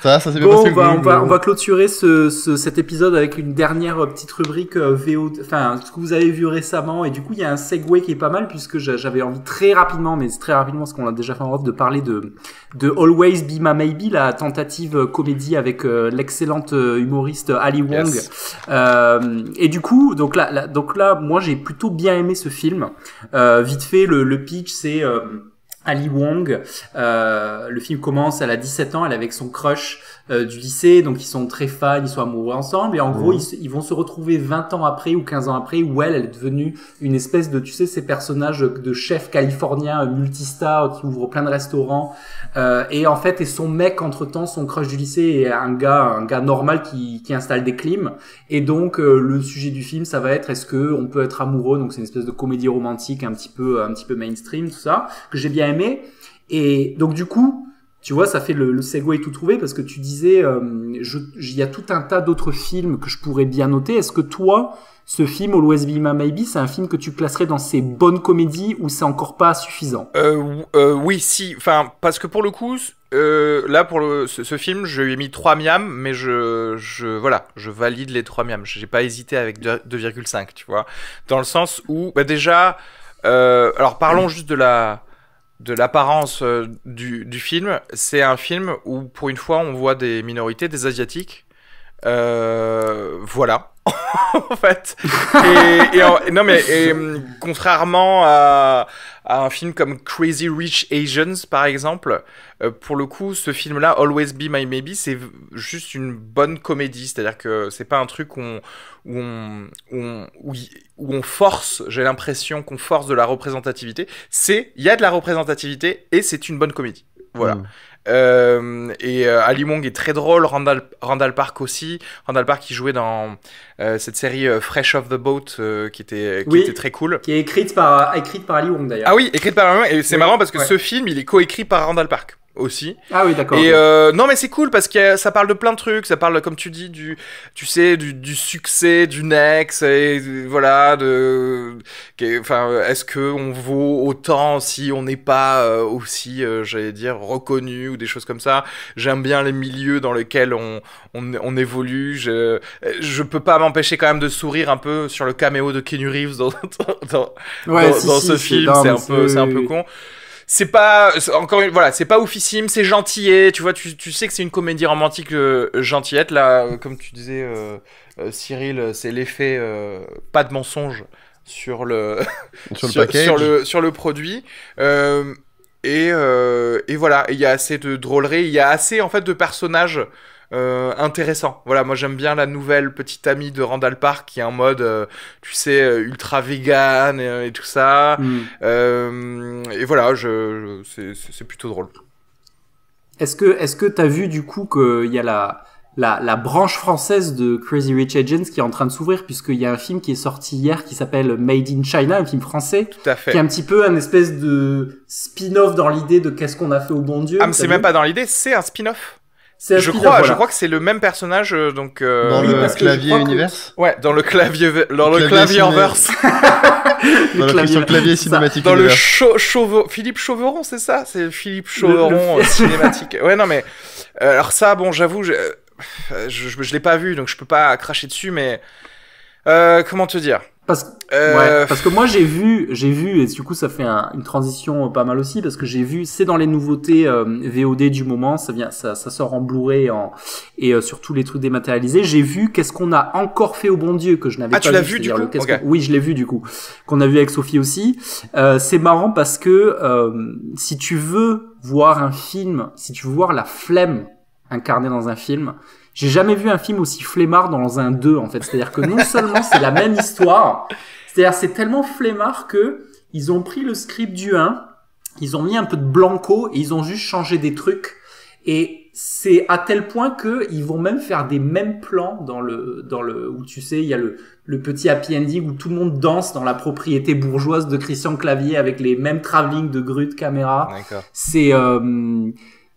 Ça c'est bien passé. On va clôturer cet épisode avec une dernière petite rubrique VO, enfin ce que vous avez vu récemment, et du coup il y a un segue qui est pas mal puisque j'avais envie très rapidement parce qu'on l'a déjà fait en off, de parler de Always Be My Maybe, la tentative comédie avec l'excellente humoriste Ali Wong. Yes. Et du coup donc là moi j'ai plutôt bien aimé ce film. Vite fait le pitch, c'est Ali Wong, le film commence, elle a 17 ans, elle est avec son crush du lycée, donc ils sont très fans, ils sont amoureux ensemble, et en gros ils vont se retrouver 20 ans après ou 15 ans après, où elle est devenue une espèce de, tu sais, ces personnages de chef californien multistar qui ouvre plein de restaurants, et en fait, et son mec entre-temps, son crush du lycée est un gars normal qui installe des clims, et donc le sujet du film, ça va être, est-ce que on peut être amoureux, donc c'est une espèce de comédie romantique un petit peu mainstream, tout ça, que j'ai bien aimé. Et donc du coup, tu vois, ça fait le segue tout trouvé, parce que tu disais, il y a tout un tas d'autres films que je pourrais bien noter. Est-ce que toi, ce film Always Be My Maybe, c'est un film que tu classerais dans ces bonnes comédies, ou c'est encore pas suffisant? Oui, si, enfin, parce que pour le coup, là pour ce film, je lui ai mis 3 miams, mais voilà, je valide les 3 miams. J'ai pas hésité avec 2,5, tu vois, dans le sens où, bah déjà, alors parlons juste de l'apparence du film. C'est un film où pour une fois on voit des minorités, des asiatiques, Voilà. En fait. Contrairement à un film comme Crazy Rich Asians, par exemple, pour le coup, ce film-là, Always Be My Maybe, c'est juste une bonne comédie. C'est-à-dire que c'est pas un truc où on force, j'ai l'impression qu'on force de la représentativité. Il y a de la représentativité et c'est une bonne comédie. Voilà. Ali Wong est très drôle, Randall Park aussi. Randall Park qui jouait dans cette série Fresh Off the Boat qui était très cool. Qui est écrite par Ali Wong d'ailleurs. Ah oui, écrite par Ali Wong. Et c'est marrant parce que ce film, il est coécrit par Randall Park aussi. Ah oui, d'accord. Et non mais c'est cool parce que ça parle de plein de trucs, ça parle comme tu dis du succès d'une ex et voilà est-ce que on vaut autant si on n'est pas aussi j'allais dire reconnu ou des choses comme ça. J'aime bien les milieux dans lesquels on évolue. Je peux pas m'empêcher quand même de sourire un peu sur le caméo de Keanu Reeves dans ce film, c'est un peu con. C'est pas c'est pas oufissime, c'est gentillet, tu vois, tu sais que c'est une comédie romantique gentillette là, comme tu disais Cyril, c'est l'effet pas de mensonge sur le sur le produit et voilà, il y a assez de drôlerie, il y a assez en fait de personnages intéressant. Voilà, moi j'aime bien la nouvelle petite amie de Randall Park qui est en mode, tu sais, ultra vegan et tout ça. Et voilà, c'est plutôt drôle. Est-ce que t'as vu du coup qu'il y a la branche française de Crazy Rich Asians qui est en train de s'ouvrir, puisqu'il y a un film qui est sorti hier qui s'appelle Made in China, un film français. Tout à fait. Qui est un petit peu un espèce de spin-off dans l'idée de qu'est-ce qu'on a fait au bon Dieu. Ah, mais c'est même pas dans l'idée, c'est un spin-off. Je crois que c'est le même personnage, donc dans le clavier universe. Ouais, dans le clavierverse. Dans le clavier cinématique. Dans le Philippe Chauveron, c'est ça, c'est Philippe Chauveron cinématique. Ouais, non mais alors ça, bon, j'avoue, je l'ai pas vu, donc je peux pas cracher dessus, mais comment te dire? Parce que moi j'ai vu et du coup ça fait une transition pas mal aussi, parce que j'ai vu, c'est dans les nouveautés VOD du moment, ça sort en Blu-ray et sur tous les trucs dématérialisés. J'ai vu Qu'est-ce qu'on a encore fait au bon Dieu, que je n'avais pas vu. Ah, tu l'as vu du coup? Oui, je l'ai vu du coup, qu'on a vu avec Sophie aussi. C'est marrant parce que si tu veux voir un film, si tu veux voir la flemme incarnée dans un film, j'ai jamais vu un film aussi flemmard dans un 2, en fait. C'est-à-dire que non seulement c'est la même histoire, c'est-à-dire c'est tellement flemmard que ils ont pris le script du 1, ils ont mis un peu de blanco et ils ont juste changé des trucs. Et c'est à tel point que ils vont même faire des mêmes plans dans le où tu sais, il y a le petit happy ending où tout le monde danse dans la propriété bourgeoise de Christian Clavier avec les mêmes travelling de grue de caméra. D'accord.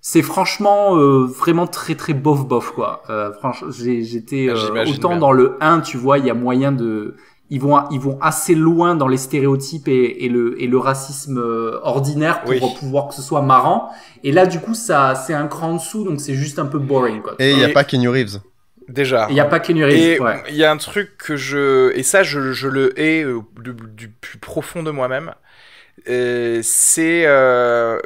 C'est franchement vraiment très très bof quoi. Franchement, j'étais autant bien. Dans le 1, tu vois, il y a moyen de ils vont assez loin dans les stéréotypes et le racisme ordinaire pour pouvoir que ce soit marrant. Et là du coup ça c'est un cran en dessous, donc c'est juste un peu boring quoi. Et il y a pas Keanu Reeves. Déjà. Il y a pas Keanu Reeves. Et il y a un truc que je le hais du plus profond de moi-même. C'est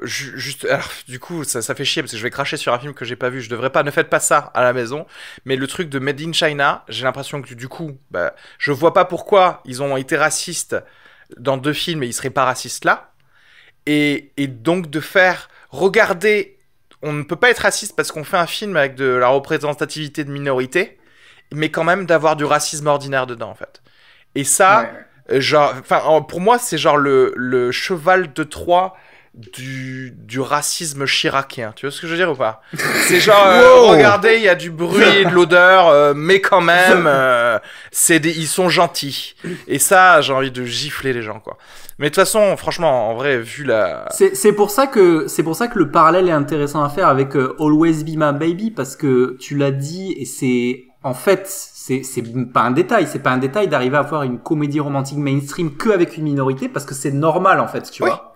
juste, alors du coup ça fait chier parce que je vais cracher sur un film que j'ai pas vu. Ne faites pas ça à la maison. Mais le truc de Made in China, j'ai l'impression que du coup je vois pas pourquoi ils ont été racistes dans 2 films et ils seraient pas racistes là, et donc de faire regarder, on ne peut pas être raciste parce qu'on fait un film avec de la représentativité de minorité, mais quand même d'avoir du racisme ordinaire dedans en fait. Et ça genre, enfin, pour moi, c'est genre le cheval de Troie du racisme chiracien. Tu vois ce que je veux dire ou pas? C'est genre, regardez, il y a du bruit et de l'odeur, mais quand même, ils sont gentils. Et ça, j'ai envie de gifler les gens, quoi. Mais de toute façon, franchement, en vrai, vu la... C'est pour ça que le parallèle est intéressant à faire avec Always Be My Baby, parce que tu l'as dit, et c'est... En fait, c'est pas un détail d'arriver à avoir une comédie romantique mainstream qu'avec une minorité, parce que c'est normal en fait, tu vois.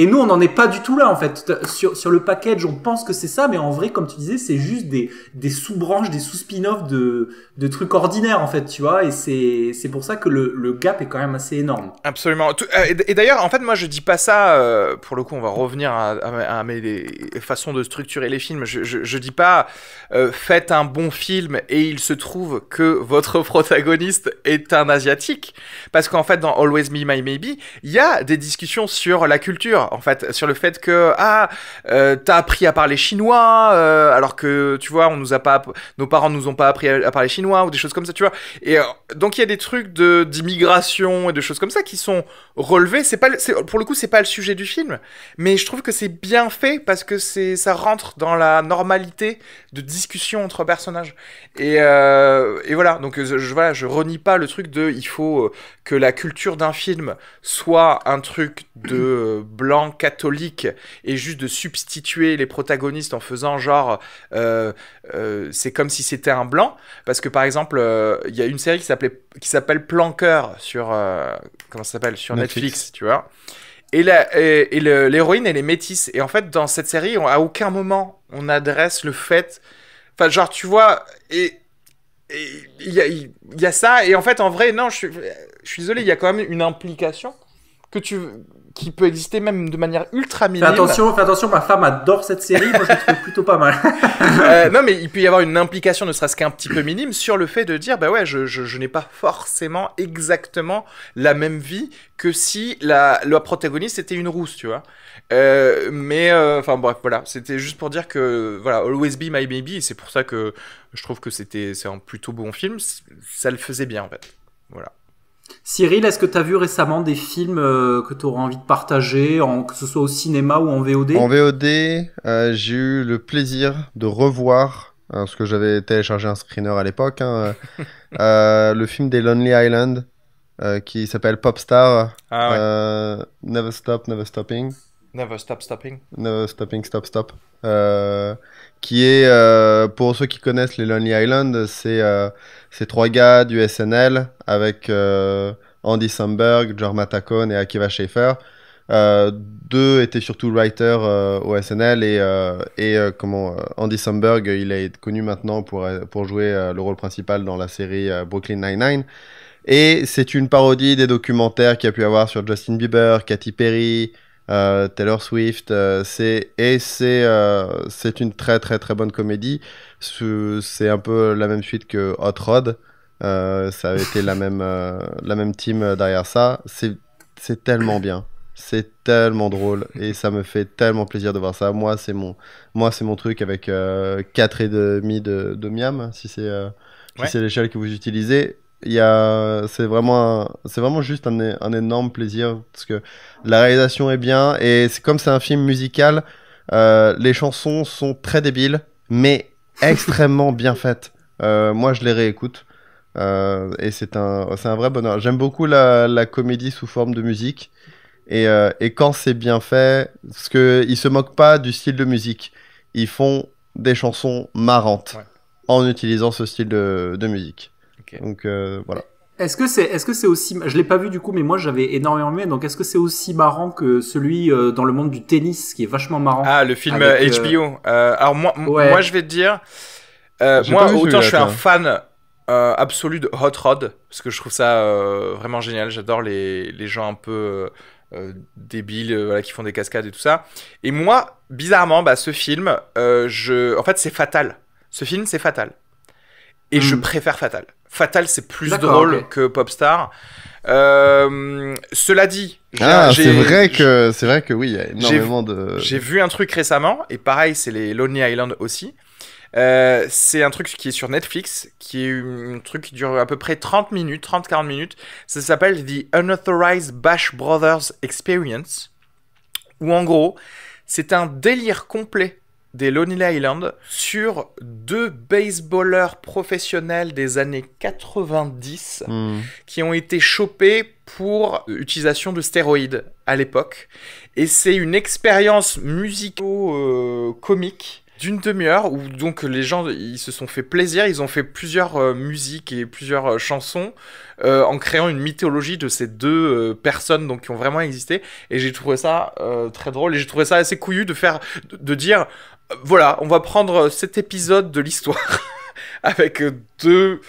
Et nous, on n'en est pas du tout là, en fait. Sur le package, on pense que c'est ça, mais en vrai, comme tu disais, c'est juste des sous-branches, des sous-spin-offs de trucs ordinaires, en fait, tu vois. Et c'est pour ça que le gap est quand même assez énorme. Absolument. Et d'ailleurs, en fait, moi, je dis pas ça, pour le coup, on va revenir à mes façons de structurer les films. Je dis pas, faites un bon film et il se trouve que votre protagoniste est un Asiatique. Parce qu'en fait, dans Always Me, My Maybe, il y a des discussions sur la culture, en fait, sur le fait que, t'as appris à parler chinois, alors que, tu vois, nos parents nous ont pas appris à parler chinois, ou des choses comme ça, tu vois. Et donc, il y a des trucs d'immigration et de choses comme ça qui sont relevés. Pour le coup, c'est pas le sujet du film, mais je trouve que c'est bien fait parce que ça rentre dans la normalité de discussion entre personnages. Et voilà, donc je renie pas le truc il faut que la culture d'un film soit un truc de blanc catholique et juste de substituer les protagonistes en faisant genre c'est comme si c'était un blanc, parce que par exemple il y a une série qui s'appelle Planqueur sur comment ça s'appelle, sur Netflix, tu vois. Et l'héroïne, elle est métisse. Et en fait, dans cette série, à aucun moment, on adresse le fait... Enfin, genre, tu vois... Et il y a ça. Et en fait, en vrai, non, je suis désolé, il y a quand même une implication qui peut exister même de manière ultra minime. Fais attention, ma femme adore cette série, moi je la trouve plutôt pas mal. Non, mais il peut y avoir une implication, ne serait-ce qu'un petit peu minime, sur le fait de dire, bah ouais, je n'ai pas forcément exactement la même vie que si la protagoniste était une rousse, tu vois. Enfin bref, voilà, c'était juste pour dire que, voilà, Always Be My Baby, et c'est pour ça que je trouve que c'est un plutôt bon film, ça le faisait bien en fait, voilà. Cyril, est-ce que tu as vu récemment des films que tu aurais envie de partager, que ce soit au cinéma ou en VOD ? En VOD, j'ai eu le plaisir de revoir, parce que j'avais téléchargé un screener à l'époque, le film des Lonely Island, qui s'appelle Popstar. Never Stop, Never Stopping. Never Stop Stopping. Never Stopping, Stop Stop. Qui est, pour ceux qui connaissent les Lonely Island, c'est 3 gars du SNL avec Andy Samberg, Jorma Taccone et Akiva Schaffer. 2 étaient surtout writers au SNL et Andy Samberg, il est connu maintenant pour jouer le rôle principal dans la série Brooklyn Nine-Nine. Et c'est une parodie des documentaires qu'il y a pu avoir sur Justin Bieber, Katy Perry, Taylor Swift, c'est une très très très bonne comédie. C'est un peu la même suite que Hot Rod. Ça avait été la même team derrière ça. C'est tellement bien, c'est tellement drôle et ça me fait tellement plaisir de voir ça. Moi c'est mon truc avec 4,5 de miam si c'est l'échelle que vous utilisez. C'est vraiment juste un énorme plaisir parce que la réalisation est bien et comme c'est un film musical, les chansons sont très débiles mais extrêmement bien faites. Moi je les réécoute et c'est un vrai bonheur. J'aime beaucoup la comédie sous forme de musique et quand c'est bien fait, parce que ils se moquent pas du style de musique, ils font des chansons marrantes en utilisant ce style de musique. Okay. Donc voilà. Est-ce que c'est aussi, je l'ai pas vu du coup, mais moi j'avais énormément aimé. Donc est-ce que c'est aussi marrant que celui dans le monde du tennis, qui est vachement marrant? Ah, le film HBO. Alors moi je vais te dire, moi autant je suis un fan absolu de Hot Rod parce que je trouve ça vraiment génial. J'adore les gens un peu débiles, voilà, qui font des cascades et tout ça. Et moi, bizarrement, ce film, en fait, c'est Fatal. Ce film, c'est Fatal. Et je préfère Fatal. Fatal, c'est plus drôle que Popstar. Cela dit, c'est vrai que oui, il y a énormément J'ai vu un truc récemment, et pareil, c'est les Lonely Island aussi. C'est un truc qui est sur Netflix, qui est un truc qui dure à peu près 30-40 minutes. Ça s'appelle The Unauthorized Bash Brothers Experience, où en gros, c'est un délire complet des Lonely Island sur 2 baseballeurs professionnels des années 90 qui ont été chopés pour utilisation de stéroïdes à l'époque. Et c'est une expérience musico-comique d'une demi-heure où donc les gens ils se sont fait plaisir, ils ont fait plusieurs musiques et plusieurs chansons en créant une mythologie de ces deux personnes donc qui ont vraiment existé, et j'ai trouvé ça très drôle, et j'ai trouvé ça assez couillu de dire voilà, on va prendre cet épisode de l'histoire avec deux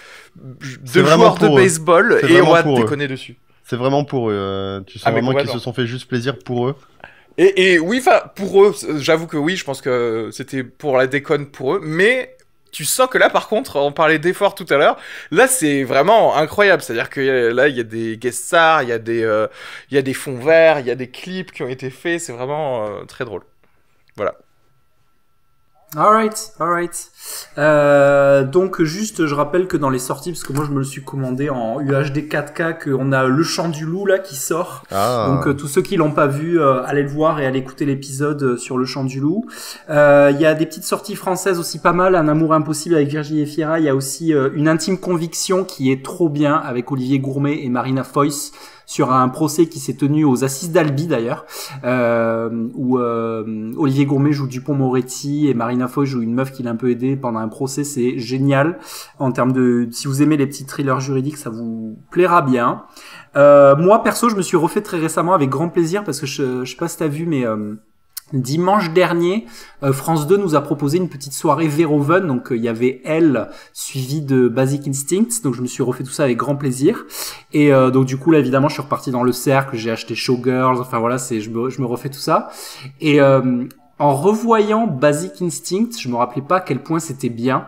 joueurs de baseball et on va déconner dessus. C'est vraiment pour eux, tu sens vraiment qu'ils se sont fait juste plaisir pour eux. Et oui, enfin, pour eux, j'avoue que oui, je pense que c'était pour la déconne pour eux, mais tu sens que là, par contre, on parlait d'efforts tout à l'heure, là, c'est vraiment incroyable, c'est-à-dire que là, il y a des guest stars, il y a des fonds verts, il y a des clips qui ont été faits, c'est vraiment très drôle. Voilà. Alright. Donc juste, je rappelle que dans les sorties, parce que moi je me le suis commandé en UHD 4K, qu'on a Le Chant du Loup là qui sort. Donc tous ceux qui l'ont pas vu, allez le voir et allez écouter l'épisode sur Le Chant du Loup. Il y a des petites sorties françaises aussi pas mal. Un amour impossible avec Virginie Efira. Il y a aussi Une intime conviction qui est trop bien avec Olivier Gourmet et Marina Foïs, sur un procès qui s'est tenu aux Assises d'Albi d'ailleurs, où Olivier Gourmet joue Dupond-Moretti et Marina Foïs joue une meuf qui l'a un peu aidé pendant un procès. C'est génial. En termes de, si vous aimez les petits thrillers juridiques, ça vous plaira bien. Moi perso, je me suis refait très récemment avec grand plaisir parce que je sais pas si t'as vu, mais dimanche dernier, France 2 nous a proposé une petite soirée Verhoeven, donc il y avait Elle suivi de Basic Instinct, donc je me suis refait tout ça avec grand plaisir. Et donc du coup là évidemment je suis reparti dans le cercle, j'ai acheté Showgirls, enfin voilà, je me refais tout ça. Et en revoyant Basic Instinct, je me rappelais pas à quel point c'était bien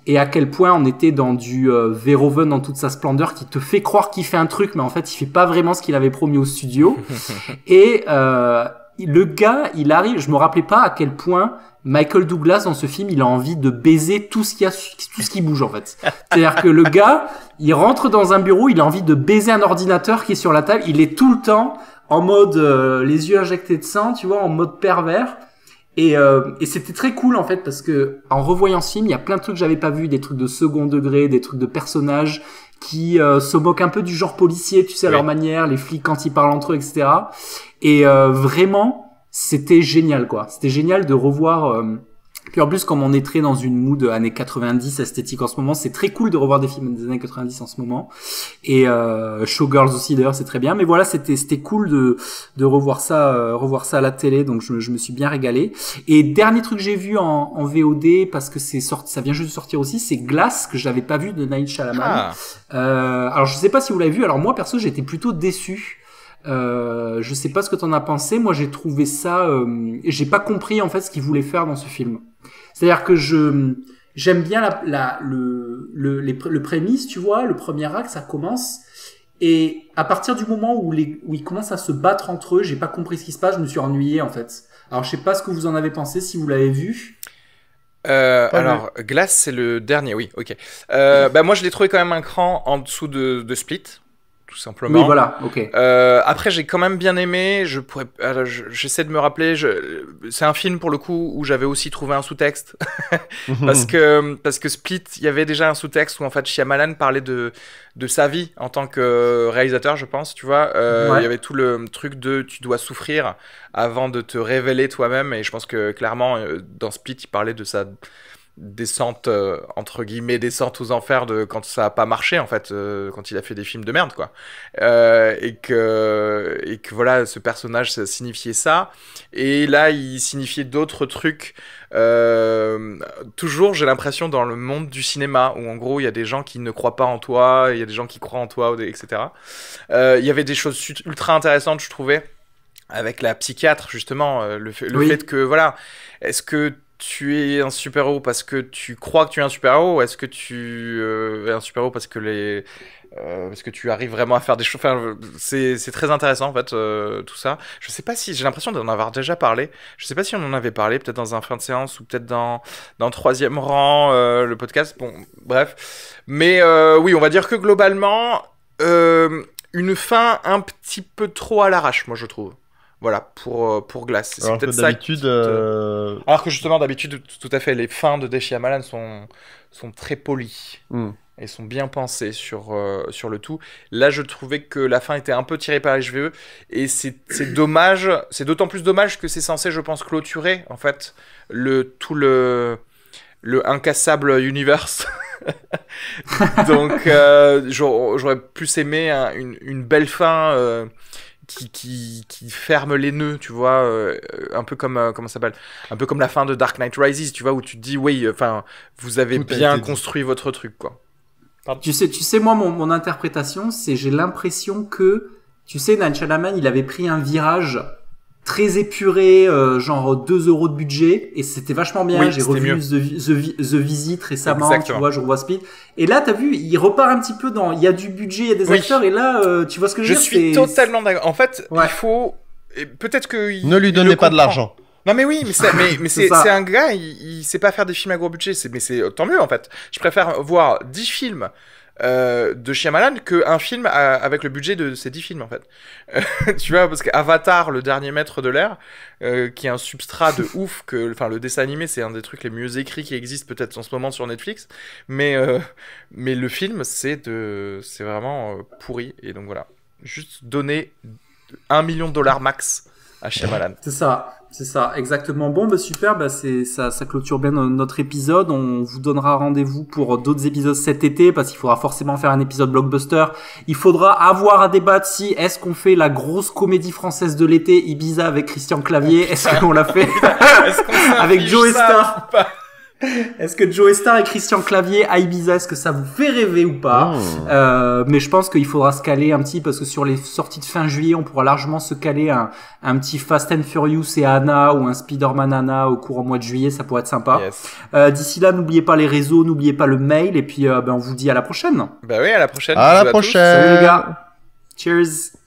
et à quel point on était dans du Verhoeven dans toute sa splendeur, qui te fait croire qu'il fait un truc mais en fait il fait pas vraiment ce qu'il avait promis au studio. Et le gars, il arrive, je me rappelais pas à quel point Michael Douglas dans ce film, il a envie de baiser tout ce qui bouge en fait. C'est-à-dire que le gars, il rentre dans un bureau, il a envie de baiser un ordinateur qui est sur la table, il est tout le temps en mode les yeux injectés de sang, tu vois, en mode pervers. Et c'était très cool en fait parce que en revoyant ce film, il y a plein de trucs que j'avais pas vu, des trucs de second degré, des trucs de personnages qui se moquent un peu du genre policier, tu sais, à leur manière, les flics quand ils parlent entre eux, etc. Et vraiment, c'était génial, quoi. C'était génial de revoir. Puis en plus, comme on est très dans une mood années 90 esthétique en ce moment, c'est très cool de revoir des films des années 90 en ce moment. Et Showgirls aussi, d'ailleurs, c'est très bien. Mais voilà, c'était cool de revoir ça à la télé. Donc je me suis bien régalé. Et dernier truc que j'ai vu en VOD, parce que ça vient juste de sortir aussi, c'est Glass, que j'avais pas vu, de Night Shyamalan. Alors je sais pas si vous l'avez vu. Alors moi perso, j'étais plutôt déçu. Je sais pas ce que t'en as pensé. Moi, j'ai trouvé ça. J'ai pas compris en fait ce qu'il voulait faire dans ce film. C'est-à-dire que j'aime bien le prémisse, tu vois, le premier acte, ça commence, et à partir du moment où ils commencent à se battre entre eux, j'ai pas compris ce qui se passe, je me suis ennuyé en fait. Alors je sais pas ce que vous en avez pensé, si vous l'avez vu. Alors Glass, c'est le dernier, oui, ok. Bah moi je l'ai trouvé quand même un cran en dessous de Split, tout simplement. Oui, voilà, ok. Après, j'ai quand même bien aimé. J'essaie de me rappeler. C'est un film pour le coup où j'avais aussi trouvé un sous-texte parce que Split, il y avait déjà un sous-texte où en fait Shyamalan parlait de sa vie en tant que réalisateur, je pense. Tu vois, il y avait tout le truc de tu dois souffrir avant de te révéler toi-même. Et je pense que clairement dans Split, il parlait de sa descente entre guillemets descente aux enfers de quand ça a pas marché en fait, quand il a fait des films de merde quoi, et que voilà, ce personnage ça signifiait ça, et là il signifiait d'autres trucs, toujours j'ai l'impression dans le monde du cinéma où en gros il y a des gens qui ne croient pas en toi, il y a des gens qui croient en toi, etc. Il y avait des choses ultra intéressantes je trouvais avec la psychiatre justement, le fait que voilà, est-ce que tu es un super-héros parce que tu crois que tu es un super-héros, ou est-ce que tu es un super-héros parce que tu arrives vraiment à faire des choses. Enfin, c'est très intéressant en fait, tout ça. Je sais pas si j'ai l'impression d'en avoir déjà parlé. Je sais pas si on en avait parlé, peut-être dans un fin de séance ou peut-être dans Troisième Rang, le podcast. Bon, bref. Mais oui, on va dire que globalement, une fin un petit peu trop à l'arrache, moi je trouve. Voilà, pour Glass. Alors que d'habitude... Alors que justement, d'habitude, tout à fait, les fins de Shyamalan sont très polies. Et sont bien pensées sur le tout. Là, je trouvais que la fin était un peu tirée par les cheveux. Et c'est dommage. C'est d'autant plus dommage que c'est censé, je pense, clôturer, en fait, tout le incassable universe. Donc, j'aurais plus aimé une belle fin... Qui ferme les nœuds, tu vois, un peu comme comment ça s'appelle, un peu comme la fin de Dark Knight Rises, tu vois, où tu te dis oui, enfin, vous avez bien construit votre truc, quoi. Pardon. Tu sais, moi, mon interprétation, c'est j'ai l'impression que, tu sais, Night Shyamalan, il avait pris un virage très épuré, genre 2 € de budget, et c'était vachement bien. Oui, j'ai revu The Visit récemment. Exactement. Tu vois, je revois Speed. Et là, t'as vu, il repart un petit peu dans, il y a du budget, il y a des acteurs, et là, tu vois ce que je veux dire? Je suis totalement d'accord. En fait, il faut, peut-être que... Ne lui donnez pas de l'argent. Non mais oui, mais c'est un gars, il sait pas faire des films à gros budget, mais c'est tant mieux en fait. Je préfère voir 10 films de Shyamalan qu'un film avec le budget de ces 10 films en fait. Tu vois, parce qu'Avatar, le dernier maître de l'air, qui est un substrat de ouf, le dessin animé c'est un des trucs les mieux écrits qui existent peut-être en ce moment sur Netflix, mais le film c'est vraiment pourri, et donc voilà. Juste donner $1 million max à Shyamalan. C'est ça, exactement. Bon, bah super, bah ça clôture bien notre épisode. On vous donnera rendez-vous pour d'autres épisodes cet été, parce qu'il faudra forcément faire un épisode blockbuster. Il faudra avoir à débattre si est-ce qu'on fait la grosse comédie française de l'été, Ibiza avec Christian Clavier, est-ce qu'on l'a fait avec Joe Star? Est-ce que Joe Star et Christian Clavier à Ibiza, est-ce que ça vous fait rêver ou pas? Mais je pense qu'il faudra se caler un petit, parce que sur les sorties de fin juillet, on pourra largement se caler un petit Fast and Furious et Anna, ou un Spider-Man Anna au cours au mois de juillet, ça pourrait être sympa. Yes. D'ici là, n'oubliez pas les réseaux, n'oubliez pas le mail, et puis on vous dit à la prochaine. Bah oui, à la prochaine. À la prochaine. Salut les gars. Cheers.